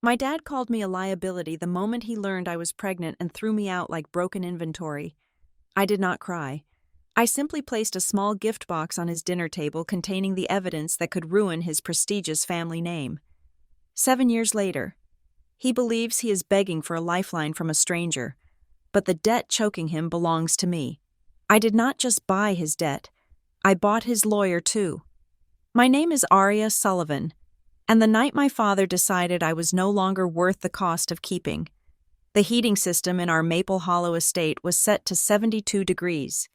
My dad called me a liability the moment he learned I was pregnant and threw me out like broken inventory. I did not cry. I simply placed a small gift box on his dinner table containing the evidence that could ruin his prestigious family name. 7 years later, he believes he is begging for a lifeline from a stranger, but the debt choking him belongs to me. I did not just buy his debt, I bought his lawyer too. My name is Aria Sullivan, and the night my father decided I was no longer worth the cost of keeping, the heating system in our Maple Hollow estate was set to 72 degrees.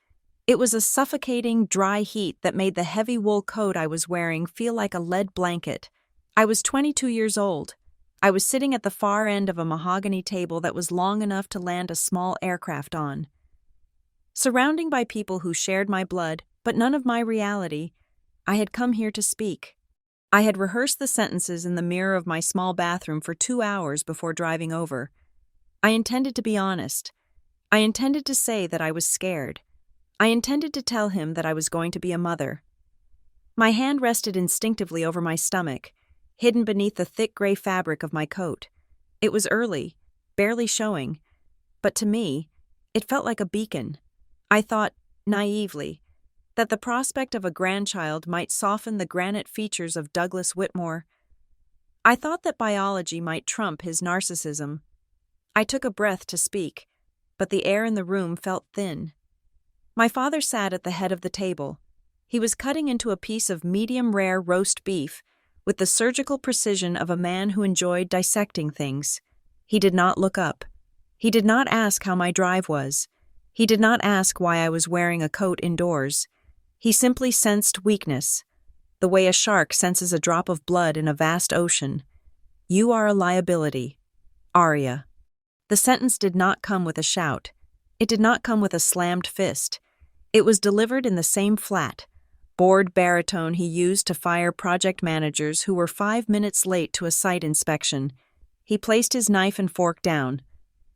It was a suffocating, dry heat that made the heavy wool coat I was wearing feel like a lead blanket. I was 22 years old. I was sitting at the far end of a mahogany table that was long enough to land a small aircraft on. Surrounded by people who shared my blood, but none of my reality, I had come here to speak. I had rehearsed the sentences in the mirror of my small bathroom for 2 hours before driving over. I intended to be honest. I intended to say that I was scared. I intended to tell him that I was going to be a mother. My hand rested instinctively over my stomach, hidden beneath the thick gray fabric of my coat. It was early, barely showing, but to me, it felt like a beacon. I thought, naively, that the prospect of a grandchild might soften the granite features of Douglas Whitmore. I thought that biology might trump his narcissism. I took a breath to speak, but the air in the room felt thin. My father sat at the head of the table. He was cutting into a piece of medium-rare roast beef with the surgical precision of a man who enjoyed dissecting things. He did not look up. He did not ask how my drive was. He did not ask why I was wearing a coat indoors. He simply sensed weakness, the way a shark senses a drop of blood in a vast ocean. You are a liability, Aria. The sentence did not come with a shout. It did not come with a slammed fist. It was delivered in the same flat, bored baritone he used to fire project managers who were 5 minutes late to a site inspection. He placed his knife and fork down,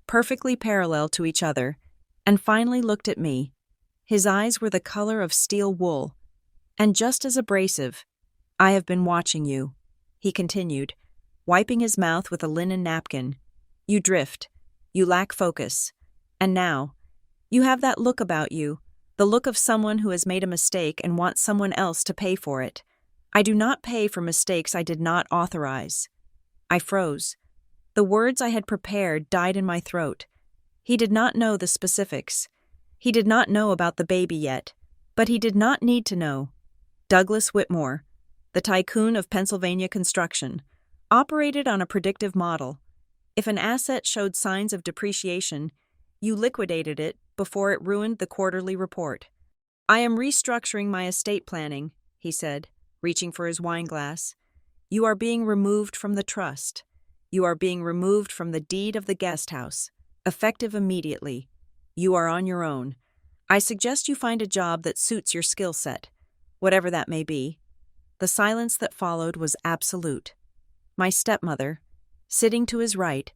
perfectly parallel to each other, and finally looked at me. His eyes were the color of steel wool, and just as abrasive. I have been watching you, he continued, wiping his mouth with a linen napkin. You drift. You lack focus. And now, you have that look about you, the look of someone who has made a mistake and wants someone else to pay for it. I do not pay for mistakes I did not authorize. I froze. The words I had prepared died in my throat. He did not know the specifics. He did not know about the baby yet, but he did not need to know. Douglas Whitmore, the tycoon of Pennsylvania construction, operated on a predictive model. If an asset showed signs of depreciation, you liquidated it before it ruined the quarterly report. I am restructuring my estate planning, he said, reaching for his wine glass. You are being removed from the trust. You are being removed from the deed of the guest house, effective immediately. You are on your own. I suggest you find a job that suits your skill set, whatever that may be. The silence that followed was absolute. My stepmother, sitting to his right,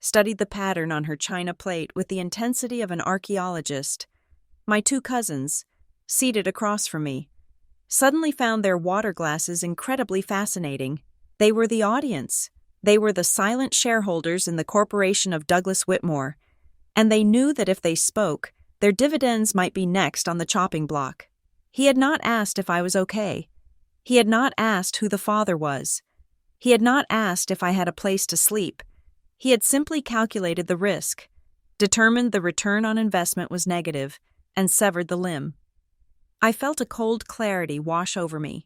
studied the pattern on her china plate with the intensity of an archaeologist. My 2 cousins, seated across from me, suddenly found their water glasses incredibly fascinating. They were the audience. They were the silent shareholders in the corporation of Douglas Whitmore, and they knew that if they spoke, their dividends might be next on the chopping block. He had not asked if I was okay. He had not asked who the father was. He had not asked if I had a place to sleep. He had simply calculated the risk, determined the return on investment was negative, and severed the limb. I felt a cold clarity wash over me.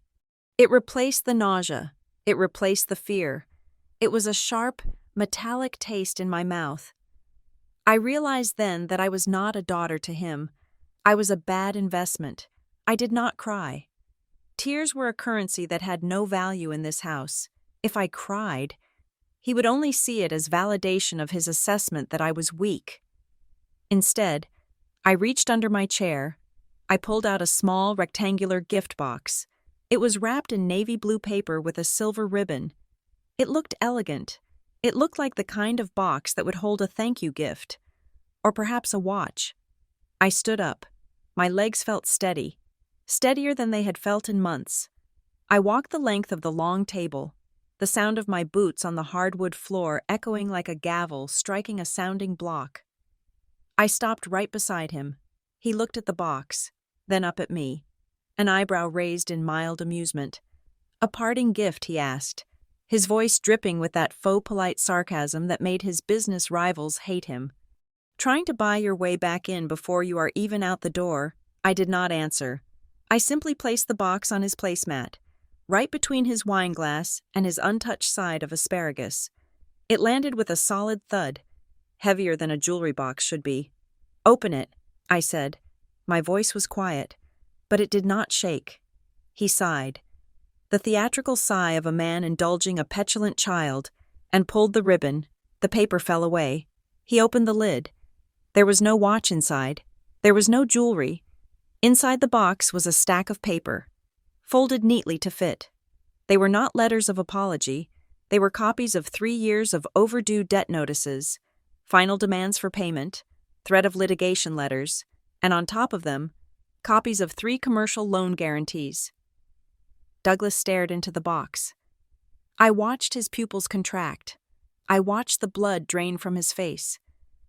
It replaced the nausea. It replaced the fear. It was a sharp, metallic taste in my mouth. I realized then that I was not a daughter to him. I was a bad investment. I did not cry. Tears were a currency that had no value in this house. If I cried, he would only see it as validation of his assessment that I was weak. Instead, I reached under my chair. I pulled out a small, rectangular gift box. It was wrapped in navy blue paper with a silver ribbon. It looked elegant. It looked like the kind of box that would hold a thank you gift, or perhaps a watch. I stood up. My legs felt steady, steadier than they had felt in months. I walked the length of the long table. the sound of my boots on the hardwood floor echoing like a gavel striking a sounding block. I stopped right beside him. He looked at the box, then up at me, an eyebrow raised in mild amusement. "A parting gift," he asked, his voice dripping with that faux polite sarcasm that made his business rivals hate him. "Trying to buy your way back in before you are even out the door." I did not answer. I simply placed the box on his placemat, right between his wineglass and his untouched side of asparagus. It landed with a solid thud, heavier than a jewelry box should be. "Open it," I said. My voice was quiet, but it did not shake. He sighed, the theatrical sigh of a man indulging a petulant child, and pulled the ribbon. The paper fell away. He opened the lid. There was no watch inside. There was no jewelry. Inside the box was a stack of paper, folded neatly to fit. They were not letters of apology. They were copies of 3 years of overdue debt notices, final demands for payment, threat of litigation letters, and on top of them, copies of 3 commercial loan guarantees. Douglas stared into the box. I watched his pupils contract. I watched the blood drain from his face,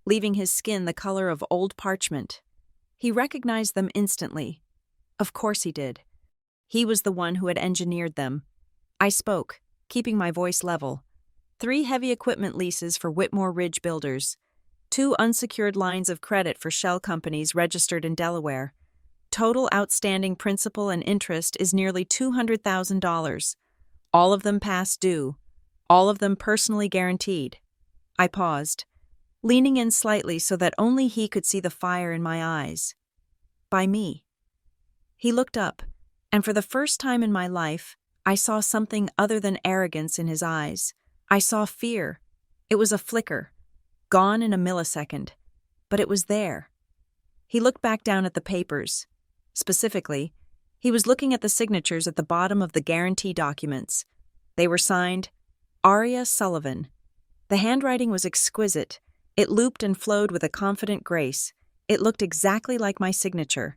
leaving his skin the color of old parchment. He recognized them instantly. Of course he did. He was the one who had engineered them. I spoke, keeping my voice level. 3 heavy equipment leases for Whitmore Ridge Builders. 2 unsecured lines of credit for shell companies registered in Delaware. Total outstanding principal and interest is nearly $200,000. All of them past due. All of them personally guaranteed. I paused, leaning in slightly so that only he could see the fire in my eyes. By me. He looked up, and for the first time in my life, I saw something other than arrogance in his eyes. I saw fear. It was a flicker, gone in a millisecond, but it was there. He looked back down at the papers. Specifically, he was looking at the signatures at the bottom of the guarantee documents. They were signed, Aria Sullivan. The handwriting was exquisite. It looped and flowed with a confident grace. It looked exactly like my signature.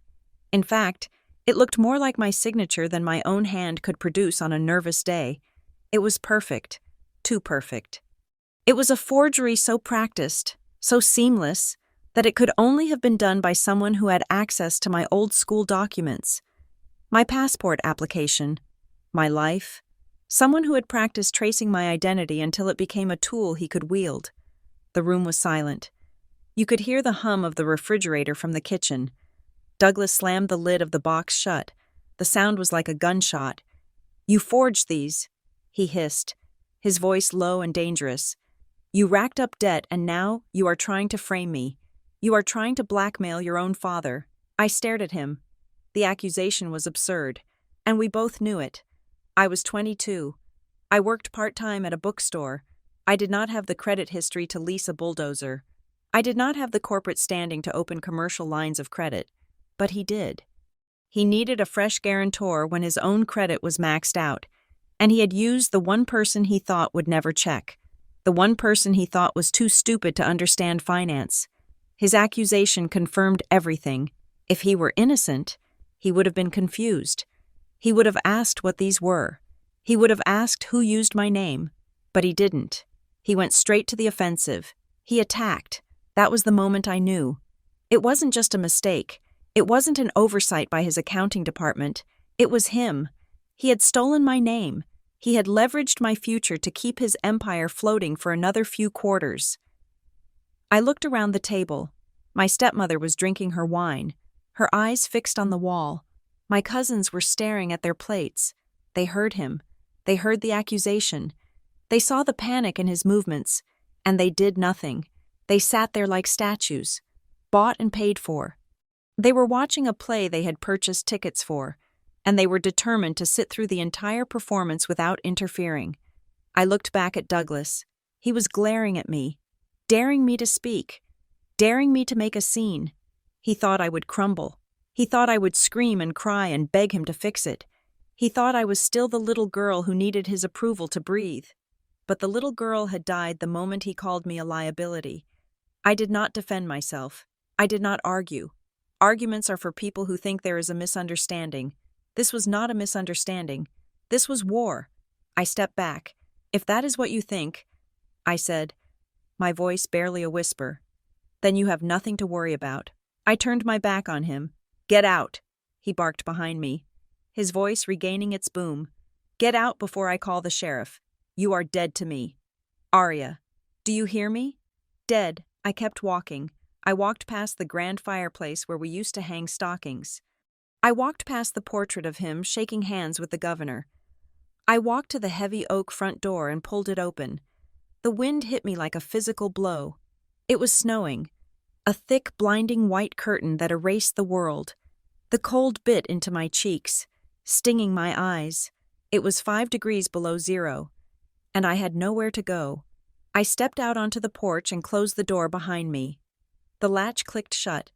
In fact, it looked more like my signature than my own hand could produce on a nervous day. It was perfect. Too perfect. It was a forgery so practiced, so seamless, that it could only have been done by someone who had access to my old school documents, my passport application, my life, someone who had practiced tracing my identity until it became a tool he could wield. The room was silent. You could hear the hum of the refrigerator from the kitchen. Douglas slammed the lid of the box shut. The sound was like a gunshot. "You forged these," he hissed, his voice low and dangerous. "You racked up debt and now you are trying to frame me. You are trying to blackmail your own father." I stared at him. The accusation was absurd, and we both knew it. I was 22. I worked part-time at a bookstore. I did not have the credit history to lease a bulldozer. I did not have the corporate standing to open commercial lines of credit. But he did. He needed a fresh guarantor when his own credit was maxed out, and he had used the one person he thought would never check, the one person he thought was too stupid to understand finance. His accusation confirmed everything. If he were innocent, he would have been confused. He would have asked what these were. He would have asked who used my name. But he didn't. He went straight to the offensive. He attacked. That was the moment I knew. It wasn't just a mistake. It wasn't an oversight by his accounting department. It was him. He had stolen my name. He had leveraged my future to keep his empire floating for another few quarters. I looked around the table. My stepmother was drinking her wine, her eyes fixed on the wall. My cousins were staring at their plates. They heard him. They heard the accusation. They saw the panic in his movements, and they did nothing. They sat there like statues, bought and paid for. They were watching a play they had purchased tickets for, and they were determined to sit through the entire performance without interfering. I looked back at Douglas. He was glaring at me, daring me to speak, daring me to make a scene. He thought I would crumble. He thought I would scream and cry and beg him to fix it. He thought I was still the little girl who needed his approval to breathe. But the little girl had died the moment he called me a liability. I did not defend myself. I did not argue. Arguments are for people who think there is a misunderstanding. This was not a misunderstanding. This was war. I stepped back. If that is what you think, I said, my voice barely a whisper, then you have nothing to worry about. I turned my back on him. Get out, he barked behind me, his voice regaining its boom. Get out before I call the sheriff. You are dead to me. Arya, do you hear me? Dead. I kept walking. I walked past the grand fireplace where we used to hang stockings. I walked past the portrait of him shaking hands with the governor. I walked to the heavy oak front door and pulled it open. The wind hit me like a physical blow. It was snowing, a thick, blinding white curtain that erased the world. The cold bit into my cheeks, stinging my eyes. It was 5 degrees below zero, and I had nowhere to go. I stepped out onto the porch and closed the door behind me. The latch clicked shut,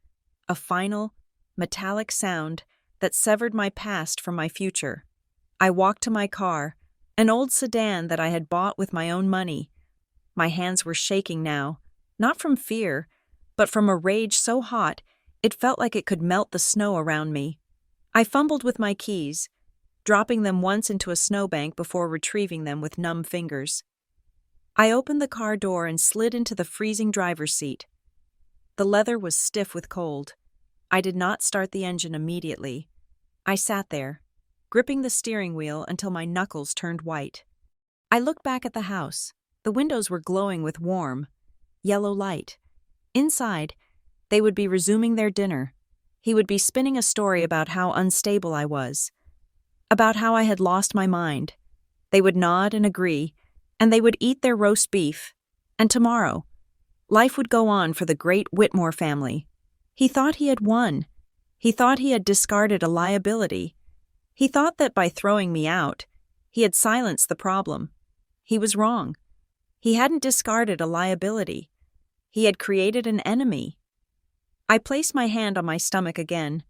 a final, metallic sound that severed my past from my future. I walked to my car, an old sedan that I had bought with my own money. My hands were shaking now, not from fear, but from a rage so hot it felt like it could melt the snow around me. I fumbled with my keys, dropping them once into a snowbank before retrieving them with numb fingers. I opened the car door and slid into the freezing driver's seat. The leather was stiff with cold. I did not start the engine immediately. I sat there, gripping the steering wheel until my knuckles turned white. I looked back at the house. The windows were glowing with warm, yellow light. Inside, they would be resuming their dinner. He would be spinning a story about how unstable I was, about how I had lost my mind. They would nod and agree, and they would eat their roast beef. And tomorrow, life would go on for the great Whitmore family. He thought he had won. He thought he had discarded a liability. He thought that by throwing me out, he had silenced the problem. He was wrong. He hadn't discarded a liability. He had created an enemy. I placed my hand on my stomach again.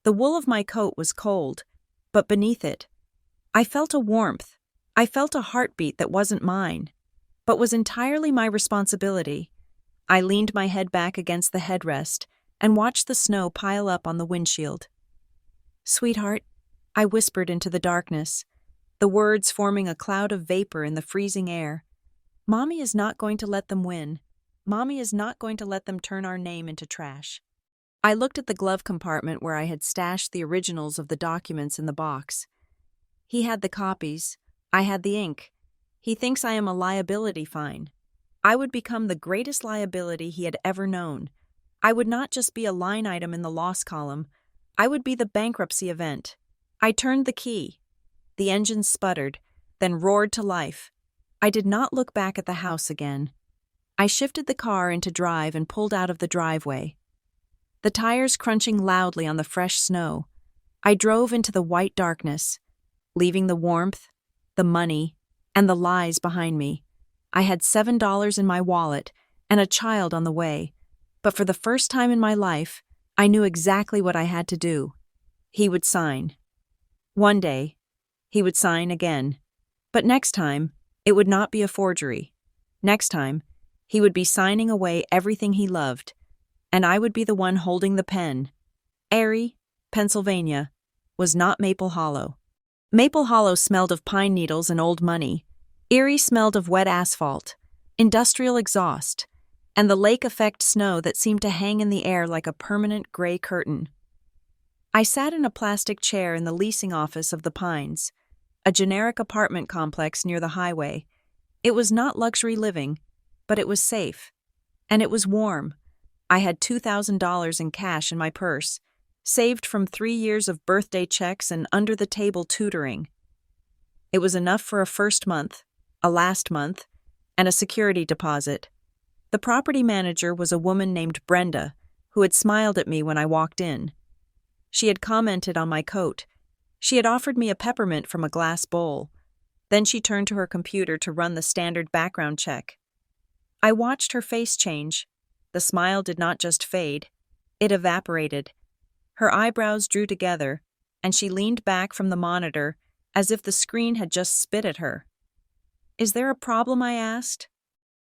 The wool of my coat was cold, but beneath it, I felt a warmth. I felt a heartbeat that wasn't mine, but was entirely my responsibility. I leaned my head back against the headrest and watched the snow pile up on the windshield. Sweetheart, I whispered into the darkness, the words forming a cloud of vapor in the freezing air. Mommy is not going to let them win. Mommy is not going to let them turn our name into trash. I looked at the glove compartment where I had stashed the originals of the documents in the box. He had the copies. I had the ink. He thinks I am a liability fine. I would become the greatest liability he had ever known. I would not just be a line item in the loss column. I would be the bankruptcy event. I turned the key. The engine sputtered, then roared to life. I did not look back at the house again. I shifted the car into drive and pulled out of the driveway, the tires crunching loudly on the fresh snow. I drove into the white darkness, leaving the warmth, the money, and the lies behind me. I had $7 in my wallet and a child on the way, but for the first time in my life, I knew exactly what I had to do. He would sign. One day, he would sign again. But next time, it would not be a forgery. Next time, he would be signing away everything he loved, and I would be the one holding the pen. Erie, Pennsylvania, was not Maple Hollow. Maple Hollow smelled of pine needles and old money. Erie smelled of wet asphalt, industrial exhaust, and the lake-effect snow that seemed to hang in the air like a permanent gray curtain. I sat in a plastic chair in the leasing office of the Pines, a generic apartment complex near the highway. It was not luxury living, but it was safe. And it was warm. I had $2,000 in cash in my purse, saved from 3 years of birthday checks and under-the-table tutoring. It was enough for a first month, a last month, and a security deposit. The property manager was a woman named Brenda, who had smiled at me when I walked in. She had commented on my coat. She had offered me a peppermint from a glass bowl. Then she turned to her computer to run the standard background check. I watched her face change. The smile did not just fade, it evaporated. Her eyebrows drew together, and she leaned back from the monitor as if the screen had just spit at her. "Is there a problem?" I asked.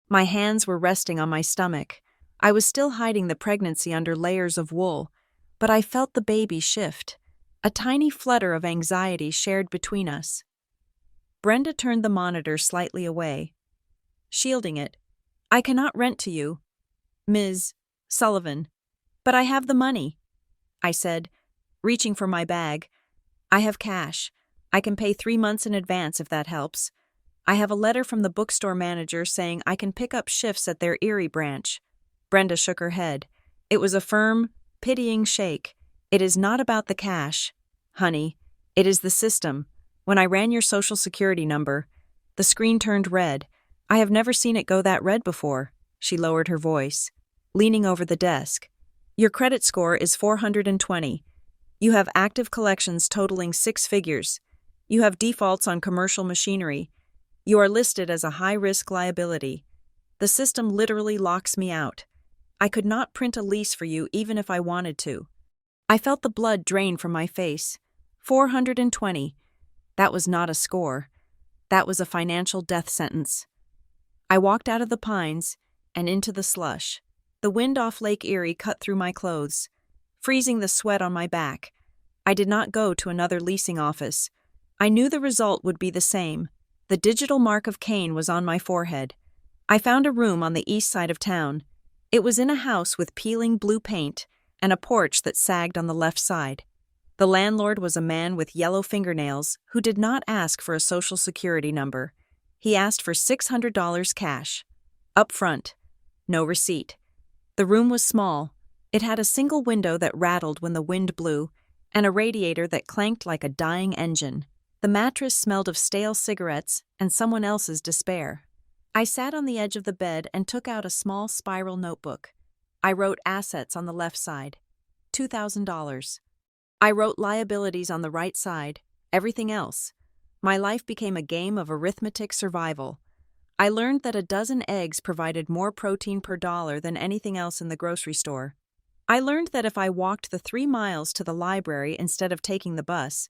My hands were resting on my stomach. I was still hiding the pregnancy under layers of wool, but I felt the baby shift, a tiny flutter of anxiety shared between us. Brenda turned the monitor slightly away, shielding it. I cannot rent to you, Ms. Sullivan. But I have the money, I said, reaching for my bag. I have cash. I can pay 3 months in advance if that helps. I have a letter from the bookstore manager saying I can pick up shifts at their Erie branch. Brenda shook her head. It was a firm, pitying shake. It is not about the cash, honey. It is the system. When I ran your social security number, the screen turned red. I have never seen it go that red before. She lowered her voice, leaning over the desk. Your credit score is 420. You have active collections totaling 6 figures. You have defaults on commercial machinery. You are listed as a high-risk liability. The system literally locks me out. I could not print a lease for you even if I wanted to. I felt the blood drain from my face. 420. That was not a score. That was a financial death sentence. I walked out of the pines and into the slush. The wind off Lake Erie cut through my clothes, freezing the sweat on my back. I did not go to another leasing office. I knew the result would be the same. The digital mark of Cain was on my forehead. I found a room on the east side of town. It was in a house with peeling blue paint and a porch that sagged on the left side. The landlord was a man with yellow fingernails who did not ask for a social security number. He asked for $600 cash. Up front. No receipt. The room was small. It had a single window that rattled when the wind blew, and a radiator that clanked like a dying engine. The mattress smelled of stale cigarettes and someone else's despair. I sat on the edge of the bed and took out a small spiral notebook. I wrote assets on the left side, $2,000. I wrote liabilities on the right side, everything else. My life became a game of arithmetic survival. I learned that a dozen eggs provided more protein per dollar than anything else in the grocery store. I learned that if I walked the 3 miles to the library instead of taking the bus,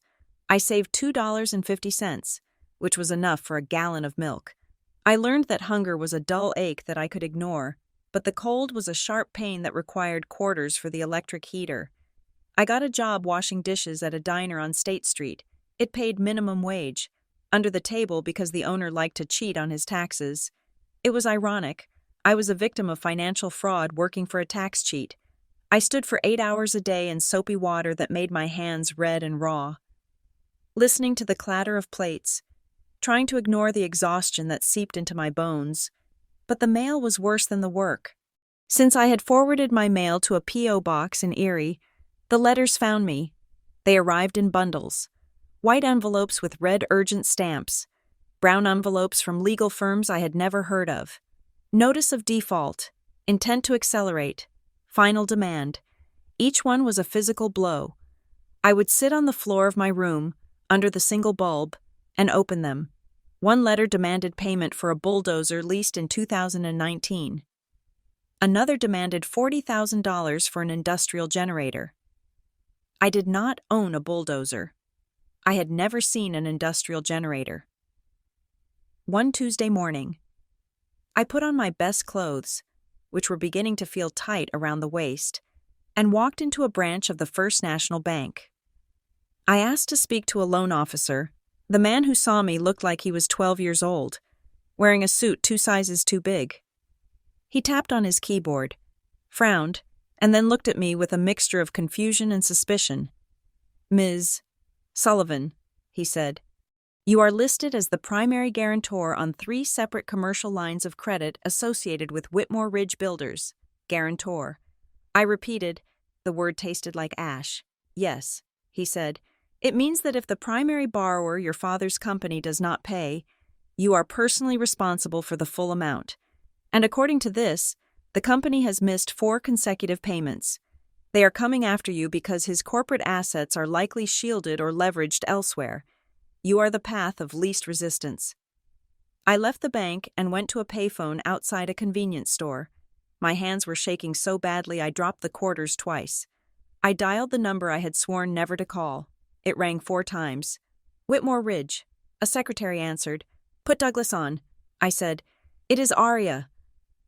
I saved $2.50, which was enough for a gallon of milk. I learned that hunger was a dull ache that I could ignore, but the cold was a sharp pain that required quarters for the electric heater. I got a job washing dishes at a diner on State Street. It paid minimum wage, under the table because the owner liked to cheat on his taxes. It was ironic. I was a victim of financial fraud working for a tax cheat. I stood for 8 hours a day in soapy water that made my hands red and raw, listening to the clatter of plates, trying to ignore the exhaustion that seeped into my bones. But the mail was worse than the work. Since I had forwarded my mail to a P.O. box in Erie, the letters found me. They arrived in bundles. White envelopes with red urgent stamps, brown envelopes from legal firms I had never heard of. Notice of default, intent to accelerate, final demand. Each one was a physical blow. I would sit on the floor of my room, under the single bulb, and open them. One letter demanded payment for a bulldozer leased in 2019. Another demanded $40,000 for an industrial generator. I did not own a bulldozer. I had never seen an industrial generator. One Tuesday morning, I put on my best clothes, which were beginning to feel tight around the waist, and walked into a branch of the First National Bank. I asked to speak to a loan officer. The man who saw me looked like he was 12 years old, wearing a suit 2 sizes too big. He tapped on his keyboard, frowned, and then looked at me with a mixture of confusion and suspicion. Ms. Sullivan, he said, you are listed as the primary guarantor on 3 separate commercial lines of credit associated with Whitmore Ridge Builders. Guarantor. I repeated. The word tasted like ash. Yes, he said. It means that if the primary borrower, your father's company, does not pay, you are personally responsible for the full amount. And according to this, the company has missed 4 consecutive payments. They are coming after you because his corporate assets are likely shielded or leveraged elsewhere. You are the path of least resistance. I left the bank and went to a payphone outside a convenience store. My hands were shaking so badly I dropped the quarters twice. I dialed the number I had sworn never to call. It rang 4 times. Whitmore Ridge. A secretary answered. Put Douglas on. I said, It is Aria.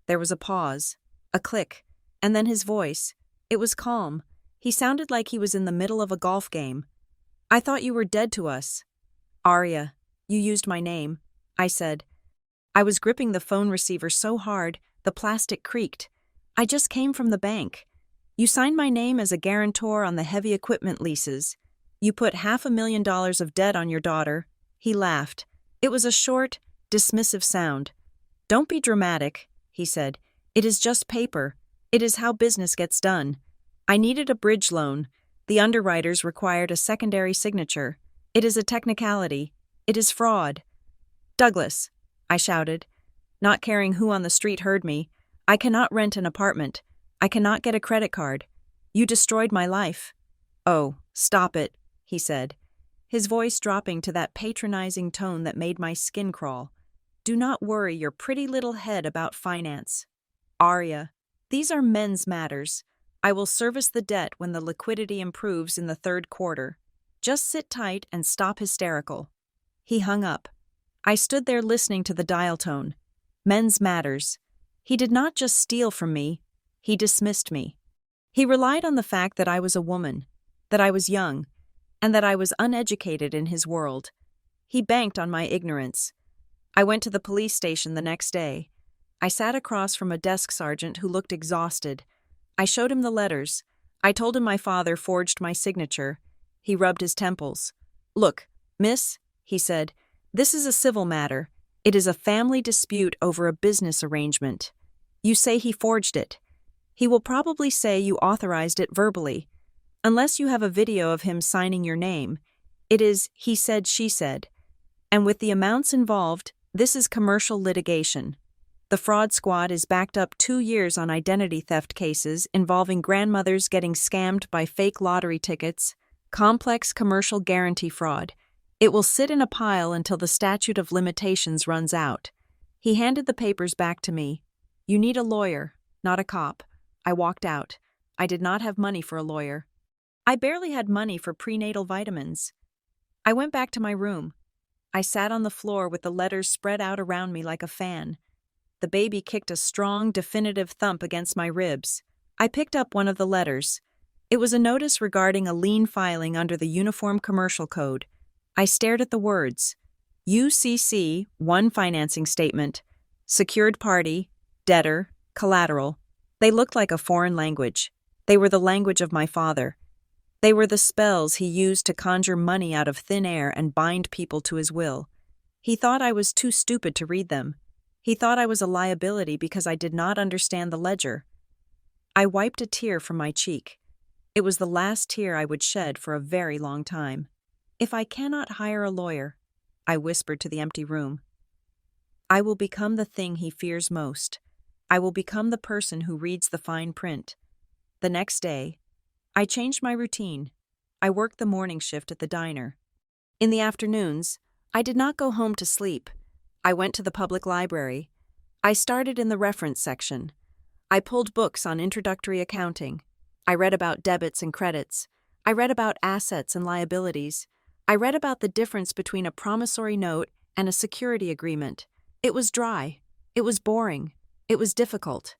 There was a pause, a click, and then his voice. It was calm. He sounded like he was in the middle of a golf game. I thought you were dead to us. Aria, You used my name, I said. I was gripping the phone receiver so hard, the plastic creaked. I just came from the bank. You signed my name as a guarantor on the heavy equipment leases. You put $500,000 of debt on your daughter. He laughed. It was a short, dismissive sound. Don't be dramatic, he said. It is just paper. It is how business gets done. I needed a bridge loan. The underwriters required a secondary signature. It is a technicality. It is fraud. Douglas, I shouted, not caring who on the street heard me. I cannot rent an apartment. I cannot get a credit card. You destroyed my life. Oh, stop it, he said, his voice dropping to that patronizing tone that made my skin crawl. Do not worry your pretty little head about finance. Arya, these are men's matters. I will service the debt when the liquidity improves in the third quarter. Just sit tight and stop hysterical. He hung up. I stood there listening to the dial tone. Men's matters. He did not just steal from me, he dismissed me. He relied on the fact that I was a woman, that I was young, and that I was uneducated in his world. He banked on my ignorance. I went to the police station the next day. I sat across from a desk sergeant who looked exhausted. I showed him the letters. I told him my father forged my signature. He rubbed his temples. Look, miss, he said, this is a civil matter. It is a family dispute over a business arrangement. You say he forged it. He will probably say you authorized it verbally. Unless you have a video of him signing your name, it is he said, she said. And with the amounts involved, this is commercial litigation. The fraud squad is backed up 2 years on identity theft cases involving grandmothers getting scammed by fake lottery tickets, complex commercial guarantee fraud. It will sit in a pile until the statute of limitations runs out. He handed the papers back to me. You need a lawyer, not a cop. I walked out. I did not have money for a lawyer. I barely had money for prenatal vitamins. I went back to my room. I sat on the floor with the letters spread out around me like a fan. The baby kicked a strong, definitive thump against my ribs. I picked up one of the letters. It was a notice regarding a lien filing under the Uniform Commercial Code. I stared at the words. UCC, one financing statement. Secured party, debtor, collateral. They looked like a foreign language. They were the language of my father. They were the spells he used to conjure money out of thin air and bind people to his will. He thought I was too stupid to read them. He thought I was a liability because I did not understand the ledger. I wiped a tear from my cheek. It was the last tear I would shed for a very long time. If I cannot hire a lawyer, I whispered to the empty room, I will become the thing he fears most. I will become the person who reads the fine print. The next day, I changed my routine. I worked the morning shift at the diner. In the afternoons, I did not go home to sleep. I went to the public library. I started in the reference section. I pulled books on introductory accounting. I read about debits and credits. I read about assets and liabilities. I read about the difference between a promissory note and a security agreement. It was dry. It was boring. It was difficult.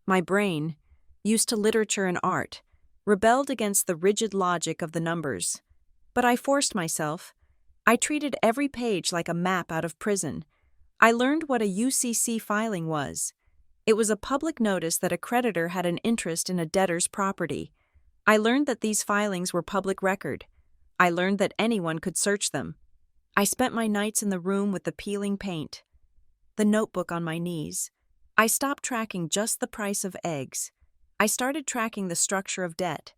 My brain, used to literature and art, rebelled against the rigid logic of the numbers. But I forced myself. I treated every page like a map out of prison. I learned what a UCC filing was. It was a public notice that a creditor had an interest in a debtor's property. I learned that these filings were public record. I learned that anyone could search them. I spent my nights in the room with the peeling paint, the notebook on my knees. I stopped tracking just the price of eggs. I started tracking the structure of debt.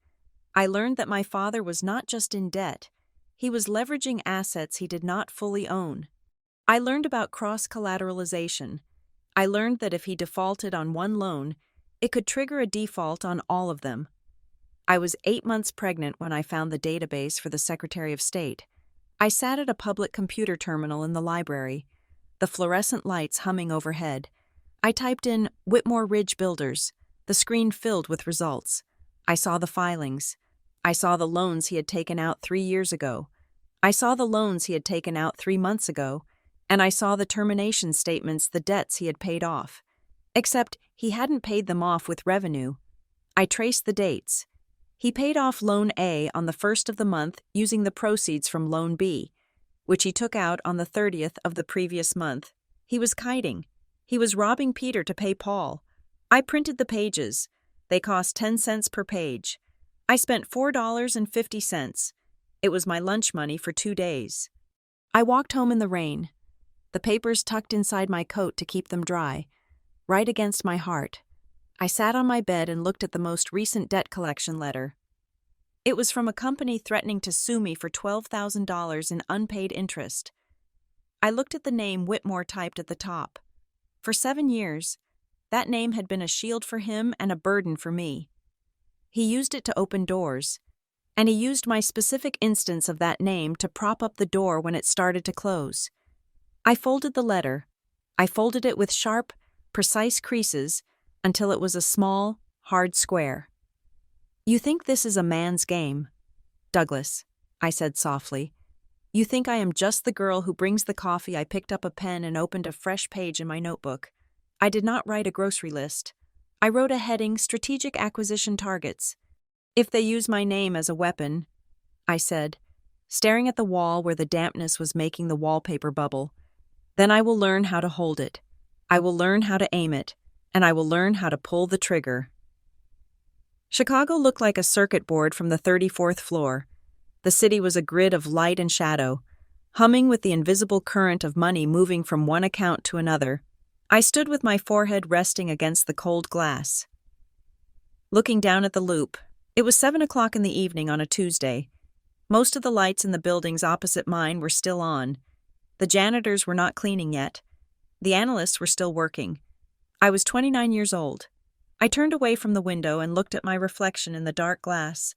I learned that my father was not just in debt. He was leveraging assets he did not fully own. I learned about cross-collateralization. I learned that if he defaulted on one loan, it could trigger a default on all of them. I was 8 months pregnant when I found the database for the Secretary of State. I sat at a public computer terminal in the library, the fluorescent lights humming overhead. I typed in Whitmore Ridge Builders. The screen filled with results. I saw the filings. I saw the loans he had taken out 3 years ago. I saw the loans he had taken out 3 months ago. And I saw the termination statements, the debts he had paid off. Except he hadn't paid them off with revenue. I traced the dates. He paid off Loan A on the 1st of the month using the proceeds from Loan B. which he took out on the 30th of the previous month. He was kiting. He was robbing Peter to pay Paul. I printed the pages. They cost 10 cents per page. I spent $4.50. It was my lunch money for 2 days. I walked home in the rain, the papers tucked inside my coat to keep them dry, right against my heart. I sat on my bed and looked at the most recent debt collection letter. It was from a company threatening to sue me for $12,000 in unpaid interest. I looked at the name Whitmore typed at the top. For 7 years, that name had been a shield for him and a burden for me. He used it to open doors, and he used my specific instance of that name to prop up the door when it started to close. I folded the letter. I folded it with sharp, precise creases until it was a small, hard square. "You think this is a man's game, Douglas," I said softly. "You think I am just the girl who brings the coffee." I picked up a pen and opened a fresh page in my notebook. I did not write a grocery list. I wrote a heading, Strategic Acquisition Targets. "If they use my name as a weapon," I said, staring at the wall where the dampness was making the wallpaper bubble, "then I will learn how to hold it. I will learn how to aim it, and I will learn how to pull the trigger." Chicago looked like a circuit board from the 34th floor. The city was a grid of light and shadow, humming with the invisible current of money moving from one account to another. I stood with my forehead resting against the cold glass, looking down at the loop. It was 7 o'clock in the evening on a Tuesday. Most of the lights in the buildings opposite mine were still on. The janitors were not cleaning yet. The analysts were still working. I was 29 years old. I turned away from the window and looked at my reflection in the dark glass.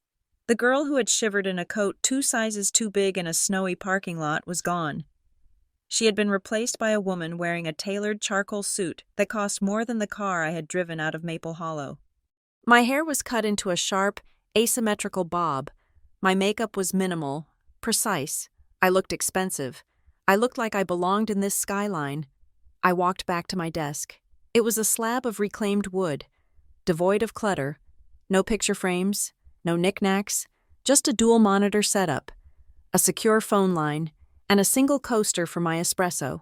The girl who had shivered in a coat 2 sizes too big in a snowy parking lot was gone. She had been replaced by a woman wearing a tailored charcoal suit that cost more than the car I had driven out of Maple Hollow. My hair was cut into a sharp, asymmetrical bob. My makeup was minimal, precise. I looked expensive. I looked like I belonged in this skyline. I walked back to my desk. It was a slab of reclaimed wood, devoid of clutter. No picture frames, no knickknacks, just a dual monitor setup, a secure phone line, and a single coaster for my espresso.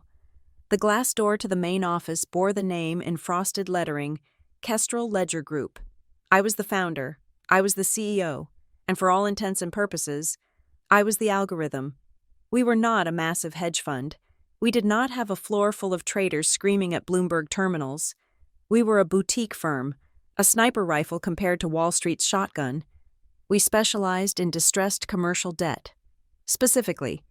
The glass door to the main office bore the name in frosted lettering, Kestrel Ledger Group. I was the founder, I was the CEO, and for all intents and purposes, I was the algorithm. We were not a massive hedge fund. We did not have a floor full of traders screaming at Bloomberg terminals. We were a boutique firm, a sniper rifle compared to Wall Street's shotgun. We specialized in distressed commercial debt. Specifically,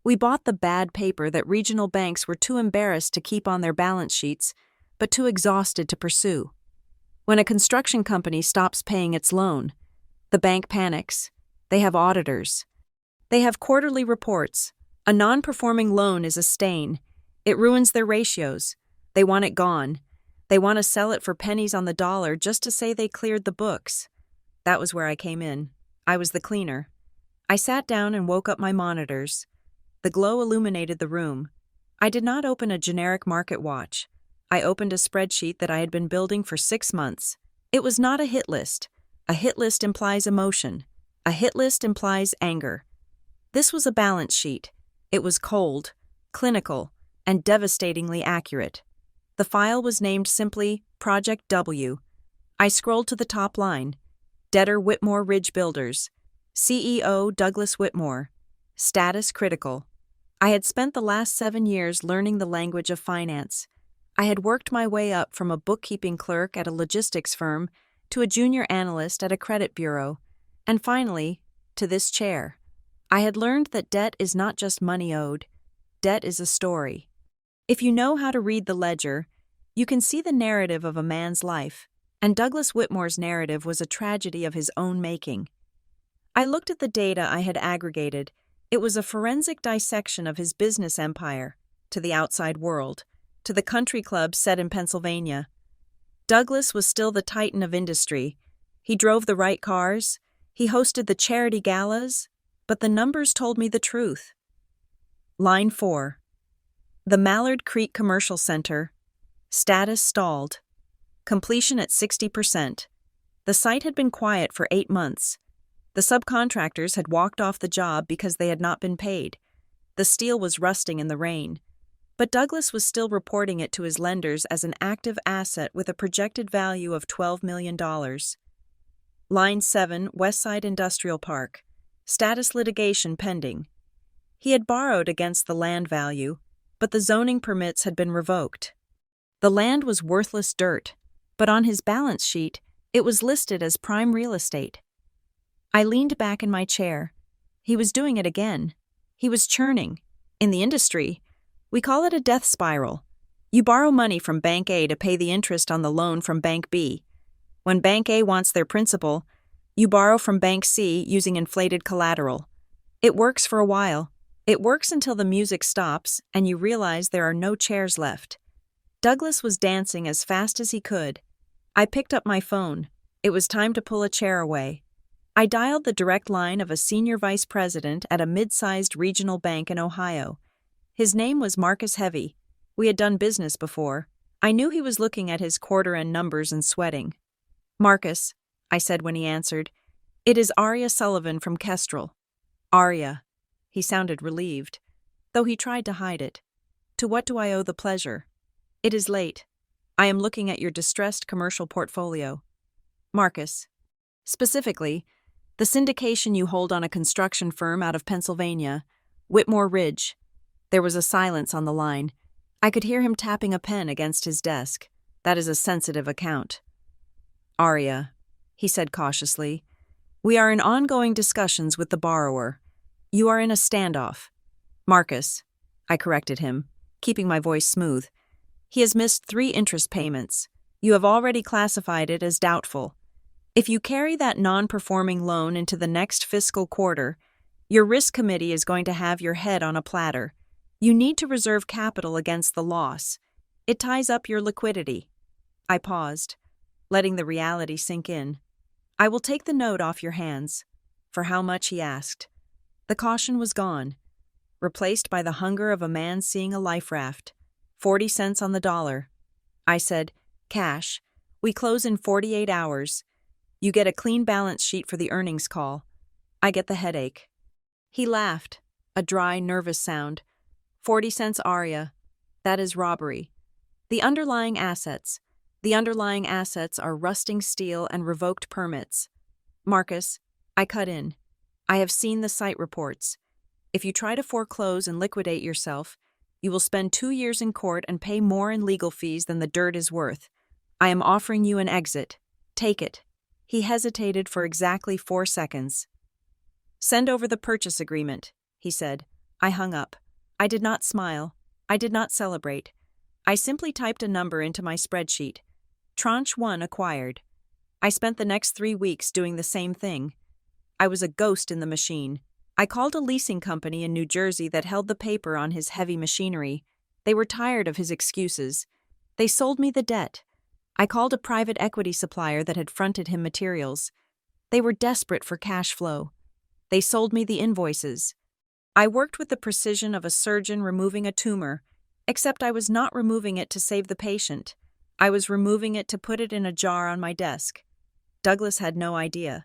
we bought the bad paper that regional banks were too embarrassed to keep on their balance sheets, but too exhausted to pursue. When a construction company stops paying its loan, the bank panics. They have auditors. They have quarterly reports. A non-performing loan is a stain. It ruins their ratios. They want it gone. They want to sell it for pennies on the dollar just to say they cleared the books. That was where I came in. I was the cleaner. I sat down and woke up my monitors. The glow illuminated the room. I did not open a generic market watch. I opened a spreadsheet that I had been building for 6 months. It was not a hit list. A hit list implies emotion. A hit list implies anger. This was a balance sheet. It was cold, clinical, and devastatingly accurate. The file was named simply Project W. I scrolled to the top line. Debtor Whitmore Ridge Builders. CEO Douglas Whitmore. Status critical. I had spent the last 7 years learning the language of finance. I had worked my way up from a bookkeeping clerk at a logistics firm to a junior analyst at a credit bureau, and finally, to this chair. I had learned that debt is not just money owed. Debt is a story. If you know how to read the ledger, you can see the narrative of a man's life, and Douglas Whitmore's narrative was a tragedy of his own making. I looked at the data I had aggregated. It was a forensic dissection of his business empire, to the outside world, to the country club set in Pennsylvania. Douglas was still the titan of industry. He drove the right cars. He hosted the charity galas. But the numbers told me the truth. Line 4. The Mallard Creek Commercial Center. Status stalled. Completion at 60%. The site had been quiet for 8 months. The subcontractors had walked off the job because they had not been paid. The steel was rusting in the rain. But Douglas was still reporting it to his lenders as an active asset with a projected value of $12 million. Line 7, Westside Industrial Park. Status litigation pending. He had borrowed against the land value, but the zoning permits had been revoked. The land was worthless dirt, but on his balance sheet, it was listed as prime real estate. I leaned back in my chair. He was doing it again. He was churning. In the industry, we call it a death spiral. You borrow money from Bank A to pay the interest on the loan from Bank B. When Bank A wants their principal, you borrow from Bank C using inflated collateral. It works for a while. It works until the music stops and you realize there are no chairs left. Douglas was dancing as fast as he could. I picked up my phone. It was time to pull a chair away. I dialed the direct line of a senior vice president at a mid-sized regional bank in Ohio. His name was Marcus Heavy. We had done business before. I knew he was looking at his quarter-end numbers and sweating. "Marcus," I said when he answered, "it is Arya Sullivan from Kestrel." "Arya." He sounded relieved, though he tried to hide it. "To what do I owe the pleasure?" "It is late. I am looking at your distressed commercial portfolio." "Marcus." "Specifically, the syndication you hold on a construction firm out of Pennsylvania, Whitmore Ridge." There was a silence on the line. I could hear him tapping a pen against his desk. "That is a sensitive account." "Arya," he said cautiously, "we are in ongoing discussions with the borrower. You are in a standoff." "Marcus," I corrected him, keeping my voice smooth. "He has missed 3 interest payments. You have already classified it as doubtful. If you carry that non-performing loan into the next fiscal quarter, your risk committee is going to have your head on a platter. You need to reserve capital against the loss. It ties up your liquidity." I paused, letting the reality sink in. "I will take the note off your hands." "For how much?" he asked. The caution was gone, replaced by the hunger of a man seeing a life raft. 40 cents on the dollar. I said, "Cash. We close in 48 hours. You get a clean balance sheet for the earnings call. I get the headache." He laughed, a dry, nervous sound. 40 cents, Arya. That is robbery. The underlying assets are rusting steel and revoked permits. "Marcus," I cut in, "I have seen the site reports. If you try to foreclose and liquidate yourself, you will spend 2 years in court and pay more in legal fees than the dirt is worth. I am offering you an exit. Take it." He hesitated for exactly 4 seconds. "Send over the purchase agreement," he said. I hung up. I did not smile. I did not celebrate. I simply typed a number into my spreadsheet. Tranche 1 acquired. I spent the next 3 weeks doing the same thing. I was a ghost in the machine. I called a leasing company in New Jersey that held the paper on his heavy machinery. They were tired of his excuses. They sold me the debt. I called a private equity supplier that had fronted him materials. They were desperate for cash flow. They sold me the invoices. I worked with the precision of a surgeon removing a tumor, except I was not removing it to save the patient. I was removing it to put it in a jar on my desk. Douglas had no idea.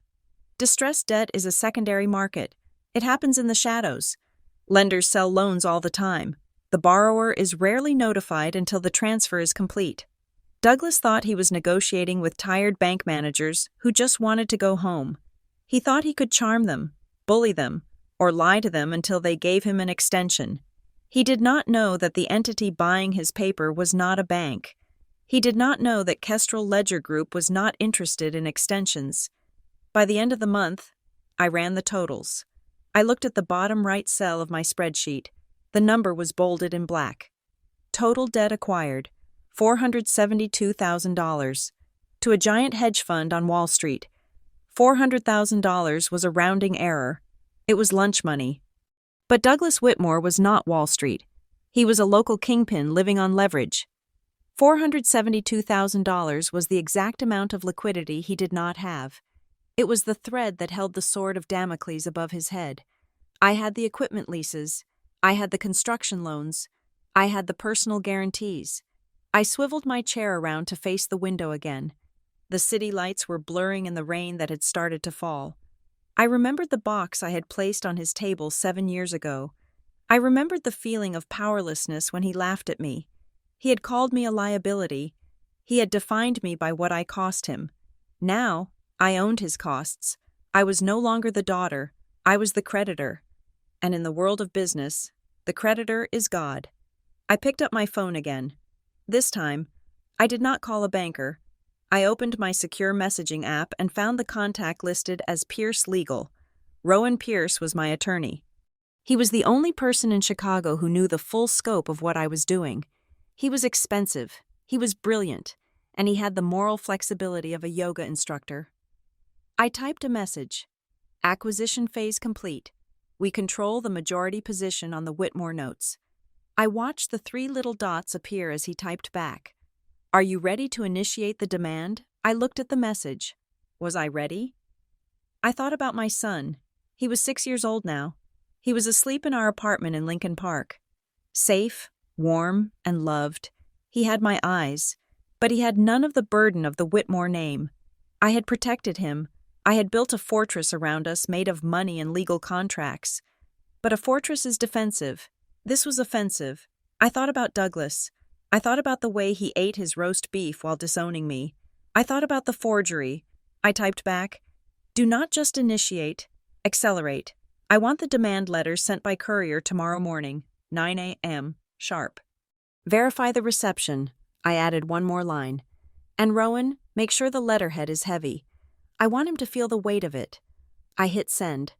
Distressed debt is a secondary market. It happens in the shadows. Lenders sell loans all the time. The borrower is rarely notified until the transfer is complete. Douglas thought he was negotiating with tired bank managers who just wanted to go home. He thought he could charm them, bully them, or lie to them until they gave him an extension. He did not know that the entity buying his paper was not a bank. He did not know that Kestrel Ledger Group was not interested in extensions. By the end of the month, I ran the totals. I looked at the bottom right cell of my spreadsheet. The number was bolded in black. Total debt acquired, $472,000. To a giant hedge fund on Wall Street. $400,000 was a rounding error. It was lunch money. But Douglas Whitmore was not Wall Street. He was a local kingpin living on leverage. $472,000 was the exact amount of liquidity he did not have. It was the thread that held the sword of Damocles above his head. I had the equipment leases. I had the construction loans. I had the personal guarantees. I swiveled my chair around to face the window again. The city lights were blurring in the rain that had started to fall. I remembered the box I had placed on his table 7 years ago. I remembered the feeling of powerlessness when he laughed at me. He had called me a liability. He had defined me by what I cost him. Now, I owned his costs. I was no longer the daughter. I was the creditor. And in the world of business, the creditor is God. I picked up my phone again. This time, I did not call a banker. I opened my secure messaging app and found the contact listed as Pierce Legal. Rowan Pierce was my attorney. He was the only person in Chicago who knew the full scope of what I was doing. He was expensive, he was brilliant, and he had the moral flexibility of a yoga instructor. I typed a message. Acquisition phase complete. We control the majority position on the Whitmore notes. I watched the 3 little dots appear as he typed back. Are you ready to initiate the demand? I looked at the message. Was I ready? I thought about my son. He was 6 years old now. He was asleep in our apartment in Lincoln Park. Safe, warm, and loved. He had my eyes, but he had none of the burden of the Whitmore name. I had protected him. I had built a fortress around us made of money and legal contracts. But a fortress is defensive. This was offensive. I thought about Douglas. I thought about the way he ate his roast beef while disowning me. I thought about the forgery. I typed back, do not just initiate, accelerate. I want the demand letters sent by courier tomorrow morning, 9 a.m., sharp. Verify the reception. I added one more line. And Rowan, make sure the letterhead is heavy. I want him to feel the weight of it. I hit send.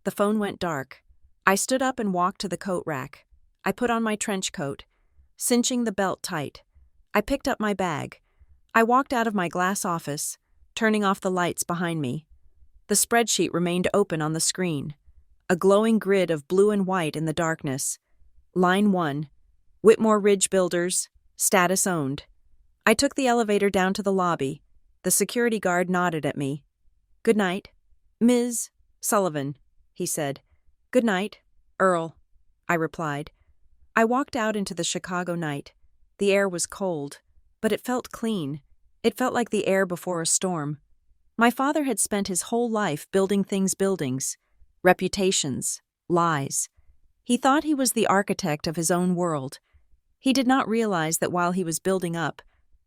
The phone went dark. I stood up and walked to the coat rack. I put on my trench coat, cinching the belt tight. I picked up my bag. I walked out of my glass office, turning off the lights behind me. The spreadsheet remained open on the screen. A glowing grid of blue and white in the darkness. Line 1. Whitmore Ridge Builders. Status owned. I took the elevator down to the lobby. The security guard nodded at me. Good night, Ms. Sullivan, he said. Good night, Earl, I replied. I walked out into the Chicago night. The air was cold, but it felt clean. It felt like the air before a storm. My father had spent his whole life building buildings, reputations, lies. He thought he was the architect of his own world. He did not realize that while he was building up,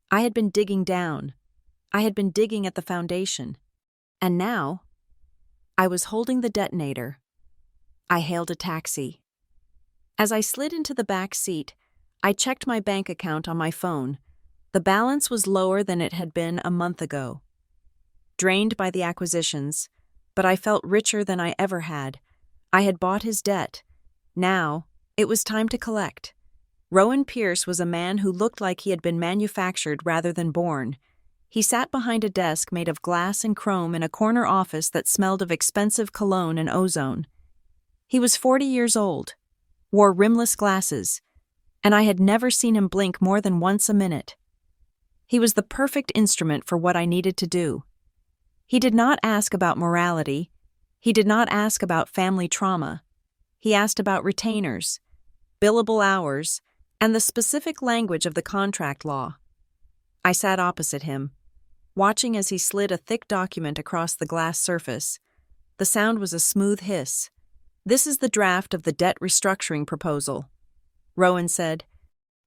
I had been digging down. I had been digging at the foundation. And now, I was holding the detonator. I hailed a taxi. As I slid into the back seat, I checked my bank account on my phone. The balance was lower than it had been a month ago. Drained by the acquisitions, but I felt richer than I ever had. I had bought his debt. Now, it was time to collect. Rowan Pierce was a man who looked like he had been manufactured rather than born. He sat behind a desk made of glass and chrome in a corner office that smelled of expensive cologne and ozone. He was 40 years old, wore rimless glasses, and I had never seen him blink more than once a minute. He was the perfect instrument for what I needed to do. He did not ask about morality. He did not ask about family trauma. He asked about retainers, billable hours, and the specific language of the contract law. I sat opposite him, watching as he slid a thick document across the glass surface. The sound was a smooth hiss. This is the draft of the debt restructuring proposal, Rowan said.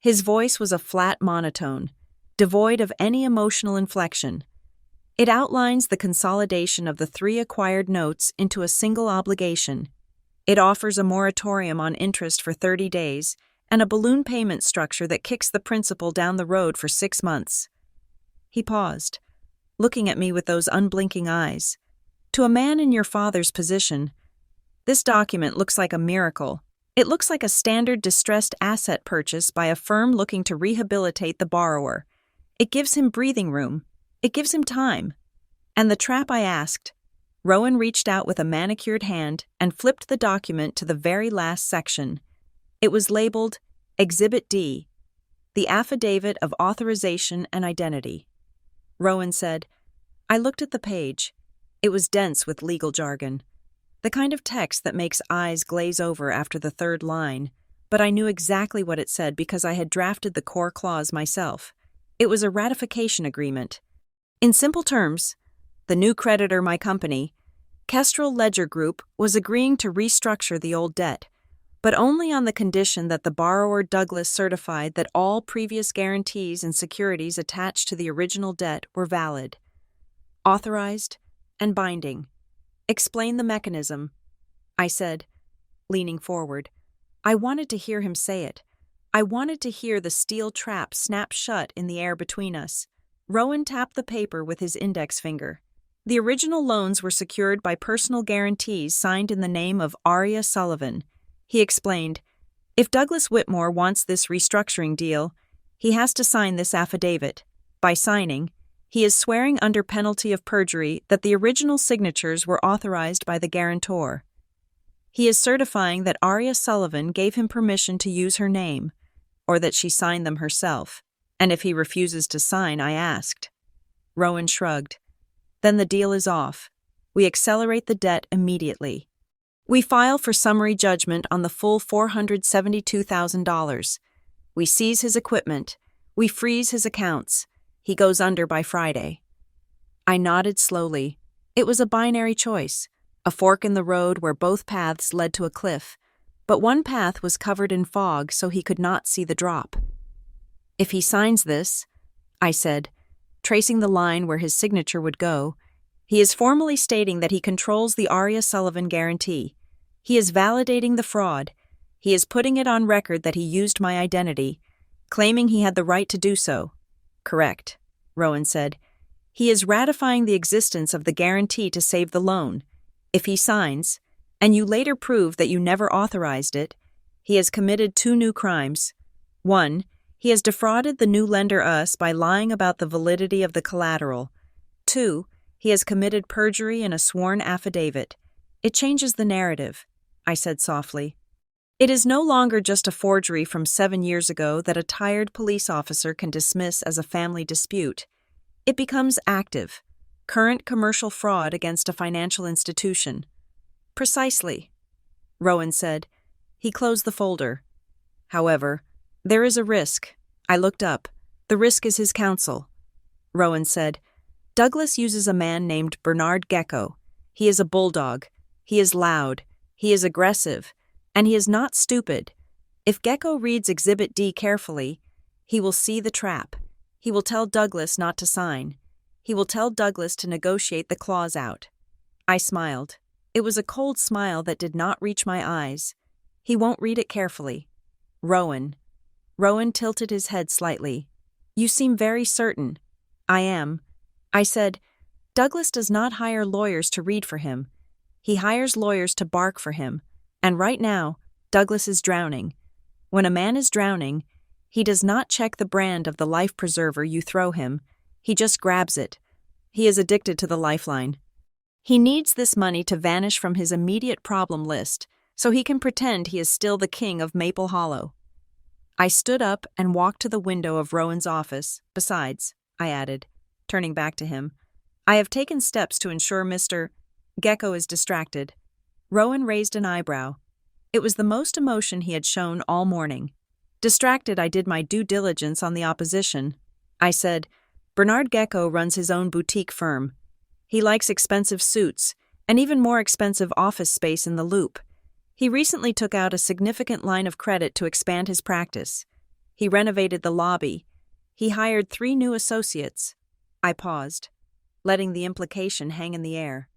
His voice was a flat monotone, devoid of any emotional inflection. It outlines the consolidation of the 3 acquired notes into a single obligation. It offers a moratorium on interest for 30 days and a balloon payment structure that kicks the principal down the road for 6 months. He paused, looking at me with those unblinking eyes. To a man in your father's position, this document looks like a miracle. It looks like a standard distressed asset purchase by a firm looking to rehabilitate the borrower. It gives him breathing room. It gives him time. And the trap I asked. Rowan reached out with a manicured hand and flipped the document to the very last section. It was labeled Exhibit D, the Affidavit of Authorization and Identity. Rowan said, I looked at the page. It was dense with legal jargon, the kind of text that makes eyes glaze over after the 3rd line, but I knew exactly what it said because I had drafted the core clause myself. It was a ratification agreement. In simple terms, the new creditor, my company, Kestrel Ledger Group, was agreeing to restructure the old debt, but only on the condition that the borrower Douglas certified that all previous guarantees and securities attached to the original debt were valid, authorized, and binding. Explain the mechanism, I said, leaning forward. I wanted to hear him say it. I wanted to hear the steel trap snap shut in the air between us. Rowan tapped the paper with his index finger. The original loans were secured by personal guarantees signed in the name of Arya Sullivan. He explained, if Douglas Whitmore wants this restructuring deal, he has to sign this affidavit. By signing, he is swearing under penalty of perjury that the original signatures were authorized by the guarantor. He is certifying that Arya Sullivan gave him permission to use her name, or that she signed them herself. And if he refuses to sign, I asked. Rowan shrugged. Then the deal is off. We accelerate the debt immediately. We file for summary judgment on the full $472,000. We seize his equipment. We freeze his accounts. He goes under by Friday. I nodded slowly. It was a binary choice, a fork in the road where both paths led to a cliff, but one path was covered in fog so he could not see the drop. If he signs this, I said, tracing the line where his signature would go, he is formally stating that he controls the Arya Sullivan guarantee. He is validating the fraud. He is putting it on record that he used my identity, claiming he had the right to do so. Correct, Rowan said. He is ratifying the existence of the guarantee to save the loan. If he signs, and you later prove that you never authorized it, he has committed 2 new crimes. 1, he has defrauded the new lender us by lying about the validity of the collateral. 2, he has committed perjury in a sworn affidavit. It changes the narrative, I said softly. It is no longer just a forgery from 7 years ago that a tired police officer can dismiss as a family dispute. It becomes active, current commercial fraud against a financial institution. Precisely, Rowan said. He closed the folder. However, there is a risk. I looked up. The risk is his counsel. Rowan said, Douglas uses a man named Bernard Gecko. He is a bulldog. He is loud. He is aggressive. And he is not stupid. If Gecko reads Exhibit D carefully, he will see the trap. He will tell Douglas not to sign. He will tell Douglas to negotiate the clause out. I smiled. It was a cold smile that did not reach my eyes. He won't read it carefully. Rowan. Rowan tilted his head slightly. You seem very certain. I am. I said, Douglas does not hire lawyers to read for him. He hires lawyers to bark for him. And right now, Douglas is drowning. When a man is drowning, he does not check the brand of the life preserver you throw him. He just grabs it. He is addicted to the lifeline. He needs this money to vanish from his immediate problem list, so he can pretend he is still the king of Maple Hollow. I stood up and walked to the window of Rowan's office. Besides, I added, turning back to him, I have taken steps to ensure Mr. Gecko is distracted. Rowan raised an eyebrow. It was the most emotion he had shown all morning. Distracted, I did my due diligence on the opposition. I said, Bernard Gecko runs his own boutique firm. He likes expensive suits, and even more expensive office space in the Loop. He recently took out a significant line of credit to expand his practice. He renovated the lobby. He hired 3 new associates. I paused, letting the implication hang in the air.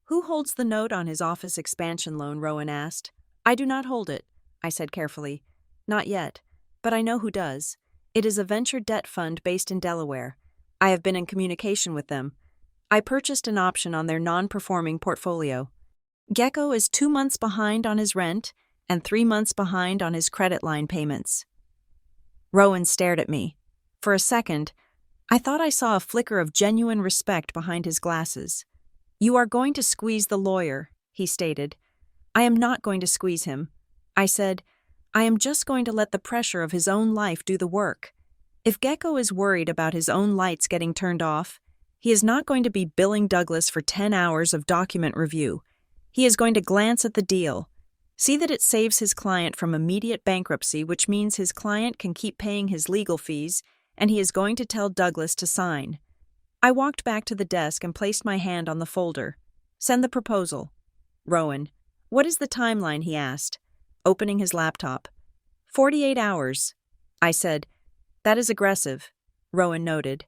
Who holds the note on his office expansion loan? Rowan asked. I do not hold it, I said carefully. Not yet, but I know who does. It is a venture debt fund based in Delaware. I have been in communication with them. I purchased an option on their non-performing portfolio. Gecko is 2 months behind on his rent and 3 months behind on his credit line payments. Rowan stared at me. For a second, I thought I saw a flicker of genuine respect behind his glasses. You are going to squeeze the lawyer, he stated. I am not going to squeeze him. I said, I am just going to let the pressure of his own life do the work. If Gecko is worried about his own lights getting turned off, he is not going to be billing Douglas for 10 hours of document review. He is going to glance at the deal, see that it saves his client from immediate bankruptcy, which means his client can keep paying his legal fees, and he is going to tell Douglas to sign. I walked back to the desk and placed my hand on the folder. Send the proposal. Rowan. What is the timeline? He asked. opening his laptop. 48 hours. I said. That is aggressive, Rowan noted.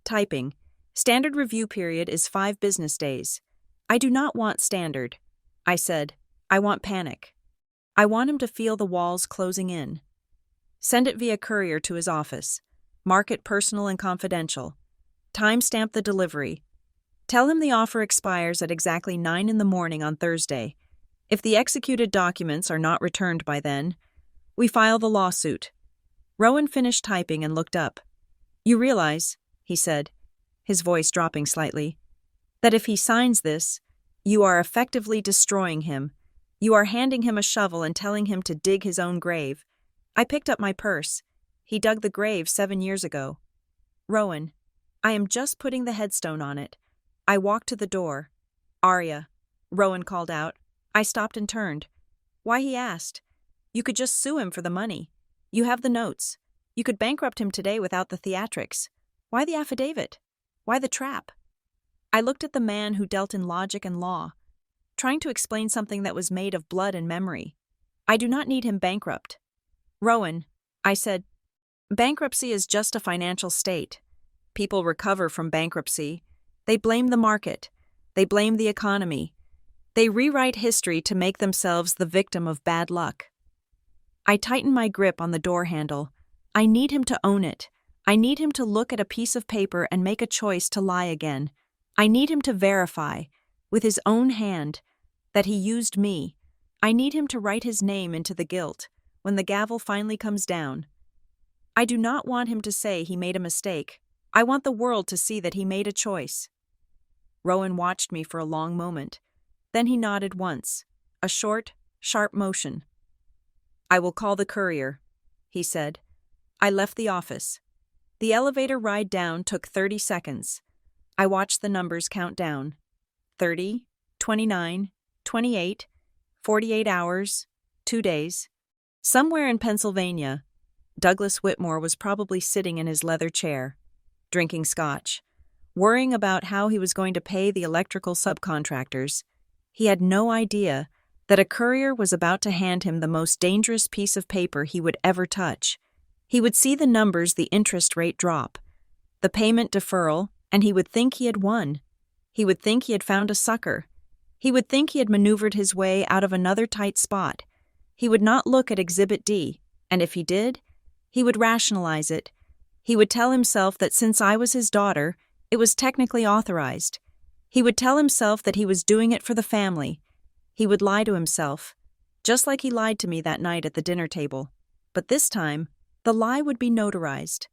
Typing. Standard review period is 5 business days. I do not want standard. I said. I want panic. I want him to feel the walls closing in. Send it via courier to his office. Mark it personal and confidential. Timestamp the delivery. Tell him the offer expires at exactly 9 in the morning on Thursday. If the executed documents are not returned by then, we file the lawsuit. Rowan finished typing and looked up. You realize, he said, his voice dropping slightly, that if he signs this, you are effectively destroying him. You are handing him a shovel and telling him to dig his own grave. I picked up my purse. He dug the grave 7 years ago. Rowan, I am just putting the headstone on it. I walked to the door. Arya, Rowan called out. I stopped and turned. Why, he asked. You could just sue him for the money. You have the notes. You could bankrupt him today without the theatrics. Why the affidavit? Why the trap? I looked at the man who dealt in logic and law, trying to explain something that was made of blood and memory. I do not need him bankrupt. Rowan, I said, bankruptcy is just a financial state. People recover from bankruptcy. They blame the market. They blame the economy. They rewrite history to make themselves the victim of bad luck. I tighten my grip on the door handle. I need him to own it. I need him to look at a piece of paper and make a choice to lie again. I need him to verify, with his own hand, that he used me. I need him to write his name into the guilt when the gavel finally comes down. I do not want him to say he made a mistake. I want the world to see that he made a choice. Rowan watched me for a long moment. Then he nodded once, a short, sharp motion. I will call the courier, he said. I left the office. The elevator ride down took 30 seconds. I watched the numbers count down. 30, 29, 28, 48 hours, 2 days. Somewhere in Pennsylvania, Douglas Whitmore was probably sitting in his leather chair, drinking scotch, worrying about how he was going to pay the electrical subcontractors. He had no idea that a courier was about to hand him the most dangerous piece of paper he would ever touch. He would see the numbers, the interest rate drop, the payment deferral, and he would think he had won. He would think he had found a sucker. He would think he had maneuvered his way out of another tight spot. He would not look at Exhibit D, and if he did, he would rationalize it. He would tell himself that since I was his daughter, it was technically authorized. He would tell himself that he was doing it for the family. He would lie to himself, just like he lied to me that night at the dinner table. But this time, the lie would be notarized.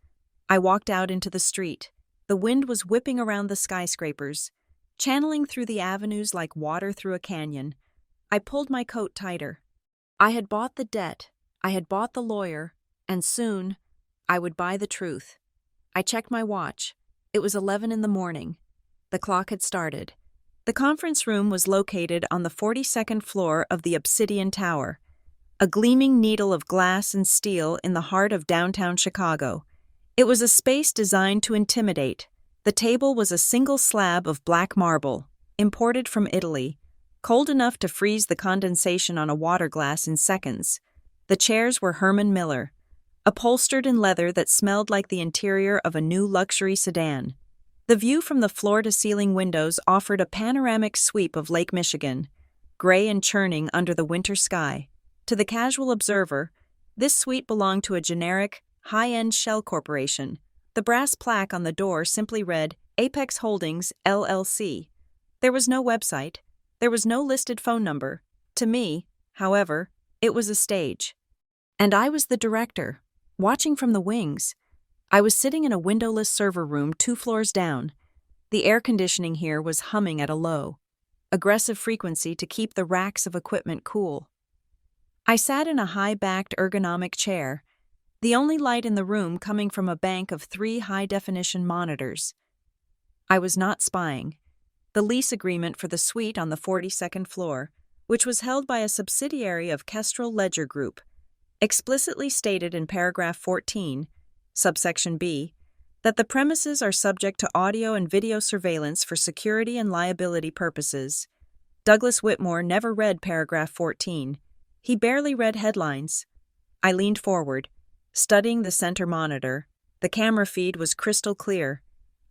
I walked out into the street. The wind was whipping around the skyscrapers, channeling through the avenues like water through a canyon. I pulled my coat tighter. I had bought the debt, I had bought the lawyer, and soon I would buy the truth. I checked my watch. It was 11 in the morning. The clock had started. The conference room was located on the 42nd floor of the Obsidian Tower, a gleaming needle of glass and steel in the heart of downtown Chicago. It was a space designed to intimidate. The table was a single slab of black marble, imported from Italy, cold enough to freeze the condensation on a water glass in seconds. The chairs were Herman Miller, upholstered in leather that smelled like the interior of a new luxury sedan. The view from the floor-to-ceiling windows offered a panoramic sweep of Lake Michigan, gray and churning under the winter sky. To the casual observer, this suite belonged to a generic, high-end shell corporation. The brass plaque on the door simply read, Apex Holdings, LLC. There was no website. There was no listed phone number. To me, however, it was a stage. And I was the director, watching from the wings. I was sitting in a windowless server room 2 floors down. The air conditioning here was humming at a low, aggressive frequency to keep the racks of equipment cool. I sat in a high-backed ergonomic chair, the only light in the room coming from a bank of 3 high-definition monitors. I was not spying. The lease agreement for the suite on the 42nd floor, which was held by a subsidiary of Kestrel Ledger Group, explicitly stated in paragraph 14, subsection B, that the premises are subject to audio and video surveillance for security and liability purposes. Douglas Whitmore never read paragraph 14. He barely read headlines. I leaned forward, studying the center monitor. The camera feed was crystal clear,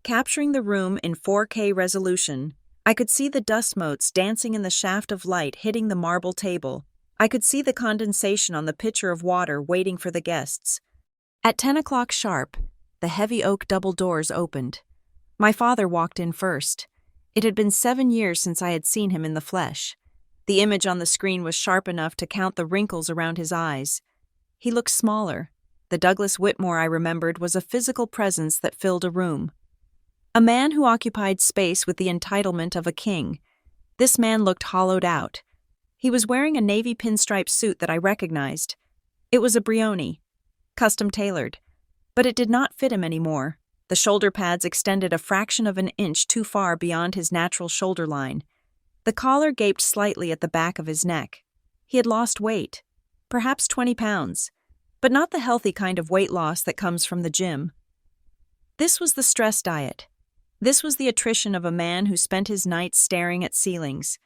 capturing the room in 4K resolution. I could see the dust motes dancing in the shaft of light hitting the marble table. I could see the condensation on the pitcher of water waiting for the guests. At 10 o'clock sharp, the heavy oak double doors opened. My father walked in first. It had been 7 years since I had seen him in the flesh. The image on the screen was sharp enough to count the wrinkles around his eyes. He looked smaller. The Douglas Whitmore I remembered was a physical presence that filled a room. A man who occupied space with the entitlement of a king. This man looked hollowed out. He was wearing a navy pinstripe suit that I recognized. It was a Brioni, custom-tailored. But it did not fit him anymore. The shoulder pads extended a fraction of an inch too far beyond his natural shoulder line. The collar gaped slightly at the back of his neck. He had lost weight, perhaps 20 pounds, but not the healthy kind of weight loss that comes from the gym. This was the stress diet. This was the attrition of a man who spent his nights staring at ceilings,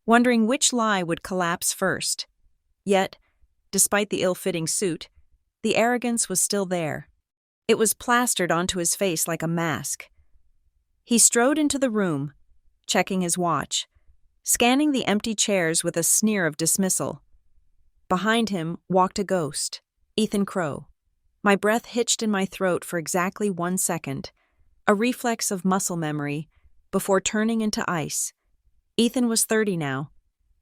wondering which lie would collapse first. Yet, despite the ill-fitting suit, the arrogance was still there. It was plastered onto his face like a mask. He strode into the room, checking his watch, scanning the empty chairs with a sneer of dismissal. Behind him walked a ghost, Ethan Crow. My breath hitched in my throat for exactly 1 second, a reflex of muscle memory, before turning into ice. Ethan was 30 now.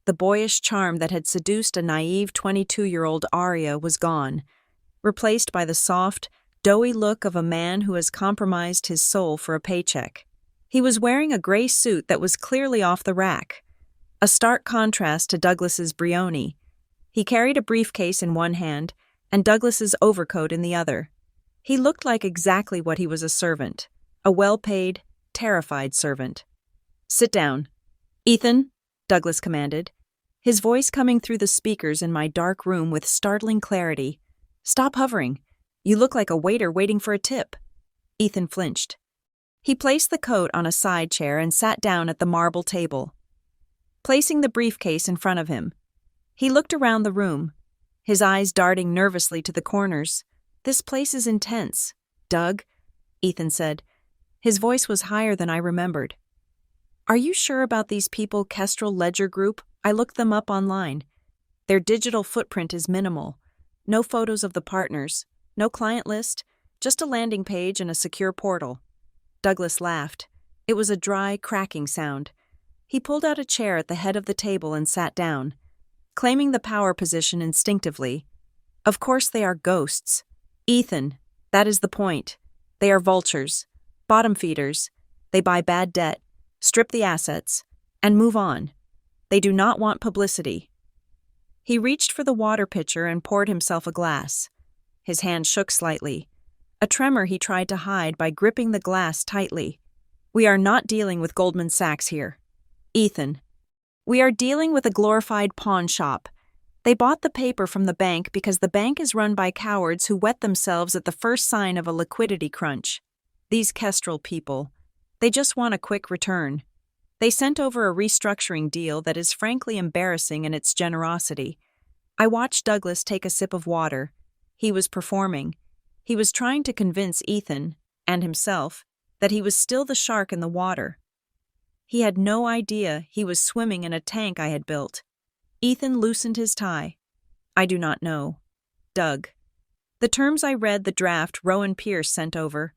The boyish charm that had seduced a naive 22-year-old Aria was gone, replaced by the soft, doughy look of a man who has compromised his soul for a paycheck. He was wearing a gray suit that was clearly off the rack, a stark contrast to Douglas's Brioni. He carried a briefcase in one hand and Douglas's overcoat in the other. He looked like exactly what he was, a servant, a well-paid, terrified servant. "Sit down." "Ethan," Douglas commanded, his voice coming through the speakers in my dark room with startling clarity. "Stop hovering. You look like a waiter waiting for a tip." Ethan flinched. He placed the coat on a side chair and sat down at the marble table, placing the briefcase in front of him. He looked around the room, his eyes darting nervously to the corners. "This place is intense, Doug," Ethan said. His voice was higher than I remembered. "Are you sure about these people, Kestrel Ledger Group? I looked them up online. Their digital footprint is minimal. No photos of the partners, no client list, just a landing page and a secure portal." Douglas laughed. It was a dry, cracking sound. He pulled out a chair at the head of the table and sat down, claiming the power position instinctively. "Of course they are ghosts. Ethan, that is the point. They are vultures, bottom feeders. They buy bad debt, strip the assets, and move on. They do not want publicity." He reached for the water pitcher and poured himself a glass. His hand shook slightly, a tremor he tried to hide by gripping the glass tightly. "We are not dealing with Goldman Sachs here, Ethan. We are dealing with a glorified pawn shop. They bought the paper from the bank because the bank is run by cowards who wet themselves at the first sign of a liquidity crunch. These Kestrel people, they just want a quick return. They sent over a restructuring deal that is frankly embarrassing in its generosity." I watched Douglas take a sip of water. He was performing. He was trying to convince Ethan, and himself, that he was still the shark in the water. He had no idea he was swimming in a tank I had built. Ethan loosened his tie. "I do not know. Doug." The terms I read the draft Rowan Pierce sent over.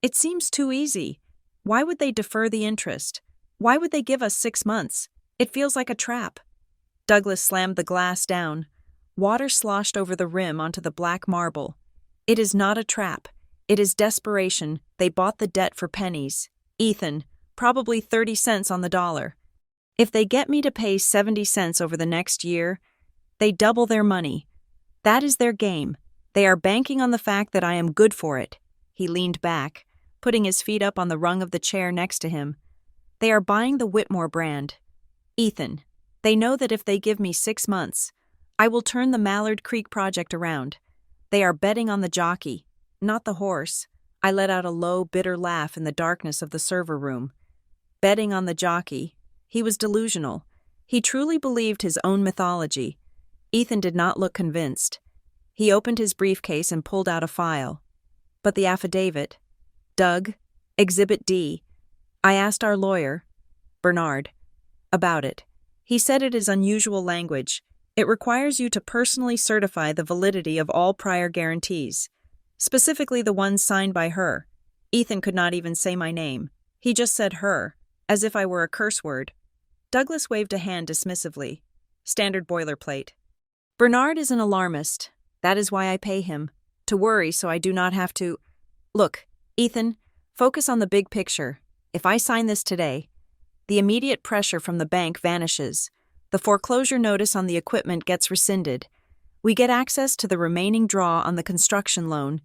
"It seems too easy. Why would they defer the interest? Why would they give us 6 months? It feels like a trap." Douglas slammed the glass down. Water sloshed over the rim onto the black marble. "It is not a trap. It is desperation. They bought the debt for pennies. Ethan, probably 30 cents on the dollar. If they get me to pay 70 cents over the next year, they double their money. That is their game. They are banking on the fact that I am good for it." He leaned back, putting his feet up on the rung of the chair next to him. "They are buying the Whitmore brand. Ethan, they know that if they give me 6 months, I will turn the Mallard Creek project around. They are betting on the jockey, not the horse." I let out a low, bitter laugh in the darkness of the server room. Betting on the jockey. He was delusional. He truly believed his own mythology. Ethan did not look convinced. He opened his briefcase and pulled out a file. But the affidavit, Doug, Exhibit D. I asked our lawyer, Bernard, about it. He said it is unusual language. It requires you to personally certify the validity of all prior guarantees, specifically the ones signed by her. Ethan could not even say my name. He just said her, as if I were a curse word. Douglas waved a hand dismissively. Standard boilerplate. Bernard is an alarmist. That is why I pay him. To worry so I do not have to. Look, Ethan, focus on the big picture. If I sign this today, the immediate pressure from the bank vanishes. The foreclosure notice on the equipment gets rescinded. We get access to the remaining draw on the construction loan.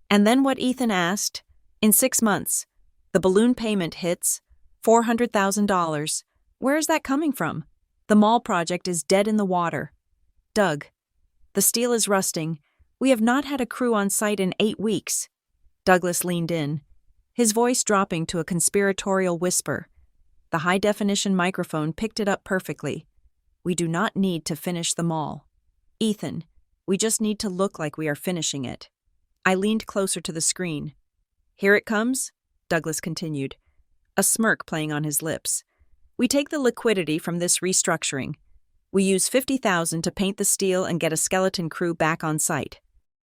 And then what Ethan asked? In 6 months, the balloon payment hits $400,000. Where is that coming from? The mall project is dead in the water. Doug, the steel is rusting. We have not had a crew on site in 8 weeks. Douglas leaned in, his voice dropping to a conspiratorial whisper. The high-definition microphone picked it up perfectly. We do not need to finish the mall. Ethan, we just need to look like we are finishing it. I leaned closer to the screen. Here it comes, Douglas continued, a smirk playing on his lips. We take the liquidity from this restructuring. We use $50,000 to paint the steel and get a skeleton crew back on site.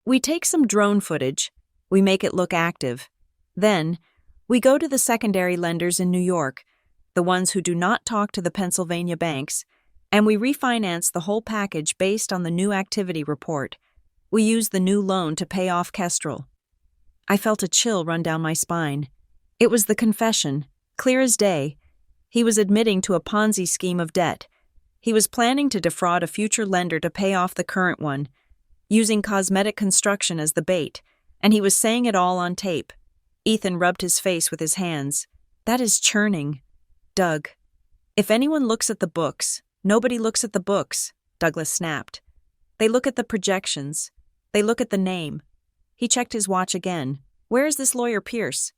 We take some drone footage. We make it look active. Then, we go to the secondary lenders in New York, the ones who do not talk to the Pennsylvania banks, and we refinance the whole package based on the new activity report. We use the new loan to pay off Kestrel. I felt a chill run down my spine. It was the confession, clear as day. He was admitting to a Ponzi scheme of debt. He was planning to defraud a future lender to pay off the current one, using cosmetic construction as the bait, and he was saying it all on tape. Ethan rubbed his face with his hands. That is churning. Doug, if anyone looks at the books, nobody looks at the books, Douglas snapped. They look at the projections. They look at the name. He checked his watch again. Where is this lawyer Pierce?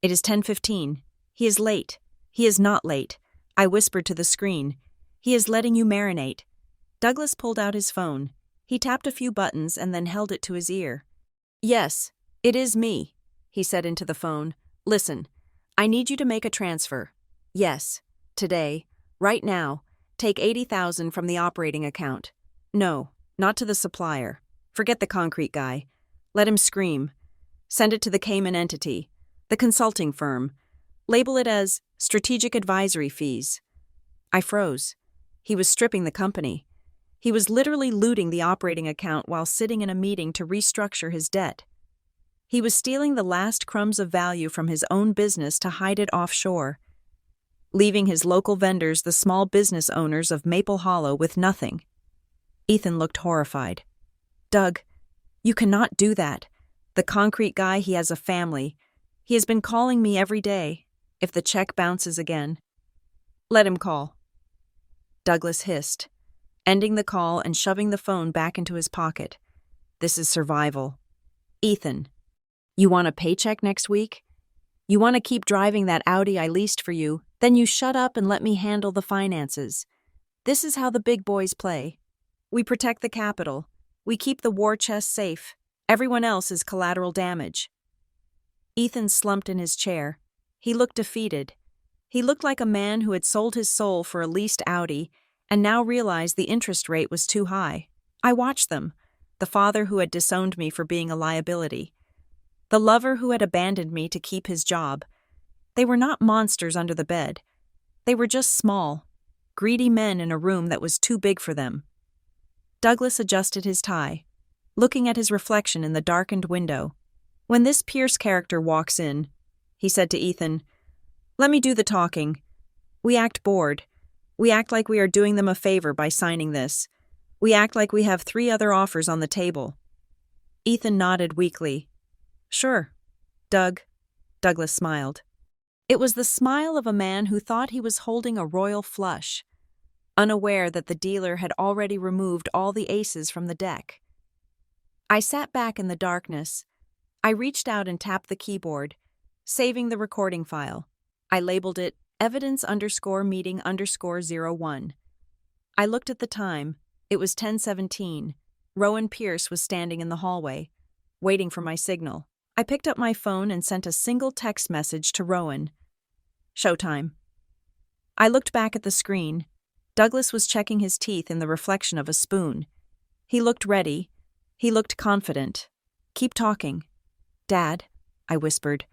It is 10:15. He is late. He is not late. I whispered to the screen. He is letting you marinate. Douglas pulled out his phone. He tapped a few buttons and then held it to his ear. Yes, it is me, he said into the phone. Listen, I need you to make a transfer. Yes, today, right now, take $80,000 from the operating account. No, not to the supplier. Forget the concrete guy. Let him scream. Send it to the Cayman entity, the consulting firm. Label it as strategic advisory fees. I froze. He was stripping the company. He was literally looting the operating account while sitting in a meeting to restructure his debt. He was stealing the last crumbs of value from his own business to hide it offshore, leaving his local vendors, the small business owners of Maple Hollow, with nothing. Ethan looked horrified. Doug, you cannot do that. The concrete guy, he has a family. He has been calling me every day. If the check bounces again, let him call. Douglas hissed, ending the call and shoving the phone back into his pocket. This is survival. Ethan, you want a paycheck next week? You want to keep driving that Audi I leased for you? Then you shut up and let me handle the finances. This is how the big boys play. We protect the capital. We keep the war chest safe. Everyone else is collateral damage. Ethan slumped in his chair. He looked defeated. He looked like a man who had sold his soul for a leased Audi and now realized the interest rate was too high. I watched them. The father who had disowned me for being a liability. The lover who had abandoned me to keep his job. They were not monsters under the bed. They were just small, greedy men in a room that was too big for them. Douglas adjusted his tie, looking at his reflection in the darkened window. When this Pierce character walks in, he said to Ethan, let me do the talking. We act bored. We act like we are doing them a favor by signing this. We act like we have 3 other offers on the table. Ethan nodded weakly. Sure, Doug. Douglas smiled. It was the smile of a man who thought he was holding a royal flush, unaware that the dealer had already removed all the aces from the deck. I sat back in the darkness. I reached out and tapped the keyboard, saving the recording file. I labeled it evidence_meeting_01. I looked at the time, It was 10:17. Rowan Pierce was standing in the hallway, waiting for my signal. I picked up my phone and sent a single text message to Rowan. Showtime. I looked back at the screen. Douglas was checking his teeth in the reflection of a spoon. He looked ready. He looked confident. Keep talking. Dad, I whispered,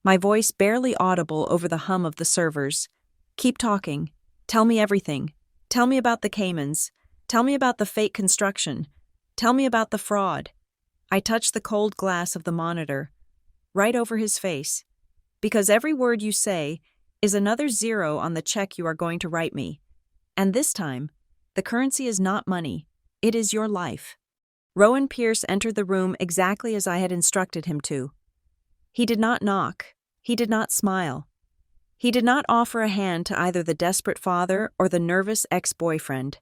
my voice barely audible over the hum of the servers. Keep talking. Tell me everything. Tell me about the Caymans. Tell me about the fake construction. Tell me about the fraud. I touched the cold glass of the monitor, right over his face. Because every word you say is another zero on the check you are going to write me. And this time, the currency is not money. It is your life. Rowan Pierce entered the room exactly as I had instructed him to. He did not knock. He did not smile. He did not offer a hand to either the desperate father or the nervous ex-boyfriend.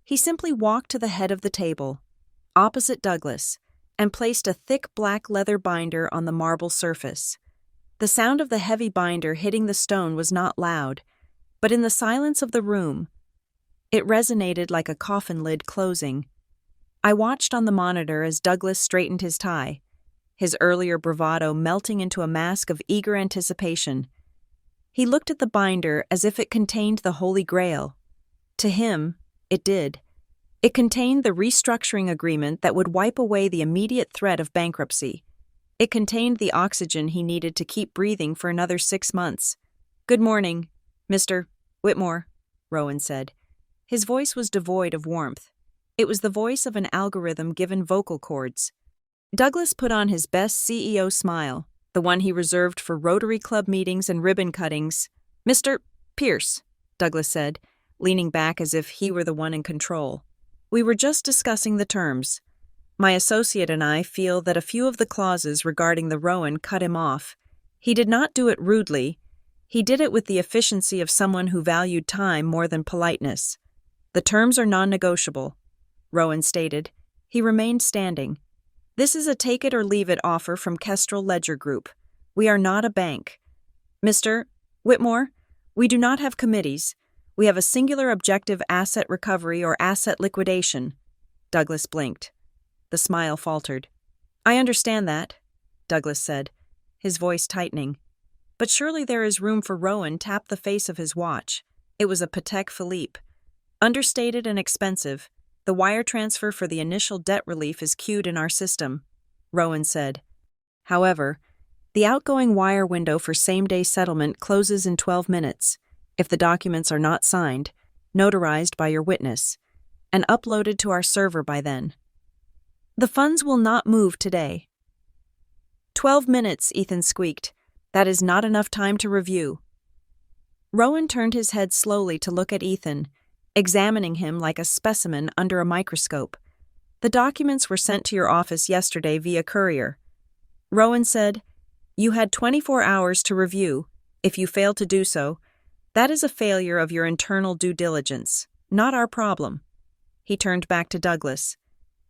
He simply walked to the head of the table, opposite Douglas, and placed a thick black leather binder on the marble surface. The sound of the heavy binder hitting the stone was not loud, but in the silence of the room, it resonated like a coffin lid closing. I watched on the monitor as Douglas straightened his tie, his earlier bravado melting into a mask of eager anticipation. He looked at the binder as if it contained the Holy Grail. To him, it did. It contained the restructuring agreement that would wipe away the immediate threat of bankruptcy. It contained the oxygen he needed to keep breathing for another 6 months. Good morning, Mr. Whitmore, Rowan said. His voice was devoid of warmth. It was the voice of an algorithm given vocal cords. Douglas put on his best CEO smile, the one he reserved for Rotary Club meetings and ribbon cuttings. Mr. Pierce, Douglas said, leaning back as if he were the one in control. We were just discussing the terms. My associate and I feel that a few of the clauses regarding the Rowan cut him off. He did not do it rudely. He did it with the efficiency of someone who valued time more than politeness. The terms are non-negotiable, Rowan stated. He remained standing. This is a take-it-or-leave-it offer from Kestrel Ledger Group. We are not a bank. Mr. Whitmore, we do not have committees. We have a singular objective: asset recovery or asset liquidation. Douglas blinked. The smile faltered. I understand that, Douglas said, his voice tightening. But surely there is room for Rowan tapped the face of his watch. It was a Patek Philippe. Understated and expensive. The wire transfer for the initial debt relief is queued in our system, Rowan said. However, the outgoing wire window for same-day settlement closes in 12 minutes, if the documents are not signed, notarized by your witness, and uploaded to our server by then. The funds will not move today. 12 minutes, Ethan squeaked. That is not enough time to review. Rowan turned his head slowly to look at Ethan, examining him like a specimen under a microscope. The documents were sent to your office yesterday via courier. Rowan said, You had 24 hours to review. If you fail to do so, that is a failure of your internal due diligence, not our problem. He turned back to Douglas.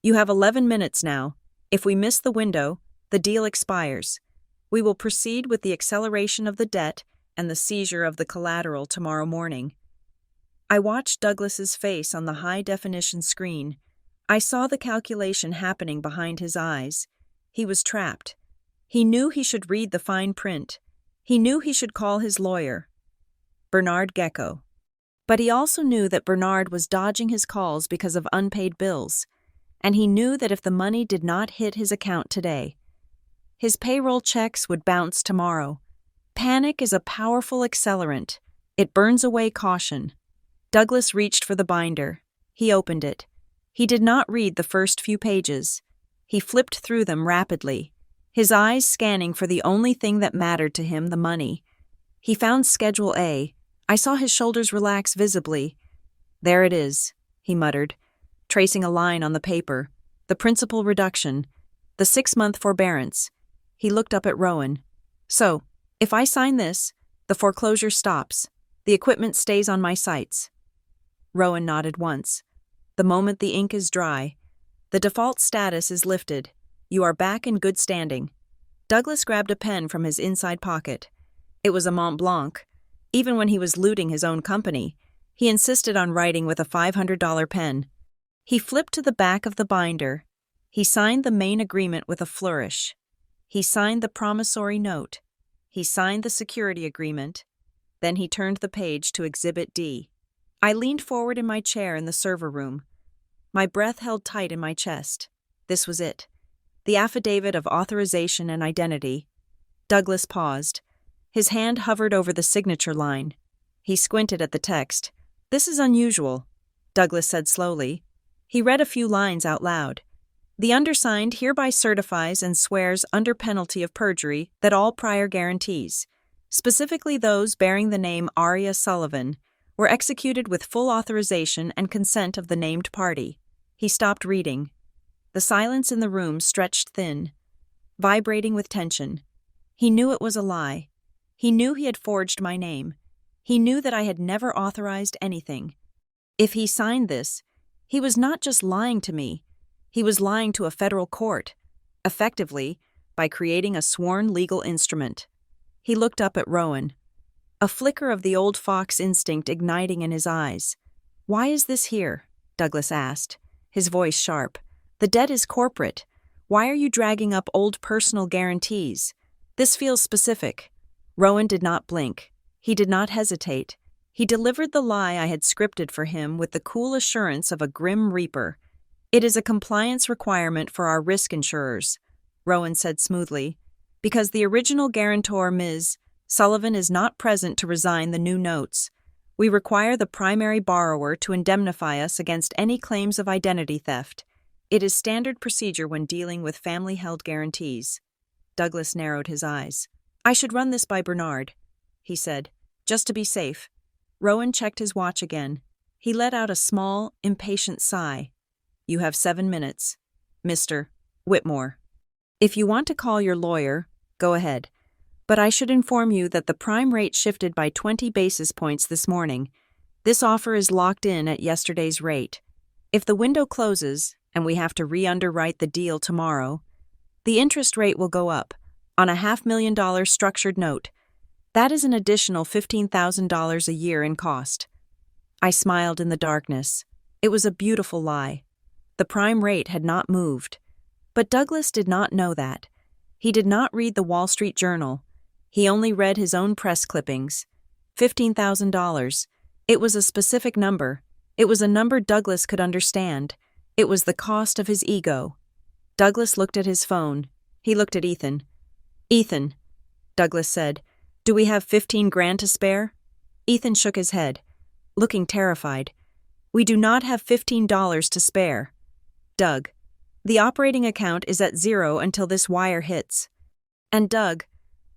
You have 11 minutes now. If we miss the window, the deal expires. We will proceed with the acceleration of the debt and the seizure of the collateral tomorrow morning. I watched Douglas's face on the high-definition screen. I saw the calculation happening behind his eyes. He was trapped. He knew he should read the fine print. He knew he should call his lawyer, Bernard Gecko. But he also knew that Bernard was dodging his calls because of unpaid bills, and he knew that if the money did not hit his account today, his payroll checks would bounce tomorrow. Panic is a powerful accelerant. It burns away caution. Douglas reached for the binder. He opened it. He did not read the first few pages. He flipped through them rapidly, his eyes scanning for the only thing that mattered to him, the money. He found Schedule A. I saw his shoulders relax visibly. There it is, he muttered, tracing a line on the paper. The principal reduction. The 6-month forbearance. He looked up at Rowan. So, if I sign this, the foreclosure stops. The equipment stays on my sites. Rowan nodded once. The moment the ink is dry, the default status is lifted. You are back in good standing. Douglas grabbed a pen from his inside pocket. It was a Mont Blanc. Even when he was looting his own company, he insisted on writing with a $500 pen. He flipped to the back of the binder. He signed the main agreement with a flourish. He signed the promissory note. He signed the security agreement. Then he turned the page to Exhibit D. I leaned forward in my chair in the server room. My breath held tight in my chest. This was it. The affidavit of authorization and identity. Douglas paused. His hand hovered over the signature line. He squinted at the text. "This is unusual," Douglas said slowly. He read a few lines out loud. "The undersigned hereby certifies and swears under penalty of perjury that all prior guarantees, specifically those bearing the name Aria Sullivan, were executed with full authorization and consent of the named party." He stopped reading. The silence in the room stretched thin, vibrating with tension. He knew it was a lie. He knew he had forged my name. He knew that I had never authorized anything. If he signed this, he was not just lying to me. He was lying to a federal court, effectively, by creating a sworn legal instrument. He looked up at Rowan, a flicker of the old fox instinct igniting in his eyes. "Why is this here?" Douglas asked, his voice sharp. "The debt is corporate. Why are you dragging up old personal guarantees? This feels specific." Rowan did not blink. He did not hesitate. He delivered the lie I had scripted for him with the cool assurance of a grim reaper. "It is a compliance requirement for our risk insurers," Rowan said smoothly, "because the original guarantor, Ms. Sullivan, is not present to resign the new notes. We require the primary borrower to indemnify us against any claims of identity theft. It is standard procedure when dealing with family-held guarantees." Douglas narrowed his eyes. "I should run this by Bernard," he said, "just to be safe." Rowan checked his watch again. He let out a small, impatient sigh. "You have 7 minutes, Mr. Whitmore. If you want to call your lawyer, go ahead. But I should inform you that the prime rate shifted by 20 basis points this morning. This offer is locked in at yesterday's rate. If the window closes and we have to re-underwrite the deal tomorrow, the interest rate will go up on a $500,000 structured note. That is an additional $15,000 a year in cost." I smiled in the darkness. It was a beautiful lie. The prime rate had not moved. But Douglas did not know that. He did not read the Wall Street Journal. He only read his own press clippings. $15,000. It was a specific number. It was a number Douglas could understand. It was the cost of his ego. Douglas looked at his phone. He looked at Ethan. "Ethan," Douglas said, "do we have 15 grand to spare?" Ethan shook his head, looking terrified. "We do not have $15 to spare. Doug, the operating account is at zero until this wire hits." And Doug,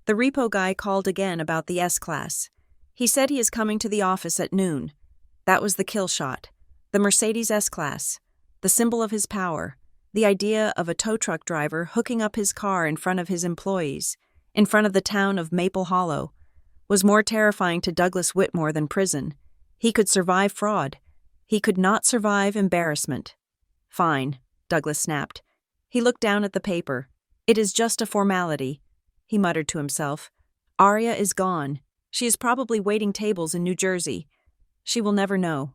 the repo guy, called again about the S-Class. He said he is coming to the office at noon. That was the kill shot. The Mercedes S-Class, the symbol of his power. The idea of a tow truck driver hooking up his car in front of his employees, in front of the town of Maple Hollow, was more terrifying to Douglas Whitmore than prison. He could survive fraud. He could not survive embarrassment. "Fine," Douglas snapped. He looked down at the paper. "It is just a formality," he muttered to himself. "Aria is gone. She is probably waiting tables in New Jersey. She will never know."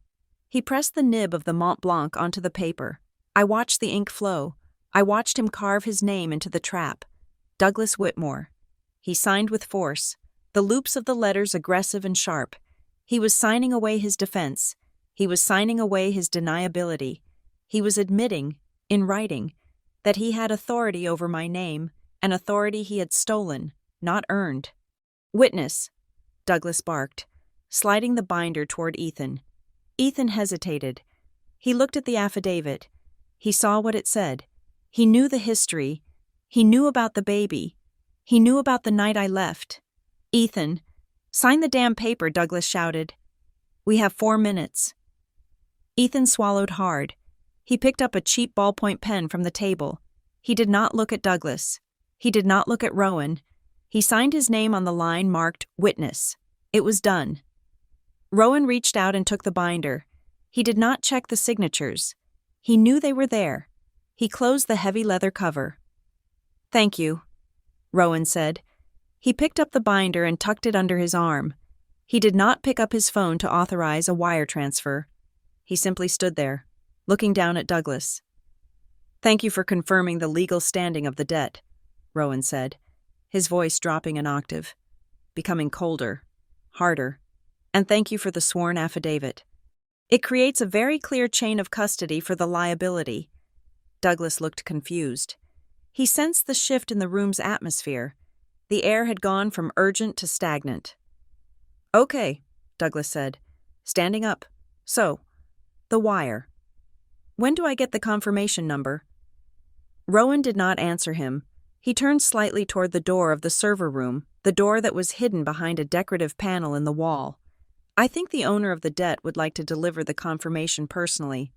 He pressed the nib of the Mont Blanc onto the paper. I watched the ink flow. I watched him carve his name into the trap. Douglas Whitmore. He signed with force, the loops of the letters aggressive and sharp. He was signing away his defense. He was signing away his deniability. He was admitting, in writing, that he had authority over my name, an authority he had stolen, not earned. "Witness," Douglas barked, sliding the binder toward Ethan. Ethan hesitated. He looked at the affidavit. He saw what it said. He knew the history. He knew about the baby. He knew about the night I left. "Ethan, sign the damn paper," Douglas shouted. "We have 4 minutes." Ethan swallowed hard. He picked up a cheap ballpoint pen from the table. He did not look at Douglas. He did not look at Rowan. He signed his name on the line marked "Witness." It was done. Rowan reached out and took the binder. He did not check the signatures. He knew they were there. He closed the heavy leather cover. "Thank you," Rowan said. He picked up the binder and tucked it under his arm. He did not pick up his phone to authorize a wire transfer. He simply stood there, looking down at Douglas. "Thank you for confirming the legal standing of the debt," Rowan said, his voice dropping an octave, becoming colder, harder. "And thank you for the sworn affidavit. It creates a very clear chain of custody for the liability." Douglas looked confused. He sensed the shift in the room's atmosphere. The air had gone from urgent to stagnant. "Okay," Douglas said, standing up. "So, the wire. When do I get the confirmation number?" Rowan did not answer him. He turned slightly toward the door of the server room, the door that was hidden behind a decorative panel in the wall. "I think the owner of the debt would like to deliver the confirmation personally,"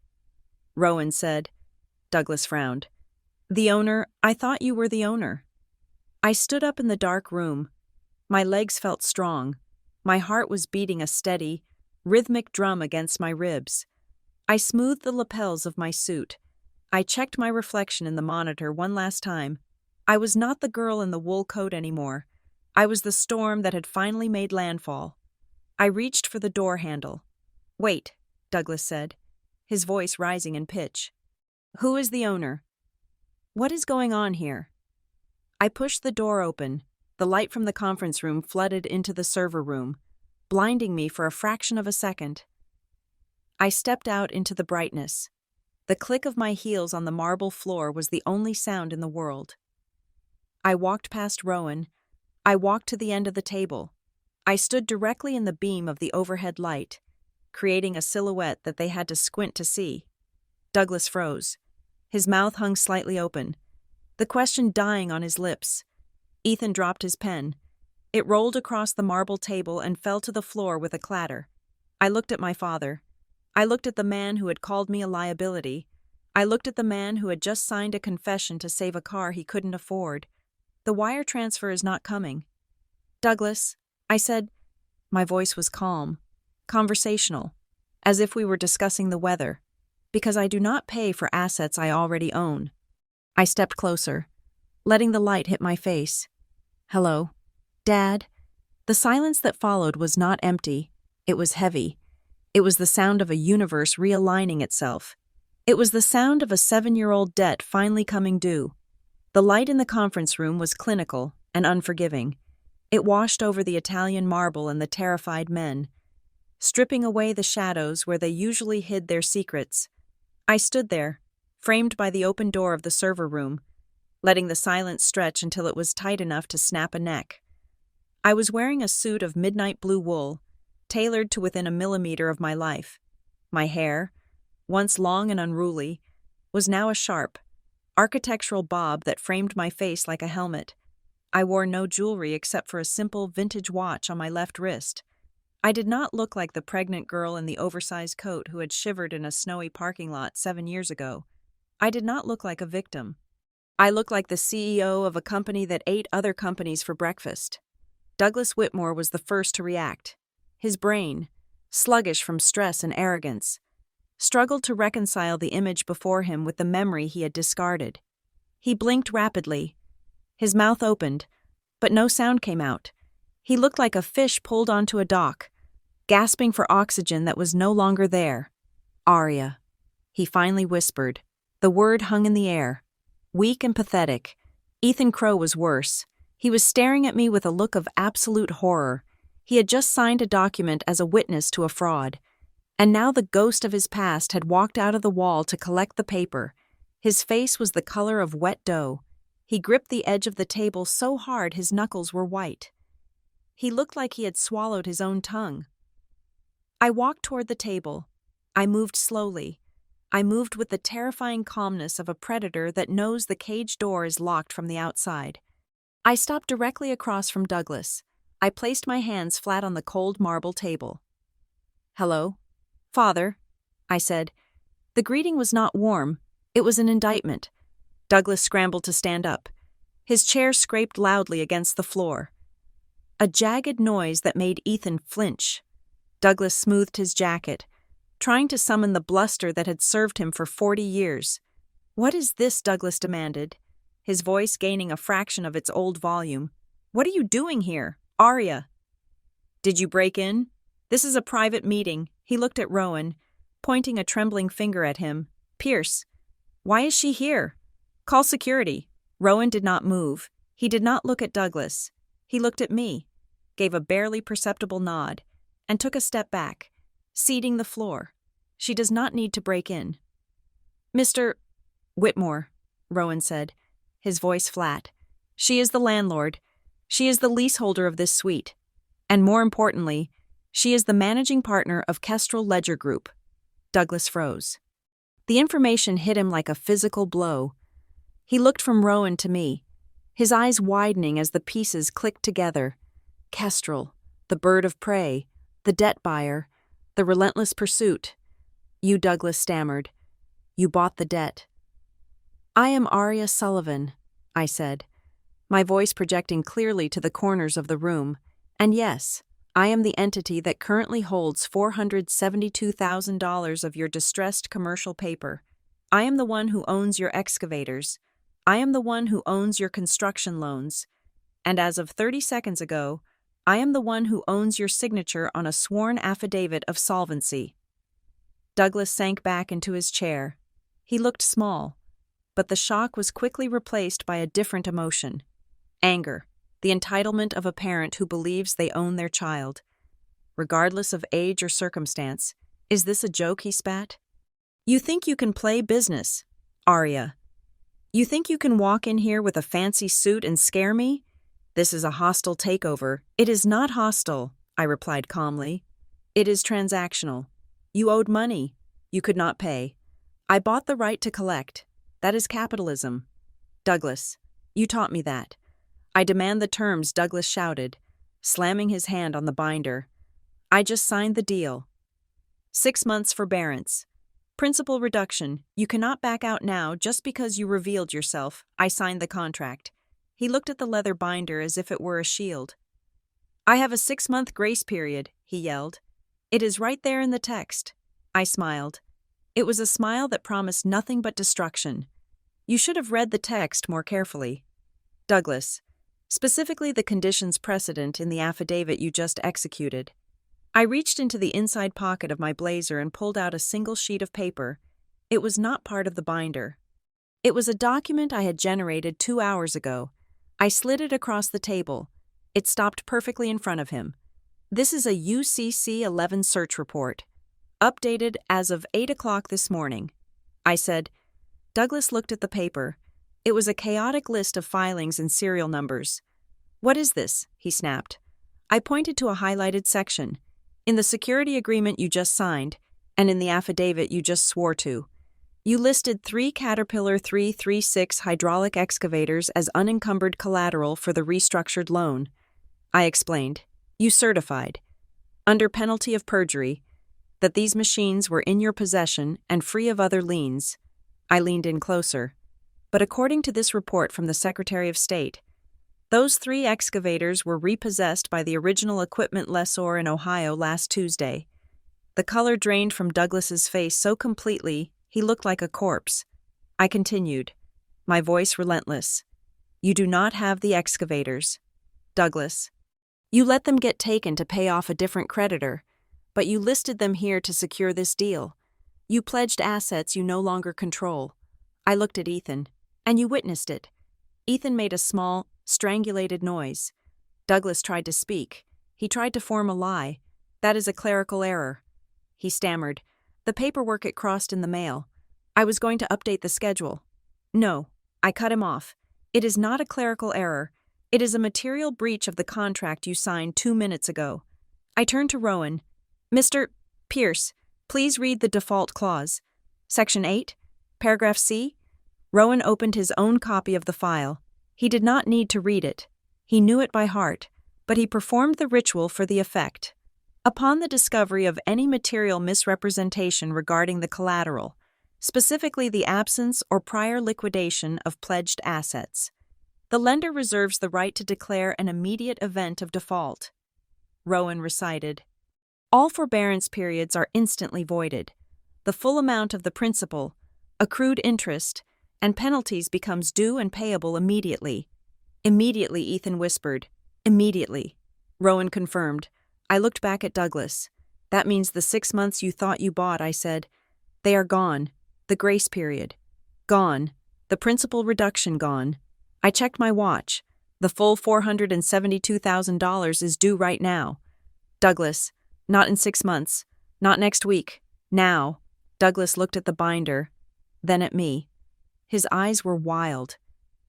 Rowan said. Douglas frowned. "The owner? I thought you were the owner." I stood up in the dark room. My legs felt strong. My heart was beating a steady, rhythmic drum against my ribs. I smoothed the lapels of my suit. I checked my reflection in the monitor one last time. I was not the girl in the wool coat anymore. I was the storm that had finally made landfall. I reached for the door handle. "Wait," Douglas said, his voice rising in pitch. "Who is the owner? What is going on here?" I pushed the door open. The light from the conference room flooded into the server room, blinding me for a fraction of a second. I stepped out into the brightness. The click of my heels on the marble floor was the only sound in the world. I walked past Rowan. I walked to the end of the table. I stood directly in the beam of the overhead light, creating a silhouette that they had to squint to see. Douglas froze. His mouth hung slightly open, the question dying on his lips. Ethan dropped his pen. It rolled across the marble table and fell to the floor with a clatter. I looked at my father. I looked at the man who had called me a liability. I looked at the man who had just signed a confession to save a car he couldn't afford. "The wire transfer is not coming." "Douglas," I said. My voice was calm, conversational, as if we were discussing the weather, because I do not pay for assets I already own. I stepped closer, letting the light hit my face. "Hello, Dad." The silence that followed was not empty. It was heavy. It was the sound of a universe realigning itself. It was the sound of a 7-year-old debt finally coming due. The light in the conference room was clinical and unforgiving. It washed over the Italian marble and the terrified men, stripping away the shadows where they usually hid their secrets. I stood there, framed by the open door of the server room, letting the silence stretch until it was tight enough to snap a neck. I was wearing a suit of midnight blue wool, tailored to within a millimeter of my life. My hair, once long and unruly, was now a sharp, architectural bob that framed my face like a helmet. I wore no jewelry except for a simple vintage watch on my left wrist. I did not look like the pregnant girl in the oversized coat who had shivered in a snowy parking lot 7 years ago. I did not look like a victim. I looked like the CEO of a company that ate other companies for breakfast. Douglas Whitmore was the first to react. His brain, sluggish from stress and arrogance, struggled to reconcile the image before him with the memory he had discarded. He blinked rapidly. His mouth opened, but no sound came out. He looked like a fish pulled onto a dock, gasping for oxygen that was no longer there. "Aria," he finally whispered. The word hung in the air, weak and pathetic. Ethan Crow was worse. He was staring at me with a look of absolute horror. He had just signed a document as a witness to a fraud, and now the ghost of his past had walked out of the wall to collect the paper. His face was the color of wet dough. He gripped the edge of the table so hard his knuckles were white. He looked like he had swallowed his own tongue. I walked toward the table. I moved slowly. I moved with the terrifying calmness of a predator that knows the cage door is locked from the outside. I stopped directly across from Douglas. I placed my hands flat on the cold marble table. "Hello, Father," I said. The greeting was not warm. It was an indictment. Douglas scrambled to stand up. His chair scraped loudly against the floor. A jagged noise that made Ethan flinch. Douglas smoothed his jacket, trying to summon the bluster that had served him for 40 years. "What is this?" Douglas demanded, his voice gaining a fraction of its old volume. "What are you doing here, Aria?" "Did you break in? This is a private meeting." He looked at Rowan, pointing a trembling finger at him. Pierce, why is she here? Call security. Rowan did not move. He did not look at Douglas. He looked at me, gave a barely perceptible nod, and took a step back, ceding the floor. She does not need to break in. Mr. Whitmore, Rowan said, his voice flat. She is the landlord. She is the leaseholder of this suite. And more importantly, she is the managing partner of Kestrel Ledger Group. Douglas froze. The information hit him like a physical blow. He looked from Rowan to me, his eyes widening as the pieces clicked together. Kestrel, the bird of prey, the debt buyer, the relentless pursuit. You, Douglas stammered. You bought the debt. I am Arya Sullivan, I said, my voice projecting clearly to the corners of the room. And yes, I am the entity that currently holds $472,000 of your distressed commercial paper. I am the one who owns your excavators. I am the one who owns your construction loans. And as of 30 seconds ago, I am the one who owns your signature on a sworn affidavit of solvency. Douglas sank back into his chair. He looked small, but the shock was quickly replaced by a different emotion. Anger, the entitlement of a parent who believes they own their child. Regardless of age or circumstance, is this a joke, he spat? You think you can play business, Arya. You think you can walk in here with a fancy suit and scare me? This is a hostile takeover. It is not hostile, I replied calmly. It is transactional. You owed money. You could not pay. I bought the right to collect. That is capitalism. Douglas, you taught me that. I demand the terms, Douglas shouted, slamming his hand on the binder. I just signed the deal. 6 months forbearance. Principal reduction. You cannot back out now just because you revealed yourself. I signed the contract. He looked at the leather binder as if it were a shield. I have a 6-month grace period, he yelled. It is right there in the text. I smiled. It was a smile that promised nothing but destruction. You should have read the text more carefully. Douglas, specifically the conditions precedent in the affidavit you just executed. I reached into the inside pocket of my blazer and pulled out a single sheet of paper. It was not part of the binder. It was a document I had generated 2 hours ago. I slid it across the table. It stopped perfectly in front of him. This is a UCC 11 search report, updated as of 8 o'clock this morning. I said. Douglas looked at the paper. It was a chaotic list of filings and serial numbers. What is this? He snapped. I pointed to a highlighted section. In the security agreement you just signed, and in the affidavit you just swore to, you listed 3 Caterpillar 336 hydraulic excavators as unencumbered collateral for the restructured loan. I explained. You certified, under penalty of perjury, that these machines were in your possession and free of other liens. I leaned in closer. But according to this report from the Secretary of State, those 3 excavators were repossessed by the original equipment lessor in Ohio last Tuesday. The color drained from Douglas's face so completely he looked like a corpse. I continued, my voice relentless. You do not have the excavators. Douglas, you let them get taken to pay off a different creditor, but you listed them here to secure this deal. You pledged assets you no longer control. I looked at Ethan, and you witnessed it. Ethan made a small, strangulated noise. Douglas tried to speak. He tried to form a lie. That is a clerical error. He stammered. The paperwork it crossed in the mail. I was going to update the schedule. No, I cut him off. It is not a clerical error. It is a material breach of the contract you signed 2 minutes ago. I turned to Rowan. Mr. Pierce, please read the default clause. Section 8, paragraph C. Rowan opened his own copy of the file. He did not need to read it. He knew it by heart, but he performed the ritual for the effect. Upon the discovery of any material misrepresentation regarding the collateral, specifically the absence or prior liquidation of pledged assets, the lender reserves the right to declare an immediate event of default. Rowan recited. All forbearance periods are instantly voided. The full amount of the principal, accrued interest, and penalties becomes due and payable immediately. Immediately, Ethan whispered. Immediately. Rowan confirmed. I looked back at Douglas. That means the 6 months you thought you bought, I said. They are gone. The grace period. Gone. The principal reduction gone. I checked my watch. The full $472,000 is due right now. Douglas, not in 6 months. Not next week. Now. Douglas looked at the binder, then at me. His eyes were wild.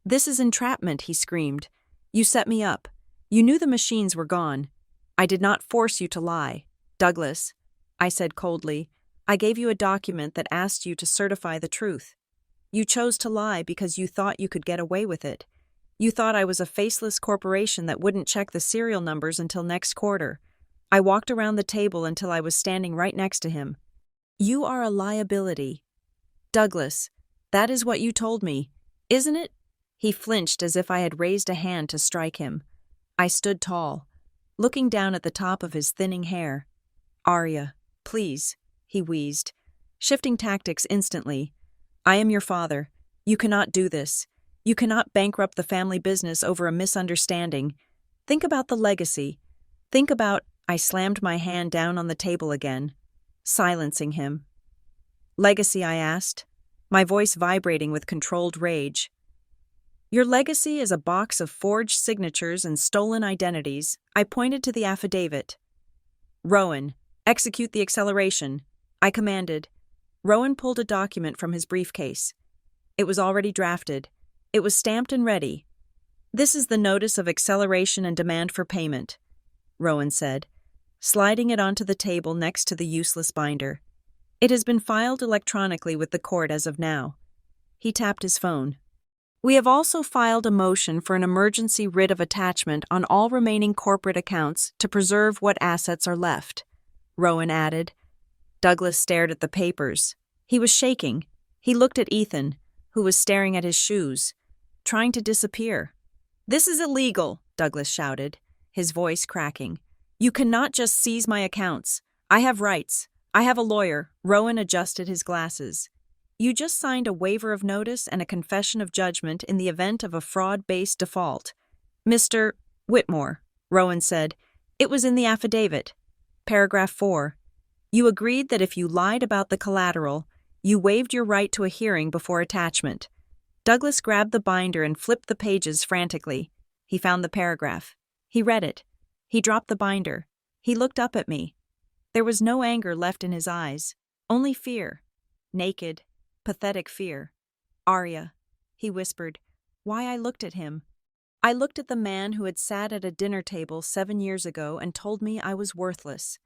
"This is entrapment," he screamed. "You set me up. You knew the machines were gone. I did not force you to lie." "Douglas," I said coldly, "I gave you a document that asked you to certify the truth. You chose to lie because you thought you could get away with it. You thought I was a faceless corporation that wouldn't check the serial numbers until next quarter." I walked around the table until I was standing right next to him. "You are a liability. Douglas, that is what you told me, isn't it?" He flinched as if I had raised a hand to strike him. I stood tall, looking down at the top of his thinning hair. "Arya, please," he wheezed, shifting tactics instantly. "I am your father. You cannot do this. You cannot bankrupt the family business over a misunderstanding. Think about the legacy. Think about—" I slammed my hand down on the table again, silencing him. "Legacy?" I asked, my voice vibrating with controlled rage. "Your legacy is a box of forged signatures and stolen identities." I pointed to the affidavit. "Rowan, execute the acceleration," I commanded. Rowan pulled a document from his briefcase. It was already drafted. It was stamped and ready. "This is the notice of acceleration and demand for payment," Rowan said, sliding it onto the table next to the useless binder. "It has been filed electronically with the court as of now." He tapped his phone. "We have also filed a motion for an emergency writ of attachment on all remaining corporate accounts to preserve what assets are left," Rowan added. Douglas stared at the papers. He was shaking. He looked at Ethan, who was staring at his shoes, trying to disappear. "This is illegal," Douglas shouted, his voice cracking. "You cannot just seize my accounts. I have rights. I have a lawyer." Rowan adjusted his glasses. "You just signed a waiver of notice and a confession of judgment in the event of a fraud-based default." "Mr. Whitmore," Rowan said, "it was in the affidavit. Paragraph 4. You agreed that if you lied about the collateral, you waived your right to a hearing before attachment." Douglas grabbed the binder and flipped the pages frantically. He found the paragraph. He read it. He dropped the binder. He looked up at me. There was no anger left in his eyes, only fear. Naked, pathetic fear. "Arya," he whispered. Why I looked at him. I looked at the man who had sat at a dinner table 7 years ago and told me I was worthless.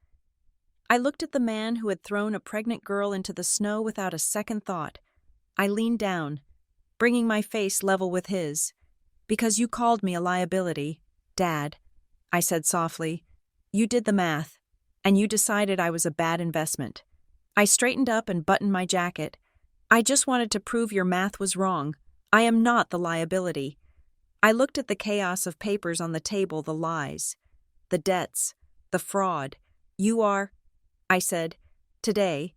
I looked at the man who had thrown a pregnant girl into the snow without a second thought. I leaned down, bringing my face level with his. "Because you called me a liability, Dad," I said softly. "You did the math, and you decided I was a bad investment." I straightened up and buttoned my jacket. "I just wanted to prove your math was wrong. I am not the liability." I looked at the chaos of papers on the table, the lies, the debts, the fraud. "You are," I said, "today,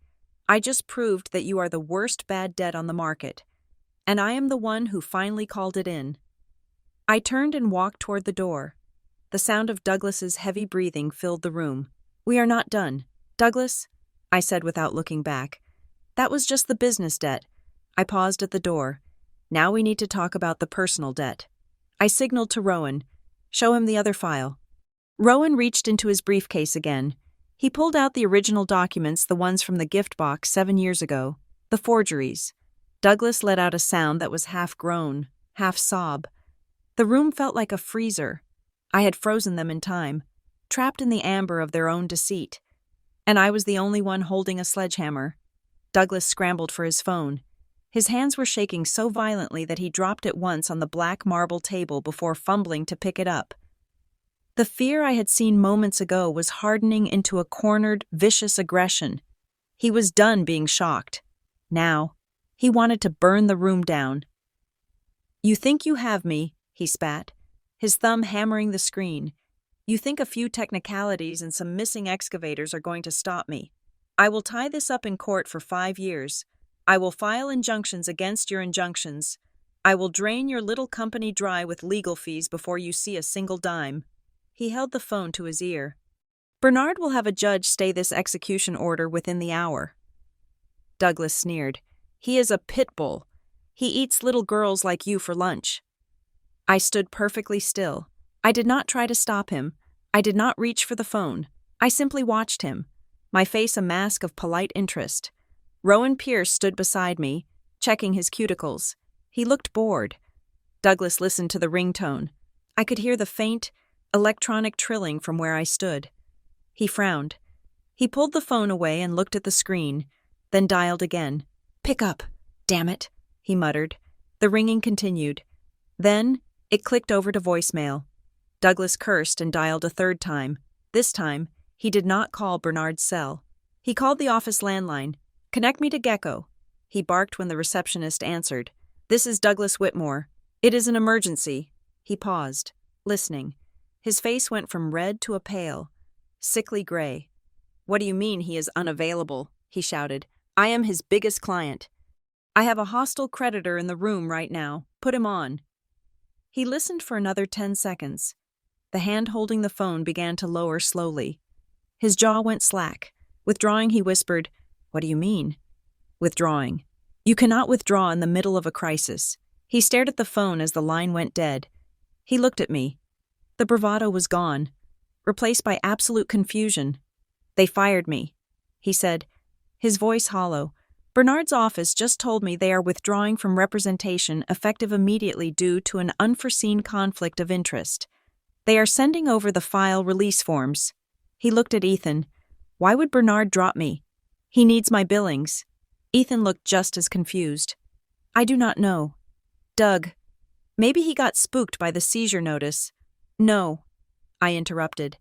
I just proved that you are the worst bad debt on the market, and I am the one who finally called it in." I turned and walked toward the door. The sound of Douglas's heavy breathing filled the room. "We are not done. Douglas," I said without looking back. "That was just the business debt." I paused at the door. "Now we need to talk about the personal debt." I signaled to Rowan. "Show him the other file." Rowan reached into his briefcase again. He pulled out the original documents, the ones from the gift box 7 years ago, the forgeries. Douglas let out a sound that was half groan, half sob. The room felt like a freezer. I had frozen them in time, trapped in the amber of their own deceit. And I was the only one holding a sledgehammer. Douglas scrambled for his phone. His hands were shaking so violently that he dropped it once on the black marble table before fumbling to pick it up. The fear I had seen moments ago was hardening into a cornered, vicious aggression. He was done being shocked. Now, he wanted to burn the room down. "You think you have me," he spat, his thumb hammering the screen. "You think a few technicalities and some missing excavators are going to stop me. I will tie this up in court for 5 years. I will file injunctions against your injunctions. I will drain your little company dry with legal fees before you see a single dime." He held the phone to his ear. "Bernard will have a judge stay this execution order within the hour." Douglas sneered. He is a pit bull. He eats little girls like you for lunch." I stood perfectly still. I did not try to stop him. I did not reach for the phone. I simply watched him, my face a mask of polite interest. Rowan Pierce stood beside me, checking his cuticles. He looked bored. Douglas listened to the ringtone. I could hear the faint, electronic trilling from where I stood. He frowned. He pulled the phone away and looked at the screen, then dialed again. "Pick up, damn it," he muttered. The ringing continued. Then it clicked over to voicemail. Douglas cursed and dialed a third time. This time, he did not call Bernard's cell. He called the office landline. "Connect me to Gecko," he barked when the receptionist answered. "This is Douglas Whitmore. It is an emergency." He paused, listening. His face went from red to a pale, sickly gray. "What do you mean he is unavailable?" he shouted. "I am his biggest client. I have a hostile creditor in the room right now. Put him on." He listened for another 10 seconds. The hand holding the phone began to lower slowly. His jaw went slack. Withdrawing, he whispered, "What do you mean?" "Withdrawing. You cannot withdraw in the middle of a crisis." He stared at the phone as the line went dead. He looked at me. The bravado was gone, replaced by absolute confusion. "They fired me," he said, his voice hollow. "Bernard's office just told me they are withdrawing from representation effective immediately due to an unforeseen conflict of interest. They are sending over the file release forms." He looked at Ethan. "Why would Bernard drop me? He needs my billings." Ethan looked just as confused. "I do not know. Doug, maybe he got spooked by the seizure notice." "No," I interrupted,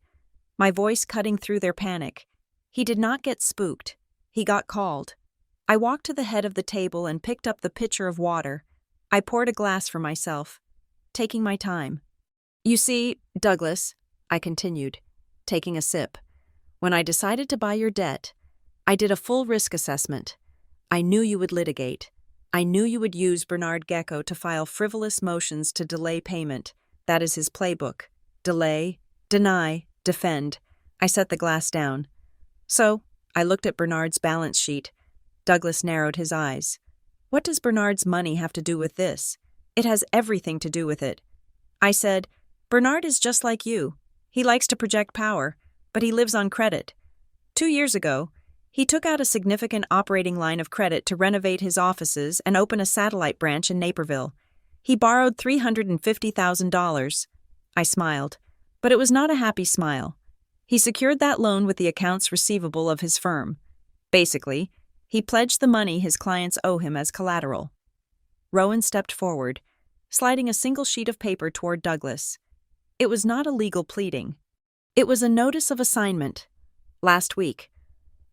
my voice cutting through their panic. "He did not get spooked. He got called." I walked to the head of the table and picked up the pitcher of water. I poured a glass for myself, taking my time. "You see, Douglas," I continued, taking a sip, "when I decided to buy your debt, I did a full risk assessment. I knew you would litigate. I knew you would use Bernard Gecko to file frivolous motions to delay payment. That is his playbook. Delay, deny, defend." I set the glass down. "So, I looked at Bernard's balance sheet." Douglas narrowed his eyes. "What does Bernard's money have to do with this?" "It has everything to do with it." I said, "Bernard is just like you. He likes to project power, but he lives on credit. 2 years ago, he took out a significant operating line of credit to renovate his offices and open a satellite branch in Naperville. He borrowed $350,000. I smiled, but it was not a happy smile. He secured that loan with the accounts receivable of his firm. Basically, he pledged the money his clients owe him as collateral." Rowan stepped forward, sliding a single sheet of paper toward Douglas. It was not a legal pleading. It was a notice of assignment. Last week,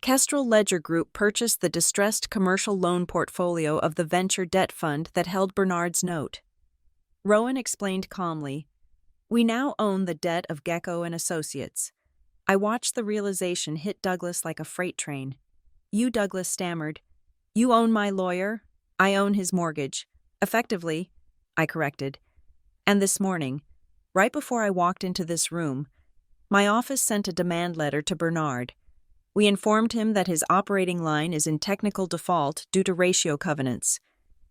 Kestrel Ledger Group purchased the distressed commercial loan portfolio of the venture debt fund that held Bernard's note. Rowan explained calmly, "We now own the debt of Gecko and Associates." I watched the realization hit Douglas like a freight train. "You," Douglas stammered. "You own my lawyer. I own his mortgage. Effectively," I corrected. "And this morning, right before I walked into this room, my office sent a demand letter to Bernard. We informed him that his operating line is in technical default due to ratio covenants.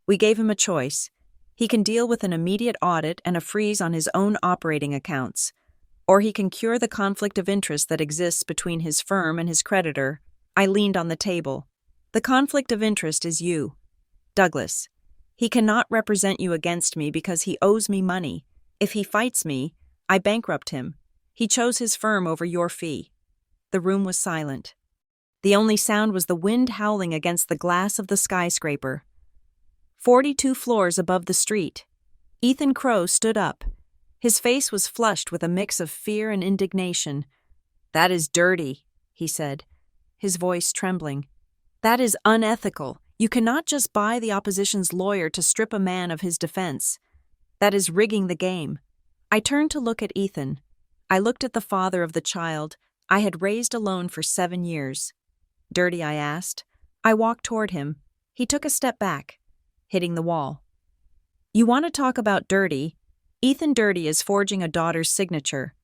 We gave him a choice. He can deal with an immediate audit and a freeze on his own operating accounts, or he can cure the conflict of interest that exists between his firm and his creditor." I leaned on the table. "The conflict of interest is you, Douglas. He cannot represent you against me because he owes me money. If he fights me, I bankrupt him. He chose his firm over your fee." The room was silent. The only sound was the wind howling against the glass of the skyscraper. 42 floors above the street. Ethan Crow stood up. His face was flushed with a mix of fear and indignation. "That is dirty," he said, his voice trembling. "That is unethical. You cannot just buy the opposition's lawyer to strip a man of his defense. That is rigging the game." I turned to look at Ethan. I looked at the father of the child I had raised alone for 7 years. "Dirty?" I asked. I walked toward him. He took a step back, hitting the wall. "You want to talk about dirty? Ethan Dirty is forging a daughter's signature.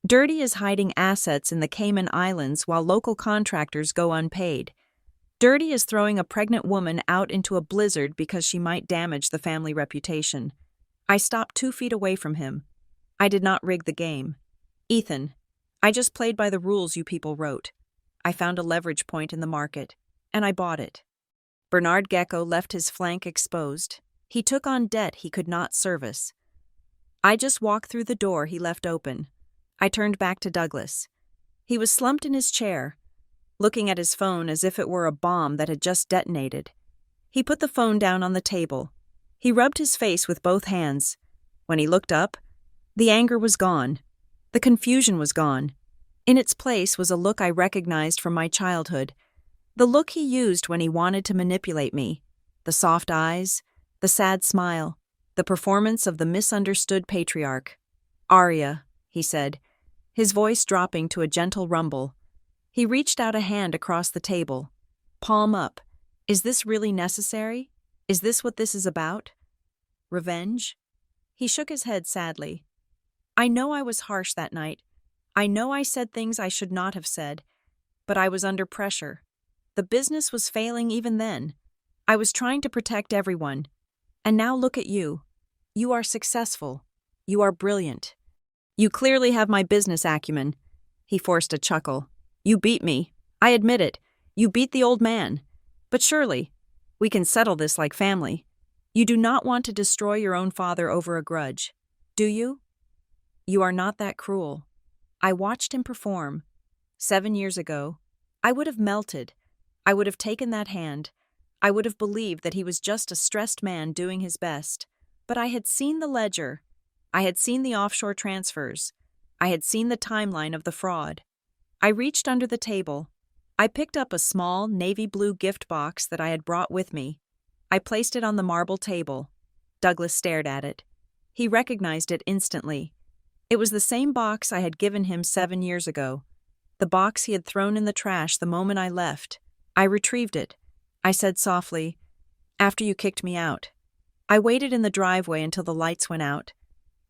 Dirty is hiding assets in the Cayman Islands while local contractors go unpaid. Dirty as throwing a pregnant woman out into a blizzard because she might damage the family reputation. I stopped 2 feet away from him. I did not rig the game. Ethan, I just played by the rules you people wrote. I found a leverage point in the market, and I bought it. Bernard Gecko left his flank exposed. He took on debt he could not service. I just walked through the door he left open. I turned back to Douglas. He was slumped in his chair, looking at his phone as if it were a bomb that had just detonated. He put the phone down on the table. He rubbed his face with both hands. When he looked up, the anger was gone. The confusion was gone. In its place was a look I recognized from my childhood. The look he used when he wanted to manipulate me. The soft eyes, the sad smile, the performance of the misunderstood patriarch. "Arya," he said, his voice dropping to a gentle rumble. He reached out a hand across the table. Palm up. "Is this really necessary? Is this what this is about? Revenge?" He shook his head sadly. "I know I was harsh that night. I know I said things I should not have said, but I was under pressure. The business was failing even then. I was trying to protect everyone. And now look at you. You are successful. You are brilliant. You clearly have my business acumen." He forced a chuckle. "You beat me. I admit it. You beat the old man. But surely, we can settle this like family. You do not want to destroy your own father over a grudge, do you? You are not that cruel. I watched him perform. 7 years ago, I would have melted. I would have taken that hand. I would have believed that he was just a stressed man doing his best. But I had seen the ledger. I had seen the offshore transfers. I had seen the timeline of the fraud. I reached under the table. I picked up a small navy blue gift box that I had brought with me. I placed it on the marble table. Douglas stared at it. He recognized it instantly. It was the same box I had given him 7 years ago. The box he had thrown in the trash the moment I left. I retrieved it. I said softly, "After you kicked me out." I waited in the driveway until the lights went out.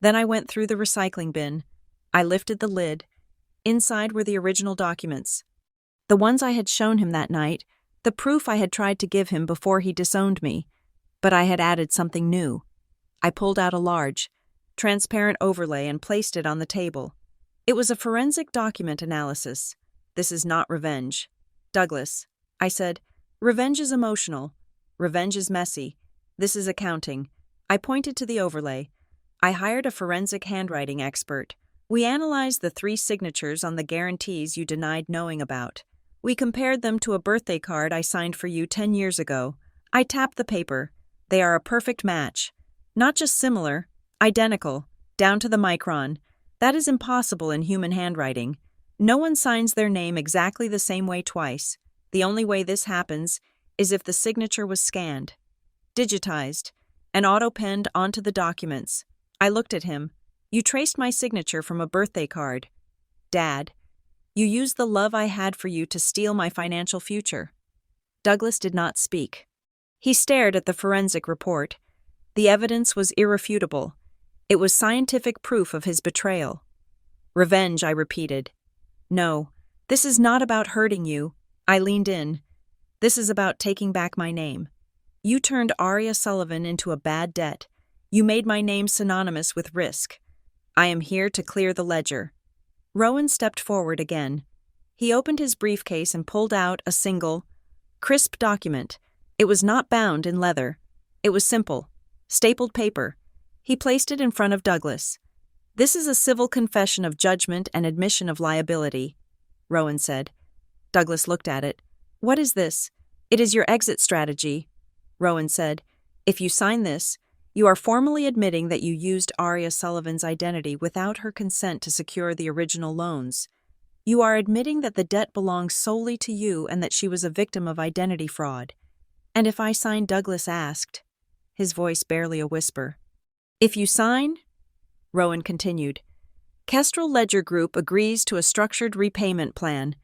Then I went through the recycling bin. I lifted the lid. Inside were the original documents. The ones I had shown him that night, the proof I had tried to give him before he disowned me. But I had added something new. I pulled out a large, transparent overlay and placed it on the table. It was a forensic document analysis. "This is not revenge. Douglas," I said, "revenge is emotional. Revenge is messy. This is accounting." I pointed to the overlay. I hired a forensic handwriting expert. We analyzed the 3 signatures on the guarantees you denied knowing about. We compared them to a birthday card I signed for you 10 years ago. I tapped the paper. They are a perfect match. Not just similar, identical, down to the micron. That is impossible in human handwriting. No one signs their name exactly the same way twice. The only way this happens is if the signature was scanned, digitized, and auto-penned onto the documents. I looked at him. "You traced my signature from a birthday card. Dad, you used the love I had for you to steal my financial future." Douglas did not speak. He stared at the forensic report. The evidence was irrefutable. It was scientific proof of his betrayal. "Revenge," I repeated. "No, this is not about hurting you." I leaned in. "This is about taking back my name. You turned Arya Sullivan into a bad debt. You made my name synonymous with risk. I am here to clear the ledger." Rowan stepped forward again. He opened his briefcase and pulled out a single, crisp document. It was not bound in leather. It was simple, stapled paper. He placed it in front of Douglas. "This is a civil confession of judgment and admission of liability," Rowan said. Douglas looked at it. "What is this?" "It is your exit strategy," Rowan said. "If you sign this, you are formally admitting that you used Arya Sullivan's identity without her consent to secure the original loans. You are admitting that the debt belongs solely to you and that she was a victim of identity fraud." "And if I sign?" Douglas asked, his voice barely a whisper. "If you sign," Rowan continued, "Kestrel Ledger Group agrees to a structured repayment plan.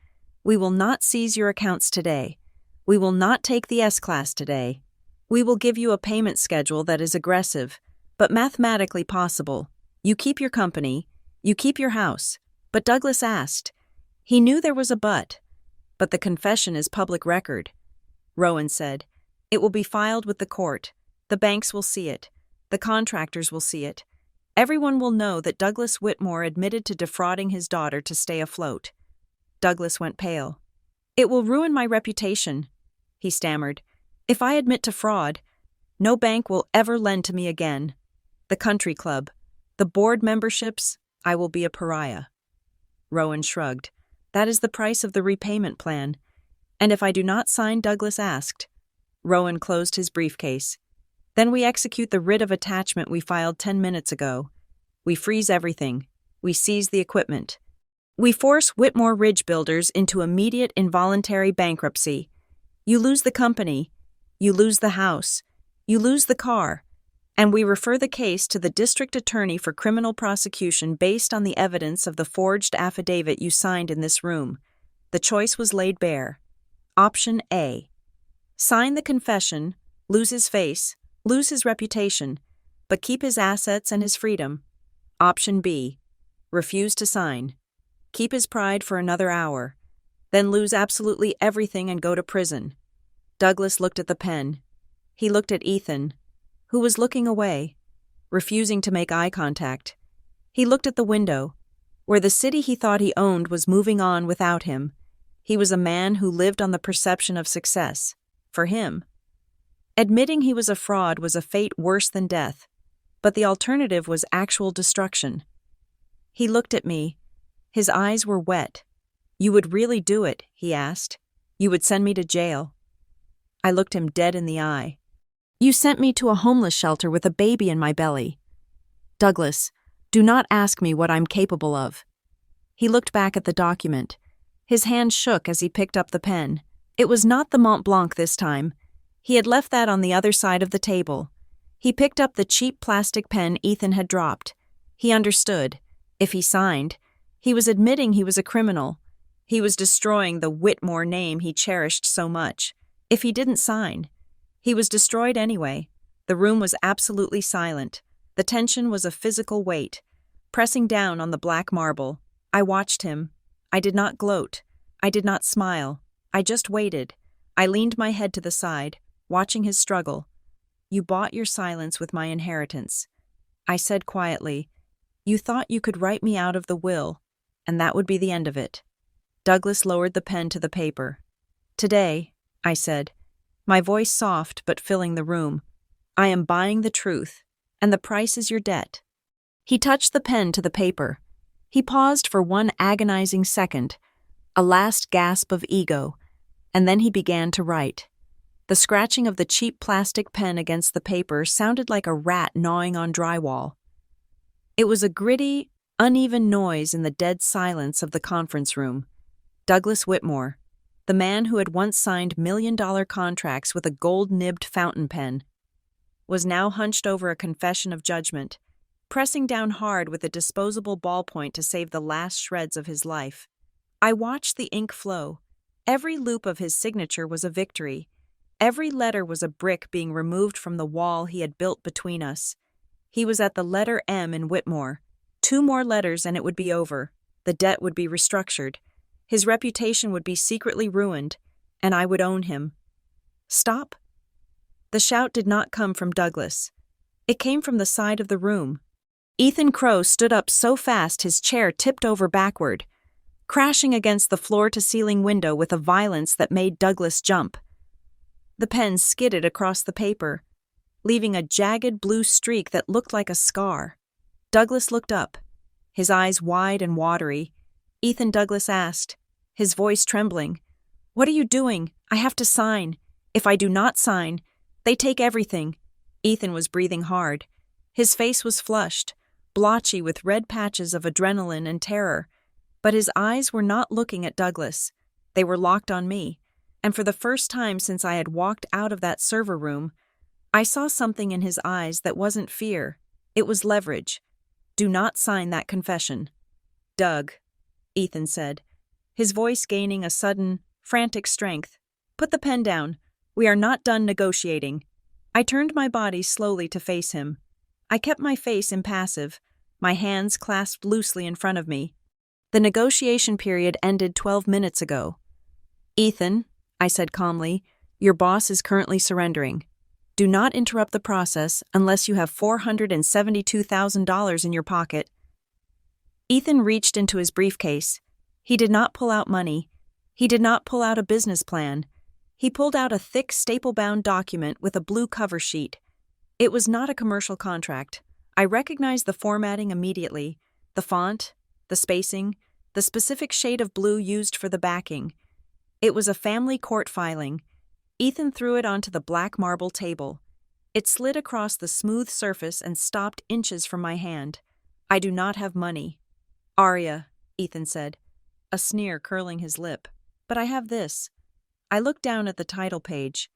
We will not seize your accounts today. We will not take the S-Class today. We will give you a payment schedule that is aggressive, but mathematically possible. You keep your company, you keep your house." But Douglas asked. He knew there was a but the confession is public record. Rowan said. It will be filed with the court. The banks will see it. The contractors will see it. Everyone will know that Douglas Whitmore admitted to defrauding his daughter to stay afloat. Douglas went pale. It will ruin my reputation, he stammered. If I admit to fraud, no bank will ever lend to me again. The country club, the board memberships, I will be a pariah. Rowan shrugged. That is the price of the repayment plan. And if I do not sign, Douglas asked. Rowan closed his briefcase. Then we execute the writ of attachment we filed 10 minutes ago. We freeze everything. We seize the equipment. We force Whitmore Ridge Builders into immediate involuntary bankruptcy. You lose the company. You lose the house. You lose the car. And we refer the case to the district attorney for criminal prosecution based on the evidence of the forged affidavit you signed in this room. The choice was laid bare. Option A. Sign the confession, lose his face, lose his reputation, but keep his assets and his freedom. Option B. Refuse to sign. Keep his pride for another hour, then lose absolutely everything and go to prison. Douglas looked at the pen. He looked at Ethan, who was looking away, refusing to make eye contact. He looked at the window, where the city he thought he owned was moving on without him. He was a man who lived on the perception of success. For him, admitting he was a fraud was a fate worse than death, but the alternative was actual destruction. He looked at me. His eyes were wet. You would really do it, he asked. You would send me to jail. I looked him dead in the eye. You sent me to a homeless shelter with a baby in my belly. Douglas, do not ask me what I'm capable of. He looked back at the document. His hand shook as he picked up the pen. It was not the Mont Blanc this time. He had left that on the other side of the table. He picked up the cheap plastic pen Ethan had dropped. He understood. If he signed, he was admitting he was a criminal. He was destroying the Whitmore name he cherished so much. If he didn't sign, he was destroyed anyway. The room was absolutely silent. The tension was a physical weight, pressing down on the black marble. I watched him. I did not gloat. I did not smile. I just waited. I leaned my head to the side, watching his struggle. You bought your silence with my inheritance. I said quietly, you thought you could write me out of the will, and that would be the end of it. Douglas lowered the pen to the paper. Today, I said, my voice soft but filling the room, I am buying the truth, and the price is your debt. He touched the pen to the paper. He paused for one agonizing second, a last gasp of ego, and then he began to write. The scratching of the cheap plastic pen against the paper sounded like a rat gnawing on drywall. It was a gritty, uneven noise in the dead silence of the conference room. Douglas Whitmore, the man who had once signed million-dollar contracts with a gold-nibbed fountain pen, was now hunched over a confession of judgment, pressing down hard with a disposable ballpoint to save the last shreds of his life. I watched the ink flow. Every loop of his signature was a victory. Every letter was a brick being removed from the wall he had built between us. He was at the letter M in Whitmore. 2 more letters and it would be over. The debt would be restructured. His reputation would be secretly ruined, and I would own him. Stop. The shout did not come from Douglas. It came from the side of the room. Ethan Crow stood up so fast his chair tipped over backward, crashing against the floor-to-ceiling window with a violence that made Douglas jump. The pen skidded across the paper, leaving a jagged blue streak that looked like a scar. Douglas looked up, his eyes wide and watery. Ethan Douglas asked, his voice trembling, "What are you doing? I have to sign. If I do not sign, they take everything." Ethan was breathing hard. His face was flushed, blotchy with red patches of adrenaline and terror, but his eyes were not looking at Douglas. They were locked on me, and for the first time since I had walked out of that server room, I saw something in his eyes that wasn't fear. It was leverage. Do not sign that confession. Doug, Ethan said, his voice gaining a sudden, frantic strength. Put the pen down. We are not done negotiating. I turned my body slowly to face him. I kept my face impassive, my hands clasped loosely in front of me. The negotiation period ended 12 minutes ago. Ethan, I said calmly, Your boss is currently surrendering. Do not interrupt the process unless you have $472,000 in your pocket. Ethan reached into his briefcase. He did not pull out money. He did not pull out a business plan. He pulled out a thick staple-bound document with a blue cover sheet. It was not a commercial contract. I recognized the formatting immediately, the font, the spacing, the specific shade of blue used for the backing. It was a family court filing. Ethan threw it onto the black marble table. It slid across the smooth surface and stopped inches from my hand. I do not have money. Arya, Ethan said, a sneer curling his lip. But I have this. I looked down at the title page.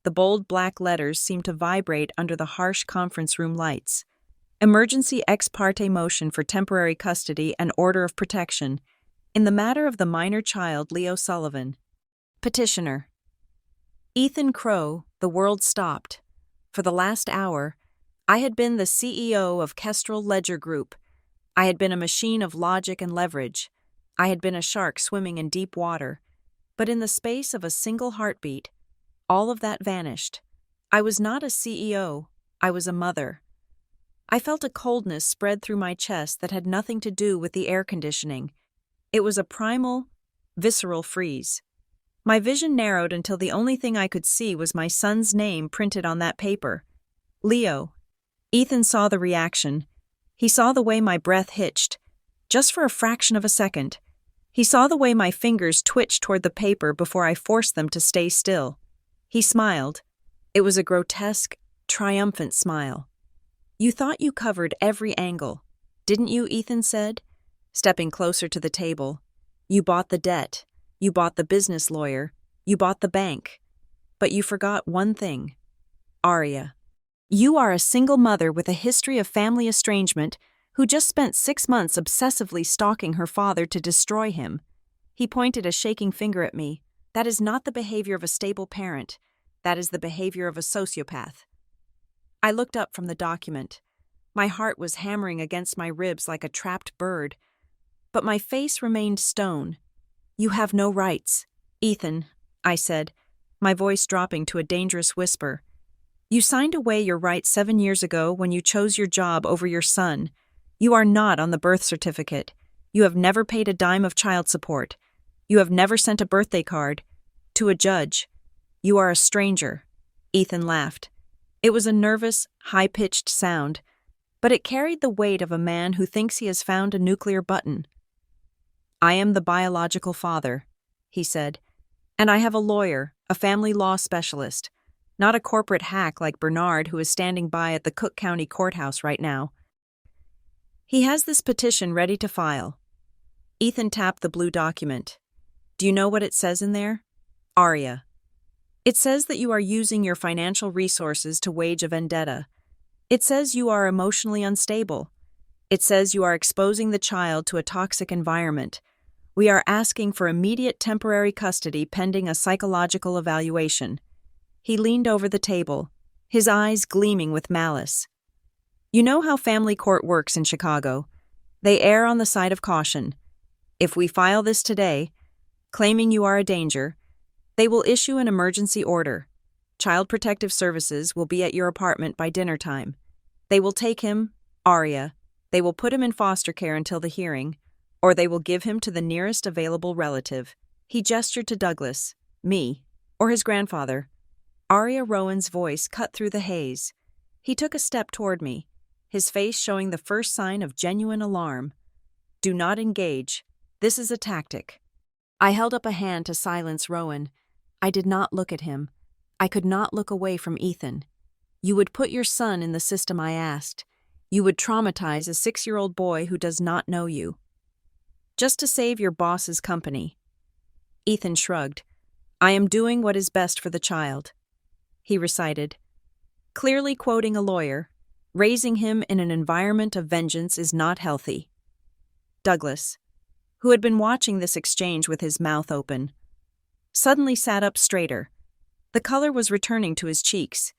The bold black letters seemed to vibrate under the harsh conference room lights. Emergency ex parte motion for temporary custody and order of protection in the matter of the minor child Leo Sullivan. Petitioner. Ethan Crow, the world stopped. For the last hour, I had been the CEO of Kestrel Ledger Group. I had been a machine of logic and leverage. I had been a shark swimming in deep water. But in the space of a single heartbeat, all of that vanished. I was not a CEO, I was a mother. I felt a coldness spread through my chest that had nothing to do with the air conditioning. It was a primal, visceral freeze. My vision narrowed until the only thing I could see was my son's name printed on that paper. Leo. Ethan saw the reaction. He saw the way my breath hitched, just for a fraction of a second. He saw the way my fingers twitched toward the paper before I forced them to stay still. He smiled. It was a grotesque, triumphant smile. You thought you covered every angle, didn't you, Ethan said, stepping closer to the table. You bought the debt. You bought the business lawyer. You bought the bank. But you forgot one thing. Arya. You are a single mother with a history of family estrangement who just spent 6 months obsessively stalking her father to destroy him. He pointed a shaking finger at me. That is not the behavior of a stable parent. That is the behavior of a sociopath. I looked up from the document. My heart was hammering against my ribs like a trapped bird. But my face remained stone. You have no rights. Ethan, I said, my voice dropping to a dangerous whisper. You signed away your rights 7 years ago when you chose your job over your son. You are not on the birth certificate. You have never paid a dime of child support. You have never sent a birthday card to a judge. You are a stranger. Ethan laughed. It was a nervous, high-pitched sound, but it carried the weight of a man who thinks he has found a nuclear button. I am the biological father, he said, and I have a lawyer, a family law specialist, not a corporate hack like Bernard who is standing by at the Cook County Courthouse right now. He has this petition ready to file. Ethan tapped the blue document. Do you know what it says in there? Arya. It says that you are using your financial resources to wage a vendetta. It says you are emotionally unstable. It says you are exposing the child to a toxic environment. We are asking for immediate temporary custody pending a psychological evaluation. He leaned over the table, his eyes gleaming with malice. You know how family court works in Chicago. They err on the side of caution. If we file this today, claiming you are a danger, they will issue an emergency order. Child Protective Services will be at your apartment by dinner time. They will take him, Arya. They will put him in foster care until the hearing, or they will give him to the nearest available relative. He gestured to Douglas, me, or his grandfather. Arya Rowan's voice cut through the haze. He took a step toward me, his face showing the first sign of genuine alarm. Do not engage. This is a tactic. I held up a hand to silence Rowan. I did not look at him. I could not look away from Ethan. You would put your son in the system, I asked. You would traumatize a 6-year-old boy who does not know you. Just to save your boss's company. Ethan shrugged. I am doing what is best for the child. He recited, clearly quoting a lawyer, raising him in an environment of vengeance is not healthy. Douglas, who had been watching this exchange with his mouth open, suddenly sat up straighter. The color was returning to his cheeks.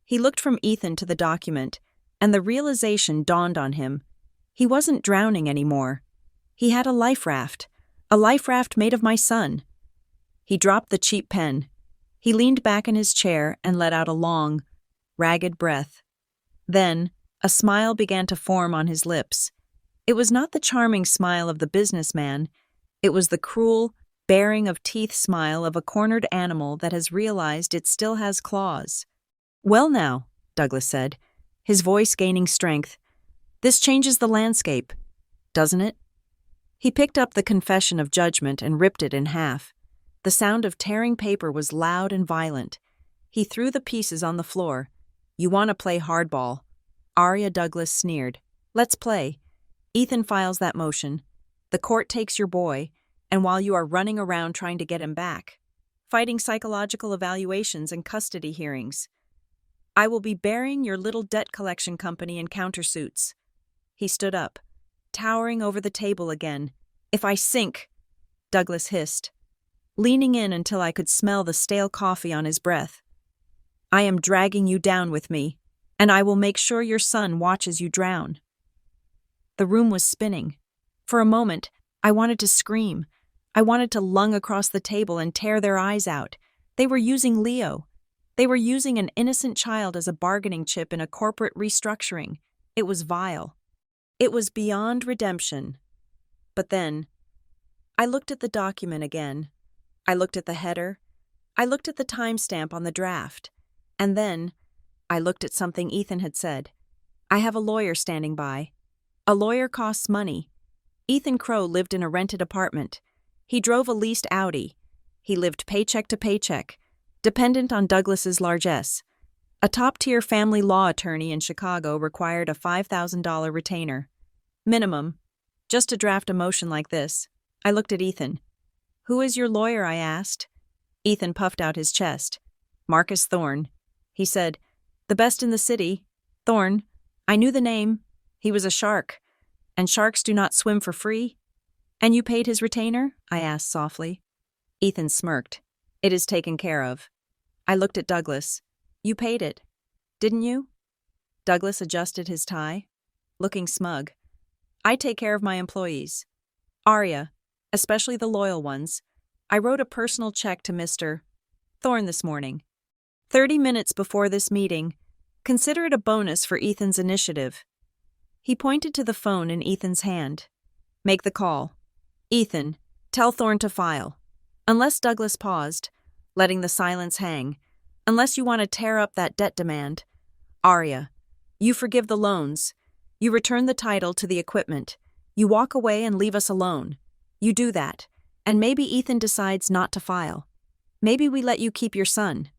He looked from Ethan to the document, and the realization dawned on him. He wasn't drowning anymore. He had a life raft made of my son. He dropped the cheap pen. He leaned back in his chair and let out a long, ragged breath. Then, a smile began to form on his lips. It was not the charming smile of the businessman. It was the cruel, baring of teeth smile of a cornered animal that has realized it still has claws. "Well now," Douglas said, his voice gaining strength, "this changes the landscape, doesn't it?" He picked up the confession of judgment and ripped it in half. The sound of tearing paper was loud and violent. He threw the pieces on the floor. "You want to play hardball." Arya Douglas sneered. "Let's play. Ethan files that motion. The court takes your boy, and while you are running around trying to get him back, fighting psychological evaluations and custody hearings, I will be burying your little debt collection company in countersuits." He stood up, towering over the table again. "If I sink," Douglas hissed, leaning in until I could smell the stale coffee on his breath, "I am dragging you down with me, and I will make sure your son watches you drown." The room was spinning. For a moment, I wanted to scream. I wanted to lung across the table and tear their eyes out. They were using Leo. They were using an innocent child as a bargaining chip in a corporate restructuring. It was vile. It was beyond redemption. But then, I looked at the document again. I looked at the header. I looked at the timestamp on the draft. And then, I looked at something Ethan had said. "I have a lawyer standing by. A lawyer costs money." Ethan Crow lived in a rented apartment. He drove a leased Audi. He lived paycheck to paycheck, dependent on Douglas's largesse. A top-tier family law attorney in Chicago required a $5,000 retainer. Minimum. Just to draft a motion like this. I looked at Ethan. "Who is your lawyer?" I asked. Ethan puffed out his chest. "Marcus Thorne." He said, "The best in the city. Thorne. I knew the name. He was a shark. And sharks do not swim for free." "And you paid his retainer?" I asked softly. Ethan smirked. "It is taken care of." I looked at Douglas. "You paid it, didn't you?" Douglas adjusted his tie, looking smug. "I take care of my employees. Arya, especially the loyal ones. I wrote a personal check to Mr. Thorne this morning. 30 minutes before this meeting. Consider it a bonus for Ethan's initiative." He pointed to the phone in Ethan's hand. "Make the call. Ethan, tell Thorne to file." Unless Douglas paused, letting the silence hang. "Unless you want to tear up that debt demand. Arya, you forgive the loans. You return the title to the equipment. You walk away and leave us alone. You do that, and maybe Ethan decides not to file. Maybe we let you keep your son."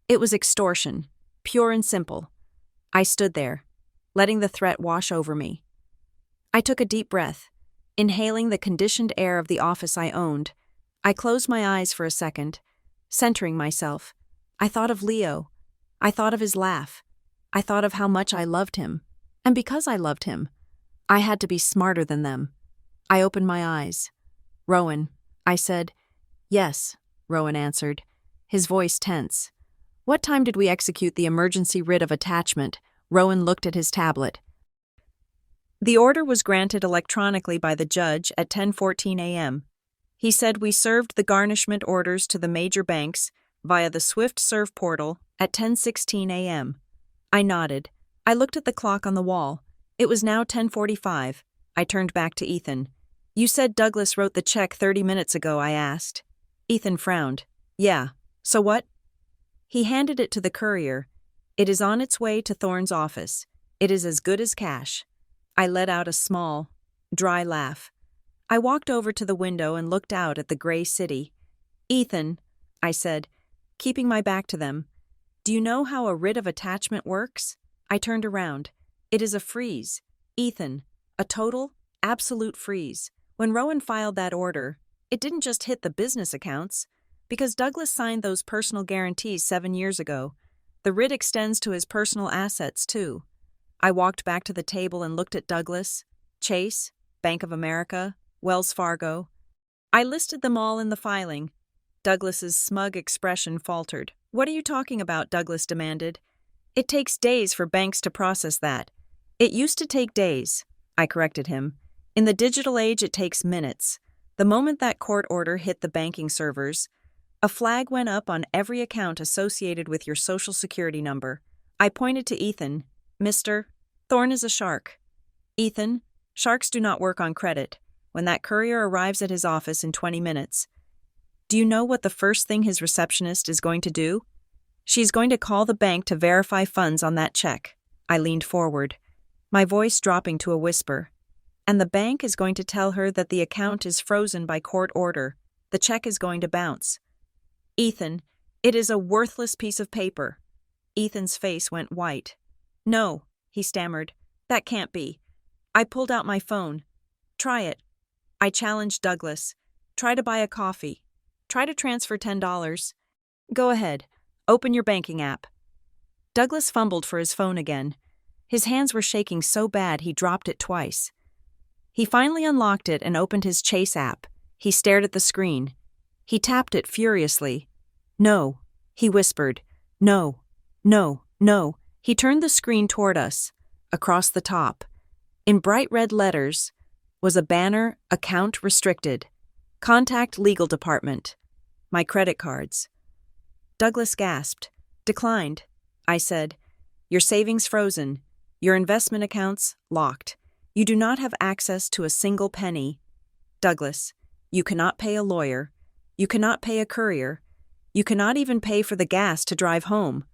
It was extortion, pure and simple. I stood there, letting the threat wash over me. I took a deep breath, inhaling the conditioned air of the office I owned. I closed my eyes for a second, centering myself. I thought of Leo. I thought of his laugh. I thought of how much I loved him. And because I loved him, I had to be smarter than them. I opened my eyes. "Rowan," I said. "Yes," Rowan answered, his voice tense. "What time did we execute the emergency writ of attachment?" Rowan looked at his tablet. "The order was granted electronically by the judge at 10:14 a.m. He said we served the garnishment orders to the major banks via the Swift Serve portal at 10:16 a.m. I nodded. I looked at the clock on the wall. It was now 10:45. I turned back to Ethan. "You said Douglas wrote the check 30 minutes ago," I asked. Ethan frowned. "Yeah. So what?" He handed it to the courier. "It is on its way to Thorne's office. It is as good as cash." I let out a small, dry laugh. I walked over to the window and looked out at the gray city. "Ethan," I said, keeping my back to them, "do you know how a writ of attachment works?" I turned around. "It is a freeze. Ethan, a total, absolute freeze. When Rowan filed that order, it didn't just hit the business accounts. Because Douglas signed those personal guarantees 7 years ago, the writ extends to his personal assets, too." I walked back to the table and looked at Douglas, Chase, Bank of America, Wells Fargo. I listed them all in the filing. Douglas's smug expression faltered. "What are you talking about?" Douglas demanded. "It takes days for banks to process that." "It used to take days," I corrected him. "In the digital age, it takes minutes. The moment that court order hit the banking servers, A flag went up on every account associated with your social security number. I pointed to Ethan. Mr. Thorne is a shark. Ethan, sharks do not work on credit. When that courier arrives at his office in 20 minutes, do you know what the first thing his receptionist is going to do? She's going to call the bank to verify funds on that check. I leaned forward, my voice dropping to a whisper. And the bank is going to tell her that the account is frozen by court order. The check is going to bounce. Ethan, it is a worthless piece of paper. Ethan's face went white. No, he stammered. That can't be. I pulled out my phone. Try it. I challenged Douglas. Try to buy a coffee. Try to transfer $10. Go ahead. Open your banking app. Douglas fumbled for his phone again. His hands were shaking so bad he dropped it twice. He finally unlocked it and opened his Chase app. He stared at the screen. He tapped it furiously. No, he whispered. No, no, no. He turned the screen toward us. Across the top, in bright red letters, was a banner, account restricted. Contact legal department. My credit cards. Douglas gasped. Declined. I said, your savings frozen. Your investment accounts locked. You do not have access to a single penny. Douglas, you cannot pay a lawyer. You cannot pay a courier. You cannot even pay for the gas to drive home.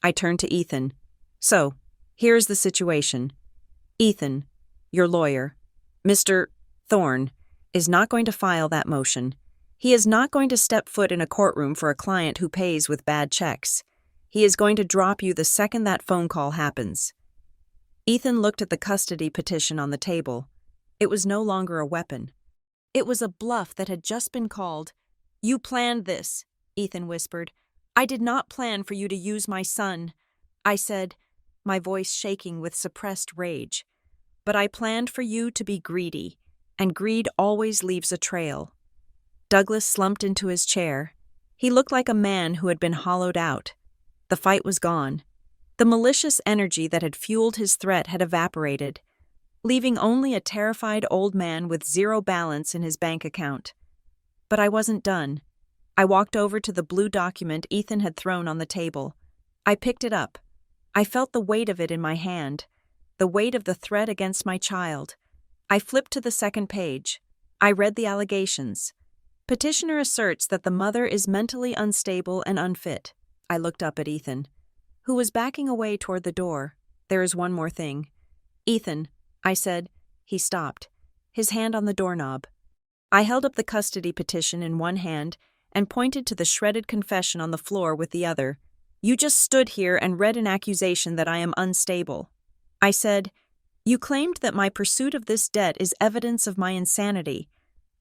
I turned to Ethan. So, here's the situation. Ethan, your lawyer, Mr. Thorne, is not going to file that motion. He is not going to step foot in a courtroom for a client who pays with bad checks. He is going to drop you the second that phone call happens. Ethan looked at the custody petition on the table. It was no longer a weapon. It was a bluff that had just been called. You planned this, Ethan whispered. I did not plan for you to use my son. I said, my voice shaking with suppressed rage. But I planned for you to be greedy, and greed always leaves a trail. Douglas slumped into his chair. He looked like a man who had been hollowed out. The fight was gone. The malicious energy that had fueled his threat had evaporated, leaving only a terrified old man with zero balance in his bank account. But I wasn't done. I walked over to the blue document Ethan had thrown on the table. I picked it up. I felt the weight of it in my hand, the weight of the threat against my child. I flipped to the second page. I read the allegations. Petitioner asserts that the mother is mentally unstable and unfit. I looked up at Ethan, who was backing away toward the door. There is one more thing. Ethan, I said. He stopped, his hand on the doorknob. I held up the custody petition in one hand and pointed to the shredded confession on the floor with the other. You just stood here and read an accusation that I am unstable. I said, you claimed that my pursuit of this debt is evidence of my insanity.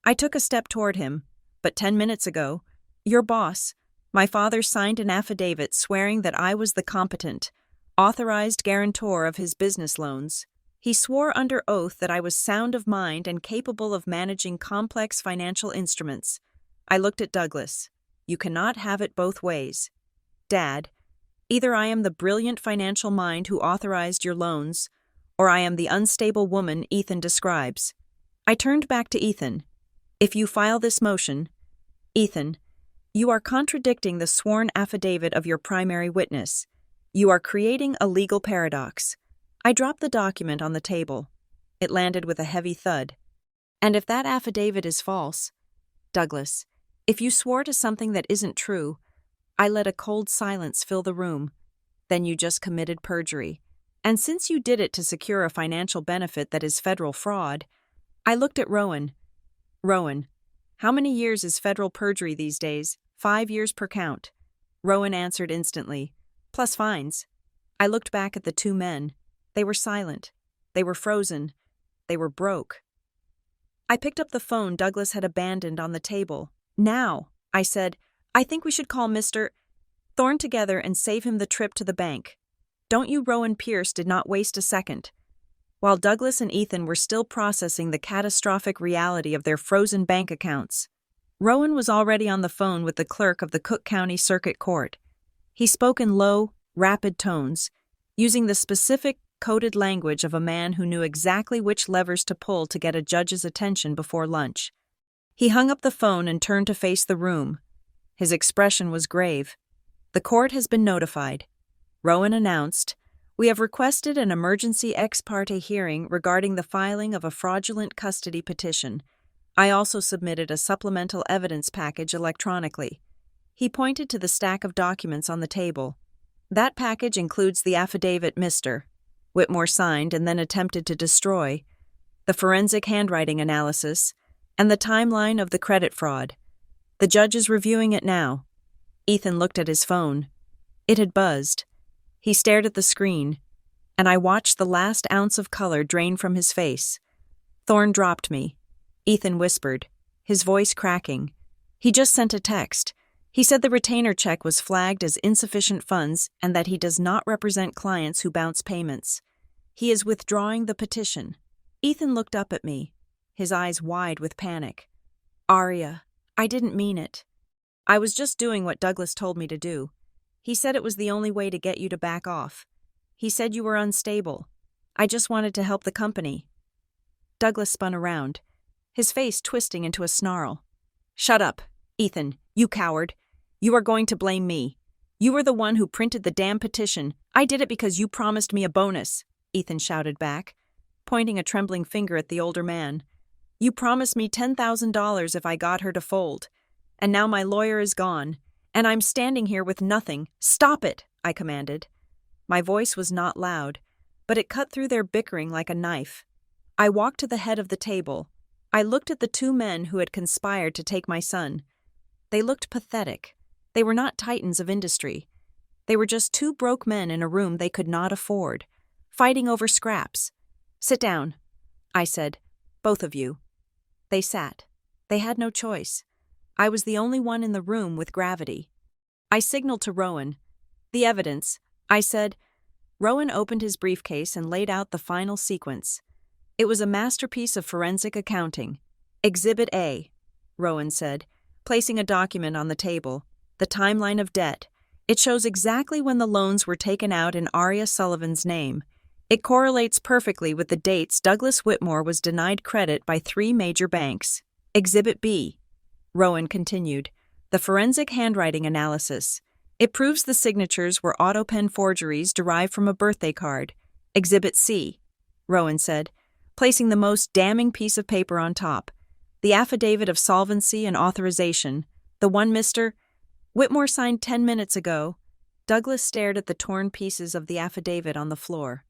I took a step toward him, but 10 minutes ago, your boss, my father, signed an affidavit swearing that I was the competent, authorized guarantor of his business loans. He swore under oath that I was sound of mind and capable of managing complex financial instruments. I looked at Douglas. You cannot have it both ways. Dad, either I am the brilliant financial mind who authorized your loans, or I am the unstable woman Ethan describes. I turned back to Ethan. If you file this motion, Ethan, you are contradicting the sworn affidavit of your primary witness. You are creating a legal paradox. I dropped the document on the table. It landed with a heavy thud. And if that affidavit is false, Douglas, if you swore to something that isn't true, I let a cold silence fill the room. Then you just committed perjury. And since you did it to secure a financial benefit that is federal fraud, I looked at Rowan. Rowan, how many years is federal perjury these days? 5 years per count. Rowan answered instantly. Plus fines. I looked back at the two men. They were silent. They were frozen. They were broke. I picked up the phone Douglas had abandoned on the table. Now, I said, I think we should call Mr. Thorne together and save him the trip to the bank. Don't you? Rowan Pierce did not waste a second. While Douglas and Ethan were still processing the catastrophic reality of their frozen bank accounts, Rowan was already on the phone with the clerk of the Cook County Circuit Court. He spoke in low, rapid tones, using the specific, coded language of a man who knew exactly which levers to pull to get a judge's attention before lunch. He hung up the phone and turned to face the room. His expression was grave. "The court has been notified," Rowan announced. "We have requested an emergency ex parte hearing regarding the filing of a fraudulent custody petition. I also submitted a supplemental evidence package electronically." He pointed to the stack of documents on the table. "That package includes the affidavit Mr. Whitmore signed and then attempted to destroy, the forensic handwriting analysis, and the timeline of the credit fraud. The judge is reviewing it now." Ethan looked at his phone. It had buzzed. He stared at the screen, and I watched the last ounce of color drain from his face. "Thorne dropped me," Ethan whispered, his voice cracking. "He just sent a text. He said the retainer check was flagged as insufficient funds and that he does not represent clients who bounce payments. He is withdrawing the petition." Ethan looked up at me, his eyes wide with panic. "Aria, I didn't mean it. I was just doing what Douglas told me to do. He said it was the only way to get you to back off. He said you were unstable. I just wanted to help the company." Douglas spun around, his face twisting into a snarl. "Shut up, Ethan, you coward. You are going to blame me. You were the one who printed the damn petition. I did it because you promised me a bonus," Ethan shouted back, pointing a trembling finger at the older man. "You promised me $10,000 if I got her to fold. And now my lawyer is gone, and I'm standing here with nothing. Stop it," I commanded. My voice was not loud, but it cut through their bickering like a knife. I walked to the head of the table. I looked at the two men who had conspired to take my son. They looked pathetic. They were not titans of industry. They were just two broke men in a room they could not afford, fighting over scraps. "Sit down," I said. "Both of you." They sat. They had no choice. I was the only one in the room with gravity. I signaled to Rowan. "The evidence," I said. Rowan opened his briefcase and laid out the final sequence. It was a masterpiece of forensic accounting. "Exhibit A," Rowan said, placing a document on the table. "The timeline of debt. It shows exactly when the loans were taken out in Aria Sullivan's name. It correlates perfectly with the dates Douglas Whitmore was denied credit by 3 major banks." "Exhibit B," Rowan continued. "The forensic handwriting analysis. It proves the signatures were autopen forgeries derived from a birthday card." "Exhibit C," Rowan said, placing the most damning piece of paper on top. "The affidavit of solvency and authorization. The one Mr. Whitmore signed 10 minutes ago." Douglas stared at the torn pieces of the affidavit on the floor.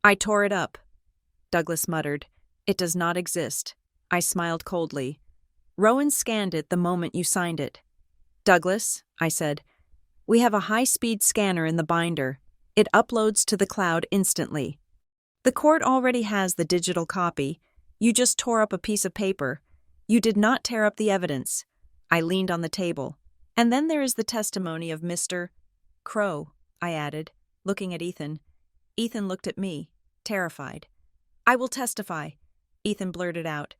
"I tore it up," Douglas muttered. "It does not exist." I smiled coldly. "Rowan scanned it the moment you signed it." "Douglas," I said, "we have a high-speed scanner in the binder. It uploads to the cloud instantly. The court already has the digital copy. You just tore up a piece of paper. You did not tear up the evidence." I leaned on the table. "And then there is the testimony of Mr. Crow," I added, looking at Ethan. Ethan looked at me, terrified. "I will testify," Ethan blurted out.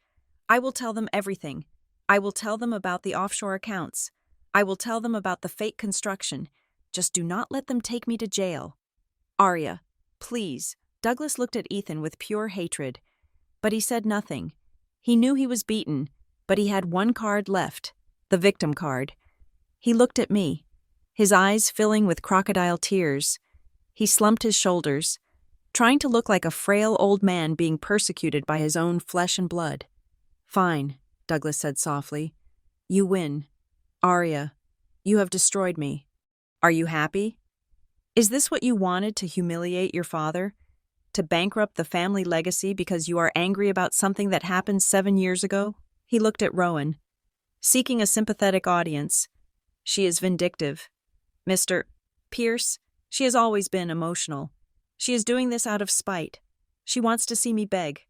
"I will tell them everything. I will tell them about the offshore accounts. I will tell them about the fake construction. Just do not let them take me to jail." "Aria, please." Douglas looked at Ethan with pure hatred. But he said nothing. He knew he was beaten, but he had one card left, the victim card. He looked at me, his eyes filling with crocodile tears. He slumped his shoulders, trying to look like a frail old man being persecuted by his own flesh and blood. "Fine," Douglas said softly. "You win. Aria, you have destroyed me. Are you happy? Is this what you wanted to humiliate your father? To bankrupt the family legacy because you are angry about something that happened 7 years ago?" He looked at Rowan, seeking a sympathetic audience. "She is vindictive. Mr. Pierce, she has always been emotional. She is doing this out of spite. She wants to see me beg."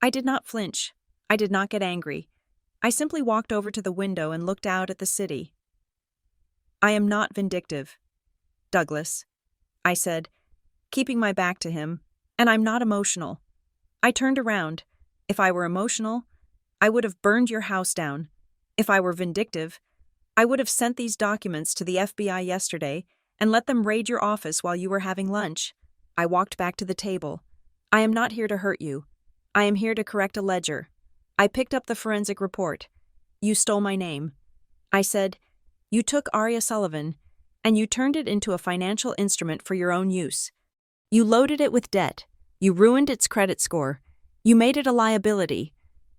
I did not flinch. I did not get angry. I simply walked over to the window and looked out at the city. "I am not vindictive, Douglas," I said, keeping my back to him, "and I'm not emotional." I turned around. If I were emotional, I would have burned your house down. If I were vindictive, I would have sent these documents to the FBI yesterday and let them raid your office while you were having lunch. I walked back to the table. "I am not here to hurt you. I am here to correct a ledger. I picked up the forensic report. You stole my name." I said, You took Arya Sullivan, and you turned it into a financial instrument for your own use. You loaded it with debt. You ruined its credit score. You made it a liability.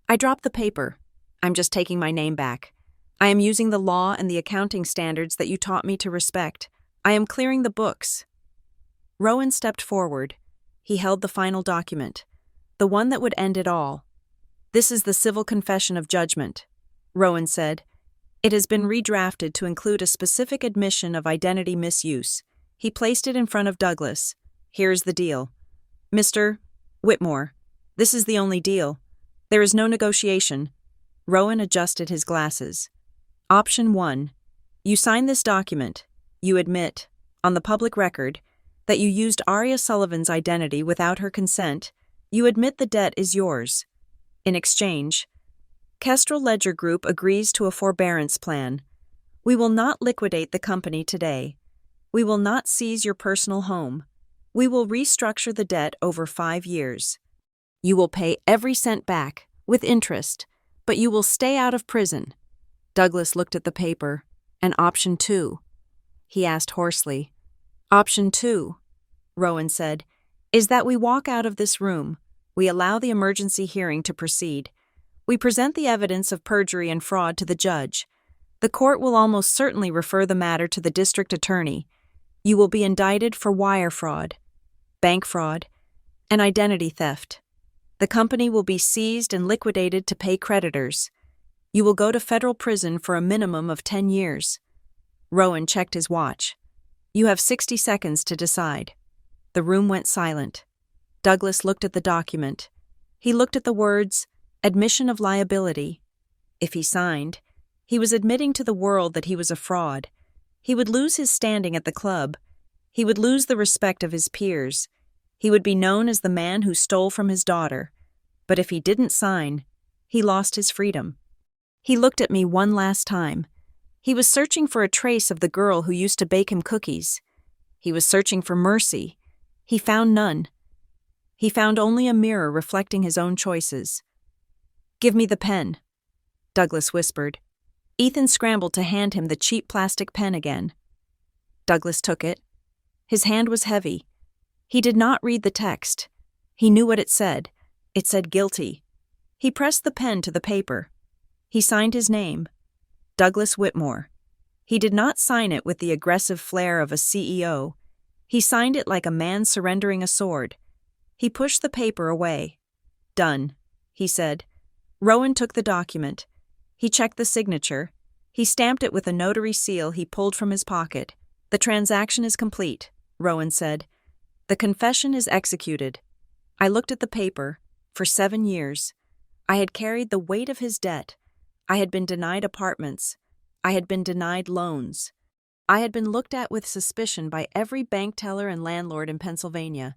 I dropped the paper. I'm just taking my name back. I am using the law and the accounting standards that you taught me to respect. I am clearing the books. Rowan stepped forward. He held the final document, the one that would end it all. This is the civil confession of judgment, Rowan said. It has been redrafted to include a specific admission of identity misuse. He placed it in front of Douglas. Here's the deal. Mr. Whitmore, this is the only deal. There is no negotiation. Rowan adjusted his glasses. Option 1. You sign this document. You admit, on the public record, that you used Arya Sullivan's identity without her consent. You admit the debt is yours. In exchange, Kestrel Ledger Group agrees to a forbearance plan. We will not liquidate the company today. We will not seize your personal home. We will restructure the debt over 5 years. You will pay every cent back, with interest, but you will stay out of prison. Douglas looked at the paper. And option 2? He asked hoarsely. Option 2, Rowan said, is that we walk out of this room. We allow the emergency hearing to proceed. We present the evidence of perjury and fraud to the judge. The court will almost certainly refer the matter to the district attorney. You will be indicted for wire fraud, bank fraud, and identity theft. The company will be seized and liquidated to pay creditors. You will go to federal prison for a minimum of 10 years. Rowan checked his watch. You have 60 seconds to decide. The room went silent. Douglas looked at the document. He looked at the words, admission of liability. If he signed, he was admitting to the world that he was a fraud. He would lose his standing at the club. He would lose the respect of his peers. He would be known as the man who stole from his daughter. But if he didn't sign, he lost his freedom. He looked at me one last time. He was searching for a trace of the girl who used to bake him cookies. He was searching for mercy. He found none. He found only a mirror reflecting his own choices. Give me the pen, Douglas whispered. Ethan scrambled to hand him the cheap plastic pen again. Douglas took it. His hand was heavy. He did not read the text. He knew what it said. It said guilty. He pressed the pen to the paper. He signed his name, Douglas Whitmore. He did not sign it with the aggressive flair of a CEO. He signed it like a man surrendering a sword. He pushed the paper away. Done, he said. Rowan took the document. He checked the signature. He stamped it with a notary seal he pulled from his pocket. The transaction is complete, Rowan said. The confession is executed. I looked at the paper. For 7 years, I had carried the weight of his debt. I had been denied apartments. I had been denied loans. I had been looked at with suspicion by every bank teller and landlord in Pennsylvania.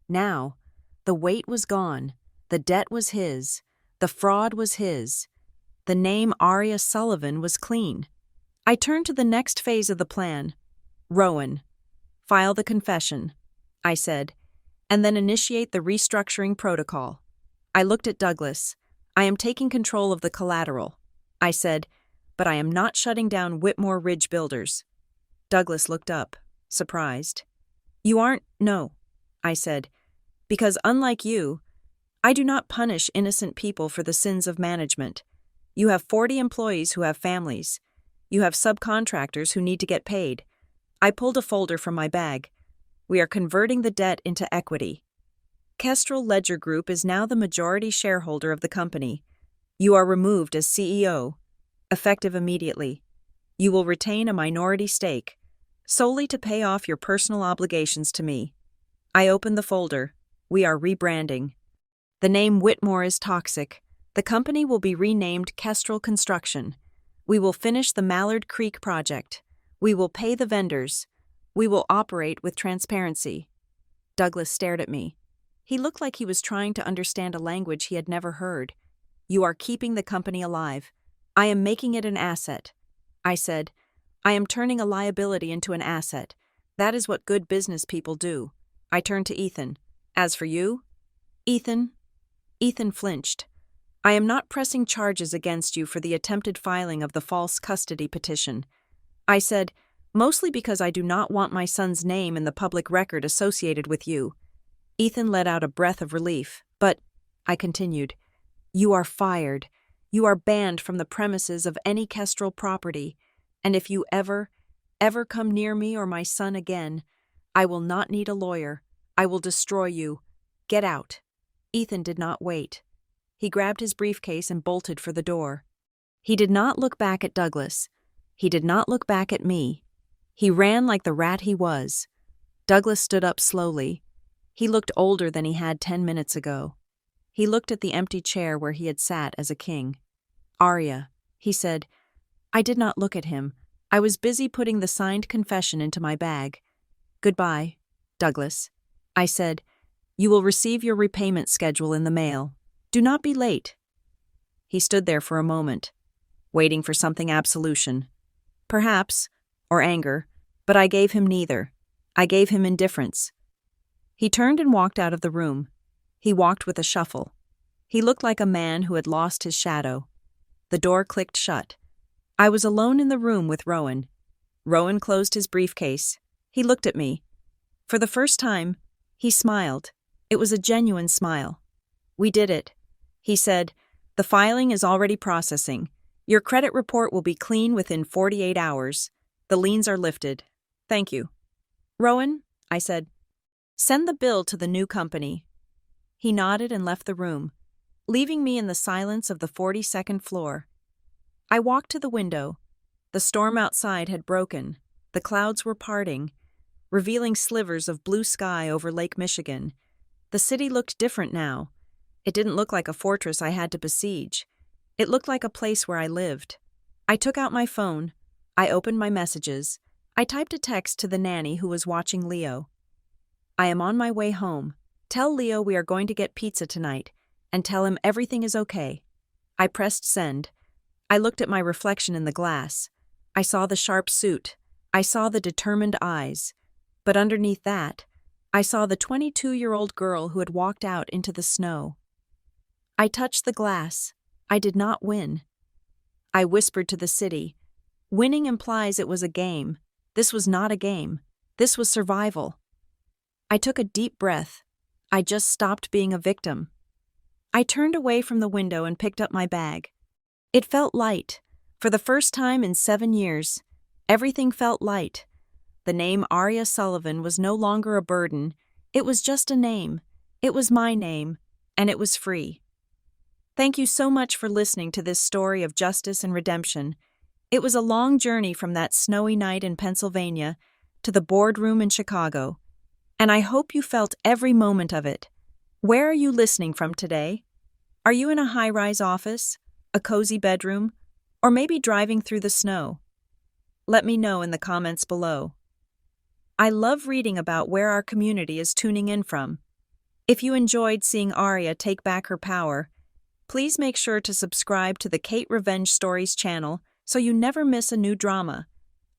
Now, the weight was gone. The debt was his. The fraud was his. The name Arya Sullivan was clean. I turned to the next phase of the plan. Rowan, file the confession, I said, and then initiate the restructuring protocol. I looked at Douglas. I am taking control of the collateral, I said, but I am not shutting down Whitmore Ridge Builders. Douglas looked up, surprised. You aren't? No, I said, because unlike you, I do not punish innocent people for the sins of management. You have 40 employees who have families. You have subcontractors who need to get paid. I pulled a folder from my bag. We are converting the debt into equity. Kestrel Ledger Group is now the majority shareholder of the company. You are removed as CEO, effective immediately. You will retain a minority stake, solely to pay off your personal obligations to me. I opened the folder. We are rebranding. The name Whitmore is toxic. The company will be renamed Kestrel Construction. We will finish the Mallard Creek project. We will pay the vendors. We will operate with transparency. Douglas stared at me. He looked like he was trying to understand a language he had never heard. You are keeping the company alive. I am making it an asset. I said, I am turning a liability into an asset. That is what good business people do. I turned to Ethan. As for you? Ethan flinched. I am not pressing charges against you for the attempted filing of the false custody petition. I said, "Mostly because I do not want my son's name in the public record associated with you." Ethan let out a breath of relief. "But," I continued, "you are fired. You are banned from the premises of any Kestrel property, and if you ever come near me or my son again, I will not need a lawyer. I will destroy you. Get out." Ethan did not wait. He grabbed his briefcase and bolted for the door. He did not look back at Douglas. He did not look back at me. He ran like the rat he was. Douglas stood up slowly. He looked older than he had 10 minutes ago. He looked at the empty chair where he had sat as a king. "Arya," he said. I did not look at him. I was busy putting the signed confession into my bag. "Goodbye, Douglas," I said. "You will receive your repayment schedule in the mail. Do not be late." He stood there for a moment, waiting for something absolution. Perhaps, or anger, but I gave him neither. I gave him indifference. He turned and walked out of the room. He walked with a shuffle. He looked like a man who had lost his shadow. The door clicked shut. I was alone in the room with Rowan. Rowan closed his briefcase. He looked at me. For the first time, he smiled. It was a genuine smile. "We did it," he said. "The filing is already processing. Your credit report will be clean within 48 hours. The liens are lifted. Thank you." "Rowan," I said, "send the bill to the new company." He nodded and left the room, leaving me in the silence of the 42nd floor. I walked to the window. The storm outside had broken. The clouds were parting, revealing slivers of blue sky over Lake Michigan. The city looked different now. It didn't look like a fortress I had to besiege. It looked like a place where I lived. I took out my phone. I opened my messages. I typed a text to the nanny who was watching Leo. "I am on my way home. Tell Leo we are going to get pizza tonight, and tell him everything is okay." I pressed send. I looked at my reflection in the glass. I saw the sharp suit. I saw the determined eyes. But underneath that, I saw the 22-year-old girl who had walked out into the snow. I touched the glass. I did not win. I whispered to the city, "Winning implies it was a game. This was not a game. This was survival." I took a deep breath. I just stopped being a victim. I turned away from the window and picked up my bag. It felt light. For the first time in 7 years, everything felt light. The name Arya Sullivan was no longer a burden. It was just a name. It was my name, and it was free. Thank you so much for listening to this story of justice and redemption. It was a long journey from that snowy night in Pennsylvania to the boardroom in Chicago, and I hope you felt every moment of it. Where are you listening from today? Are you in a high-rise office, a cozy bedroom, or maybe driving through the snow? Let me know in the comments below. I love reading about where our community is tuning in from. If you enjoyed seeing Arya take back her power, please make sure to subscribe to the Kate Revenge Stories channel so you never miss a new drama.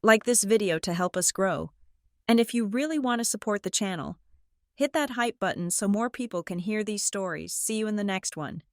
Like this video to help us grow. And if you really want to support the channel, hit that hype button so more people can hear these stories. See you in the next one.